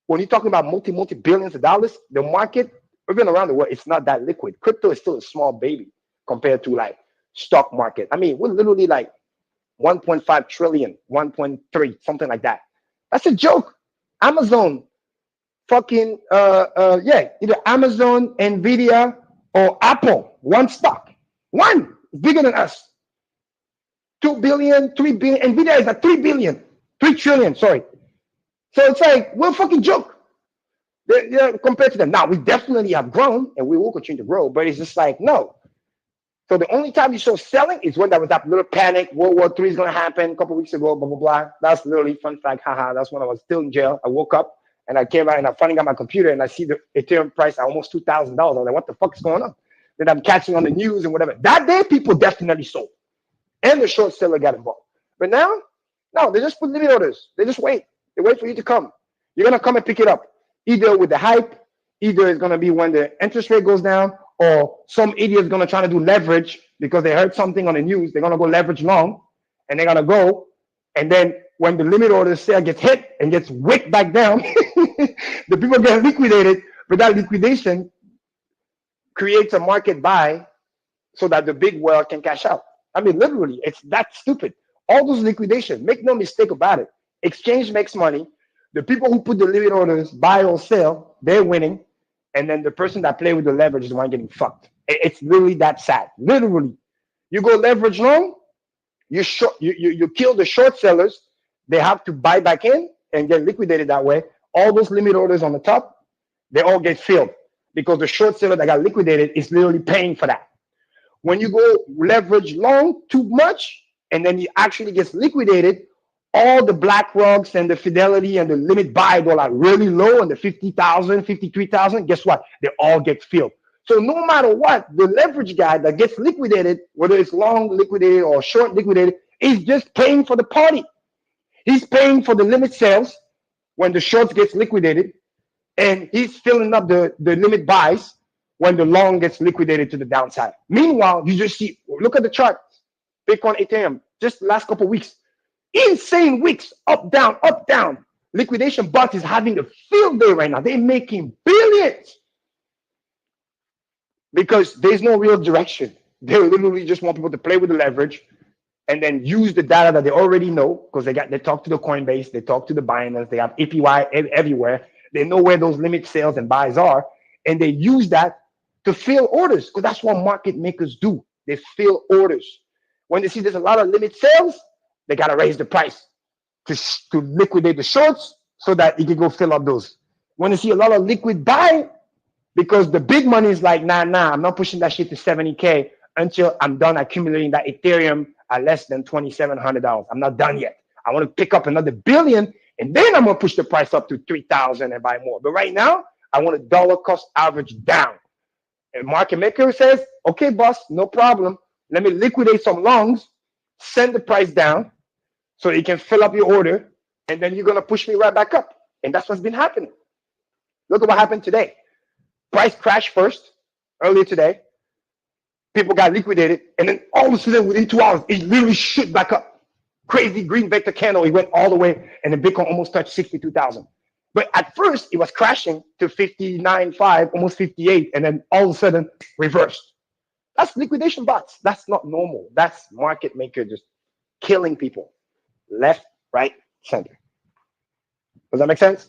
when you're talking about multi-billions of dollars, the market, even around the world, it's not that liquid. Crypto is still a small baby compared to like stock market. I mean, we're literally like 1.5 trillion, 1.3, something like that. That's a joke. Amazon, fucking, either Amazon, Nvidia, or Apple, one stock. One is bigger than us. 2 billion, 3 billion. Nvidia is at 3 billion, 3 trillion, sorry. So it's like, we're a fucking joke. Compared to them. Now, we definitely have grown, and we will continue to grow, but it's just like, no. So the only time you saw selling is when there was that little panic, World War III is going to happen a couple weeks ago, blah, blah, blah. That's literally, fun fact, haha, that's when I was still in jail. I woke up, and I came out, and I finally got my computer, and I see the Ethereum price at almost $2,000. I was like, what the fuck is going on? Then I'm catching on the news and whatever. That day, people definitely sold. And the short seller got involved. But now, no, they just put limit orders. They just wait. They wait for you to come. You're going to come and pick it up. Either with the hype, either it's going to be when the interest rate goes down, or some idiot is going to try to do leverage because they heard something on the news. They're going to go leverage long, and they're going to go. And then when the limit order sale gets hit and gets wicked back down, the people get liquidated. But that liquidation creates a market buy so that the big whale can cash out. I mean, literally, it's that stupid. All those liquidations, make no mistake about it. Exchange makes money. The people who put the limit orders, buy or sell, they're winning. And then the person that play with the leverage is the one getting fucked. It's literally that sad. Literally. You go leverage long, you kill the short sellers. They have to buy back in and get liquidated that way. All those limit orders on the top, they all get filled because the short seller that got liquidated is literally paying for that. When you go leverage long too much, and then it actually gets liquidated, all the BlackRocks and the Fidelity and the limit buy go like really low, and the 50,000, 53,000, guess what? They all get filled. So no matter what, the leverage guy that gets liquidated, whether it's long liquidated or short liquidated, is just paying for the party. He's paying for the limit sales when the shorts gets liquidated, and he's filling up the limit buys when the long gets liquidated to the downside. Meanwhile, you just see, look at the chart, Bitcoin, Ethereum, just the last couple of weeks. Insane weeks, up, down, up, down. Liquidation bots is having a field day right now. They're making billions because there's no real direction. They literally just want people to play with the leverage and then use the data that they already know because they talk to the Coinbase, they talk to the Binance, they have APY everywhere. They know where those limit sales and buys are, and they use that to fill orders because that's what market makers do. They fill orders. When they see there's a lot of limit sales, they got to raise the price to liquidate the shorts so that it can go fill up those. When they see a lot of liquid buy, because the big money is like, nah, I'm not pushing that shit to 70K until I'm done accumulating that Ethereum at less than $2,700. I'm not done yet. I want to pick up another billion, and then I'm going to push the price up to 3,000 and buy more. But right now, I want a dollar cost average down. And market maker says, okay, boss, no problem. Let me liquidate some longs, send the price down so you can fill up your order, and then you're going to push me right back up. And that's what's been happening. Look at what happened today. Price crashed first, earlier today. People got liquidated, and then all of a sudden, within 2 hours, it literally shoot back up. Crazy green vector candle. It went all the way, and the Bitcoin almost touched 62,000. But at first, it was crashing to 59.5, almost 58, and then all of a sudden, reversed. That's liquidation bots. That's not normal. That's market maker just killing people. Left, right, center. Does that make sense?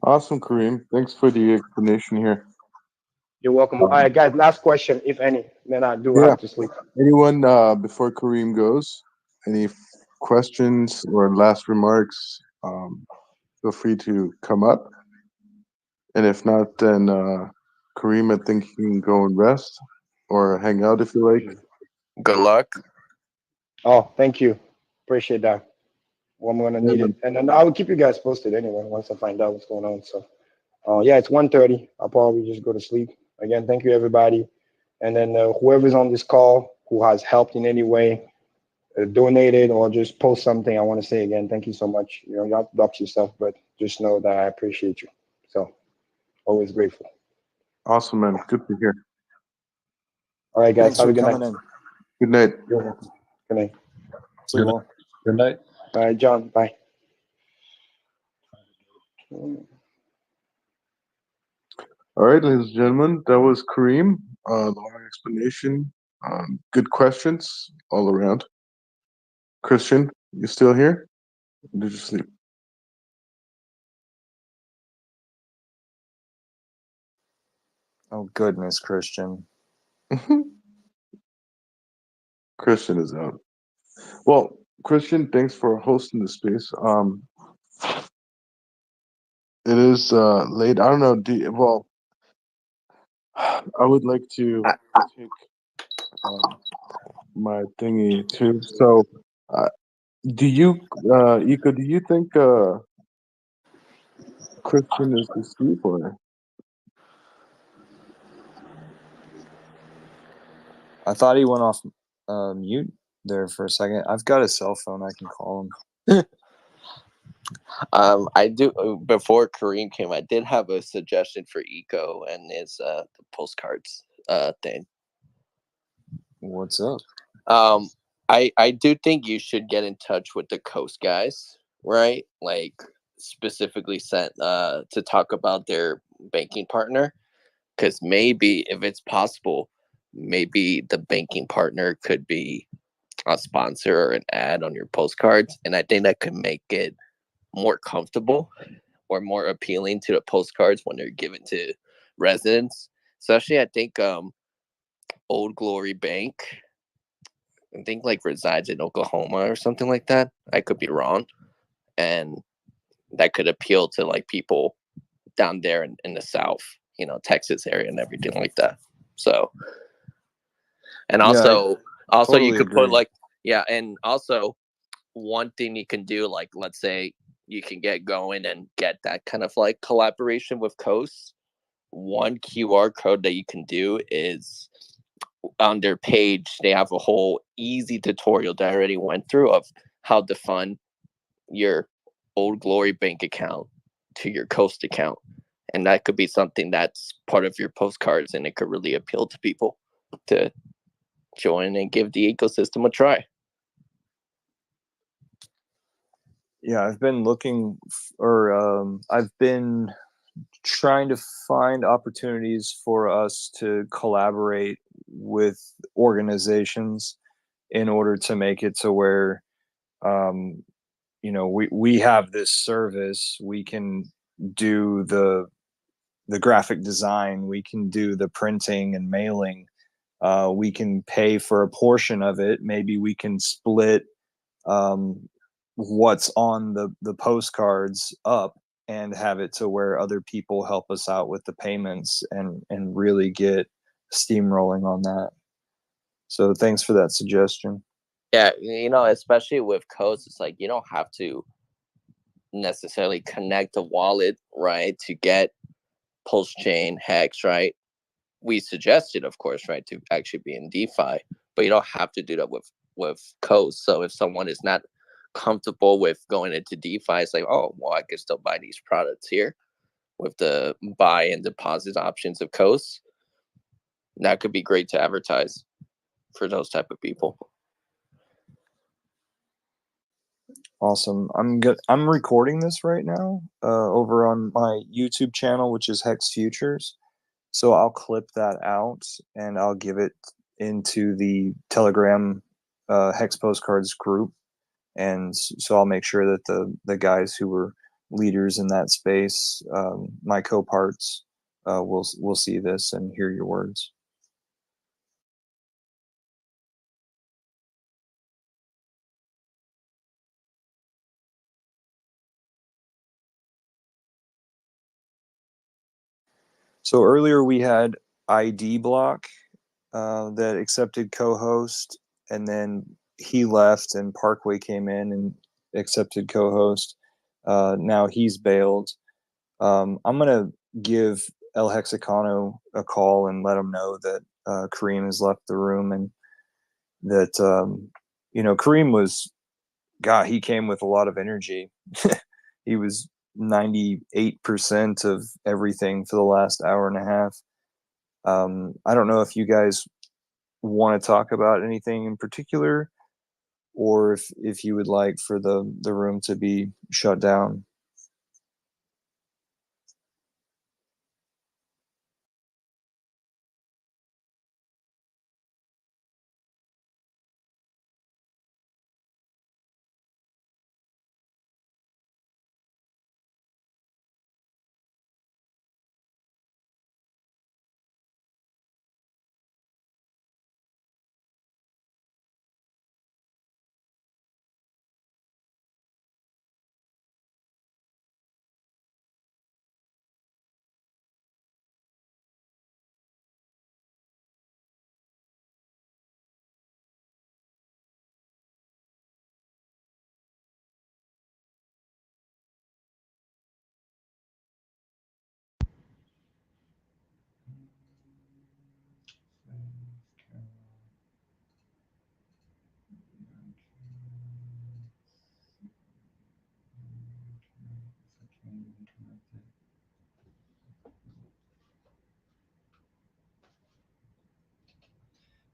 Awesome, Kareem. Thanks for the explanation here. You're welcome. All right, guys. Last question, if any. Then I do Yeah. have to sleep. Anyone before Kareem goes? Any questions or last remarks? Feel free to come up. And if not, then Kareem, I think you can go and rest or hang out if you like. Good luck. Oh, thank you. Appreciate that. Well, I'm gonna need it, and then I will keep you guys posted anyway once I find out what's going on. So, yeah, it's 1:30. I'll probably just go to sleep. Again, thank you everybody, and then whoever's on this call who has helped in any way, donated or just post something, I want to say again, thank you so much. You know, you have to dox yourself, but just know that I appreciate you. So, always grateful. Awesome, man. Good to hear. All right, guys. Thanks Have for a good coming night. in. Good night. You're welcome. Good night. Sleep well. Good night. All right, John. Bye. All right, ladies and gentlemen, that was Kareem. Long explanation. Good questions all around. Christian, you still here? Or did you sleep? Oh goodness, Christian. Christian is out. Well, Christian, thanks for hosting the space. It is late. I don't know. Well, I would like to take my thingy too. So, uh, Ika, do you think Christian is asleep or? I thought he went off mute there for a second. I've got a cell phone. I can call him. I do. Before Kareem came, I did have a suggestion for Eco and his the postcards thing. What's up? I do think you should get in touch with the Coast guys, right? Like specifically sent to talk about their banking partner, because maybe if it's possible, maybe the banking partner could be a sponsor or an ad on your postcards, and I think that could make it more comfortable or more appealing to the postcards when they're given to residents. Especially, I think Old Glory Bank, I think like resides in Oklahoma or something like that. I could be wrong, and that could appeal to like people down there in the South, you know, Texas area and everything like that. So, and also, totally you could agree. put like, yeah, and also one thing you can do, like, let's say you can get going and get that kind of like collaboration with Coast. One QR code that you can do is on their page, they have a whole easy tutorial that I already went through of how to fund your Old Glory bank account to your Coast account. And that could be something that's part of your postcards, and it could really appeal to people to join and give the ecosystem a try. Yeah, I've been looking, I've been trying to find opportunities for us to collaborate with organizations in order to make it to where, you know, we have this service. We can do the graphic design. We can do the printing and mailing. We can pay for a portion of it. Maybe we can split what's on the postcards up and have it to where other people help us out with the payments and really get steamrolling on that. So thanks for that suggestion. Yeah, you know, especially with Coast, it's like you don't have to necessarily connect a wallet, right, to get Pulse Chain, Hex, right? We suggested, of course, right, to actually be in DeFi, but you don't have to do that with Coast. So if someone is not comfortable with going into DeFi, it's like, oh, well, I can still buy these products here with the buy and deposit options of Coast. That could be great to advertise for those type of people. Awesome. I'm recording this right now over on my YouTube channel, which is Hex Futures. So I'll clip that out and I'll give it into the Telegram Hex Postcards group. And so I'll make sure that the guys who were leaders in that space, my co-parts, will see this and hear your words. So earlier we had ID Block that accepted co-host, and then he left and Parkway came in and accepted co-host. Now he's bailed. I'm going to give El Hexicano a call and let him know that Karim has left the room, and that, Karim was, God, he came with a lot of energy. He was 98% of everything for the last hour and a half. I don't know if you guys want to talk about anything in particular, or if you would like for the room to be shut down.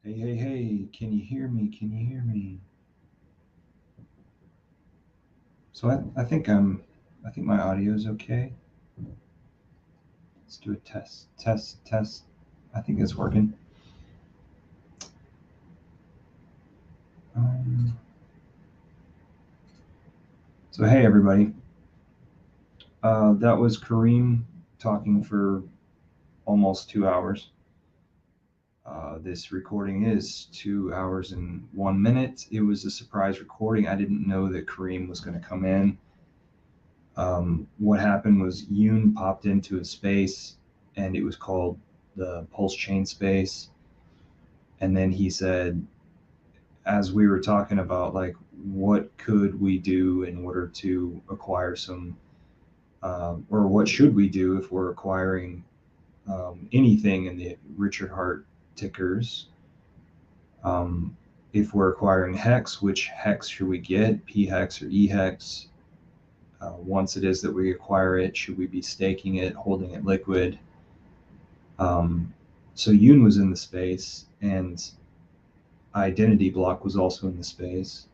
Hey, can you hear me? Can you hear me? So I think my audio is okay. Let's do a test. I think it's working. So hey everybody. That was Karim talking for almost 2 hours. This recording is 2 hours and 1 minute. It was a surprise recording. I didn't know that Karim was going to come in. What happened was Yoon popped into a space, and it was called the Pulse Chain space. And then he said, as we were talking about, like, what could we do in order to acquire some, or what should we do if we're acquiring anything in the Richard Hart tickers? If we're acquiring hex, which hex should we get, p hex or e hex? Once it is that we acquire it, should we be staking it, holding it liquid? So Yoon was in the space, and Identity Block was also in the space,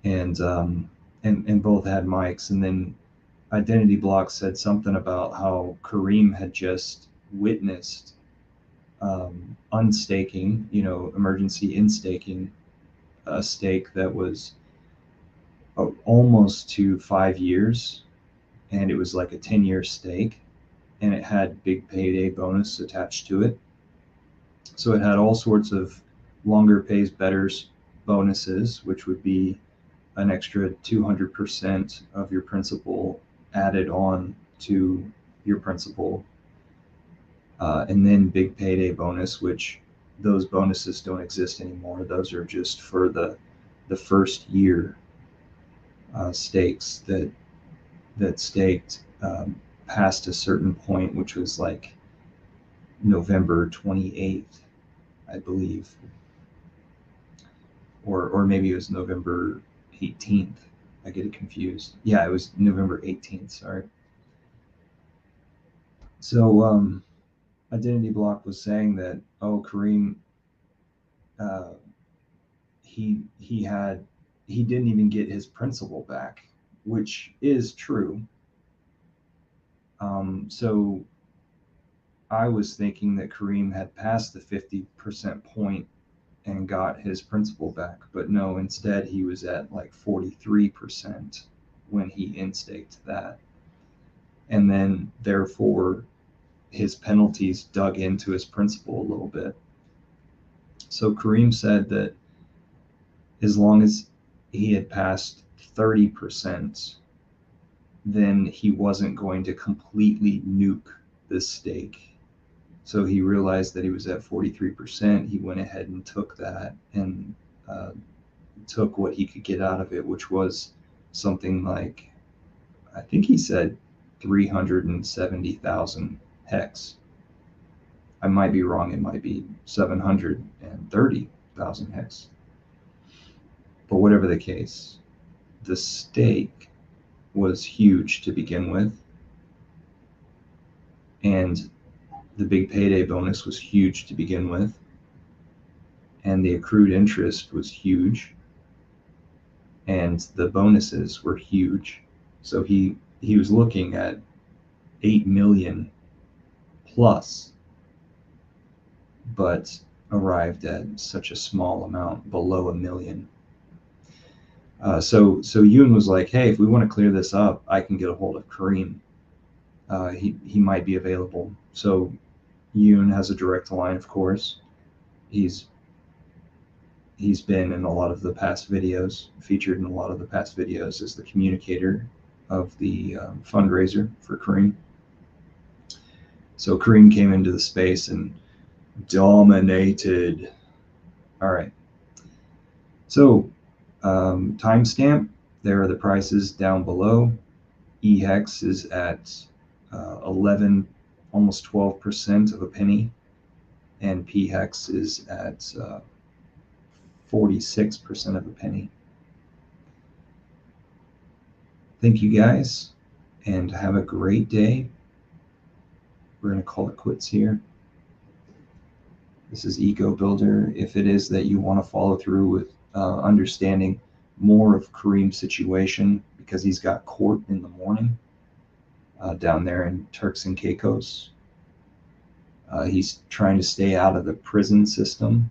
and both had mics. And then Identity Block said something about how Karim had just witnessed unstaking, emergency instaking a stake that was almost to 5 years, and it was like a 10-year stake, and it had big payday bonus attached to it. So it had all sorts of longer pays betters bonuses, which would be an extra 200% of your principal added on to your principal. And then big payday bonus, which those bonuses don't exist anymore. Those are just for the first year stakes that staked past a certain point, which was like November 28th, I believe, or maybe it was November 18th. I get it confused. Yeah, it was November 18th. Sorry. So Identity Block was saying that, Karim, he didn't even get his principal back, which is true. So I was thinking that Karim had passed the 50% point and got his principal back, but no, instead he was at like 43%. when he in-staked that. And then therefore his penalties dug into his principal a little bit. So Karim said that as long as he had passed 30%, then he wasn't going to completely nuke the stake. So he realized that he was at 43%. He went ahead and took that and took what he could get out of it, which was something like, I think he said 370,000 hex. I might be wrong. It might be 730,000 hex. But whatever the case, the stake was huge to begin with. And the big payday bonus was huge to begin with. And the accrued interest was huge. And the bonuses were huge. So he was looking at 8 million plus, but arrived at such a small amount, below 1 million. So Yoon was like, hey, if we want to clear this up, I can get a hold of Karim. He might be available. So Yoon has a direct line, of course. He's been in a lot of the past videos, featured in a lot of the past videos as the communicator of the fundraiser for Karim. So Karim came into the space and dominated. All right. So timestamp, there are the prices down below. EHEX is at 11, almost 12% of a penny, and PHEX is at 46% of a penny. Thank you guys, and have a great day. We're going to call it quits here. This is Eco Builder. If it is that you want to follow through with understanding more of Karim's situation, because he's got court in the morning down there in Turks and Caicos. He's trying to stay out of the prison system.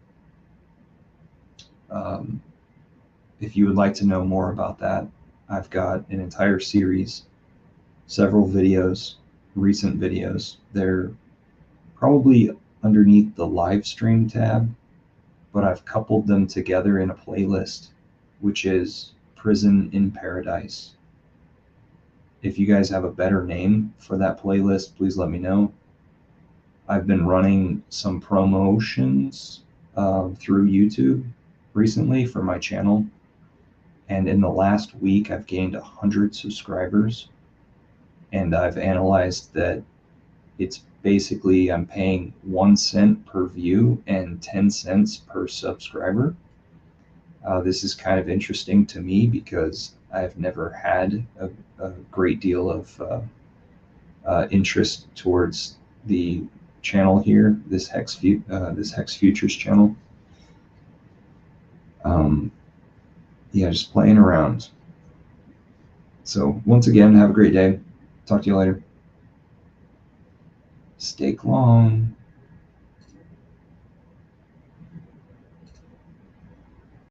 If you would like to know more about that, I've got an entire series, several videos, recent videos. They're probably underneath the live stream tab, but I've coupled them together in a playlist, which is Prison in Paradise. If you guys have a better name for that playlist, please let me know. I've been running some promotions through YouTube recently for my channel. And in the last week, I've gained 100 subscribers. And I've analyzed that it's basically, I'm paying 1 cent per view and 10 cents per subscriber. This is kind of interesting to me because I've never had a great deal of interest towards the channel here, this Hex Futures channel. Yeah, just playing around. So once again, have a great day. Talk to you later. Stake long.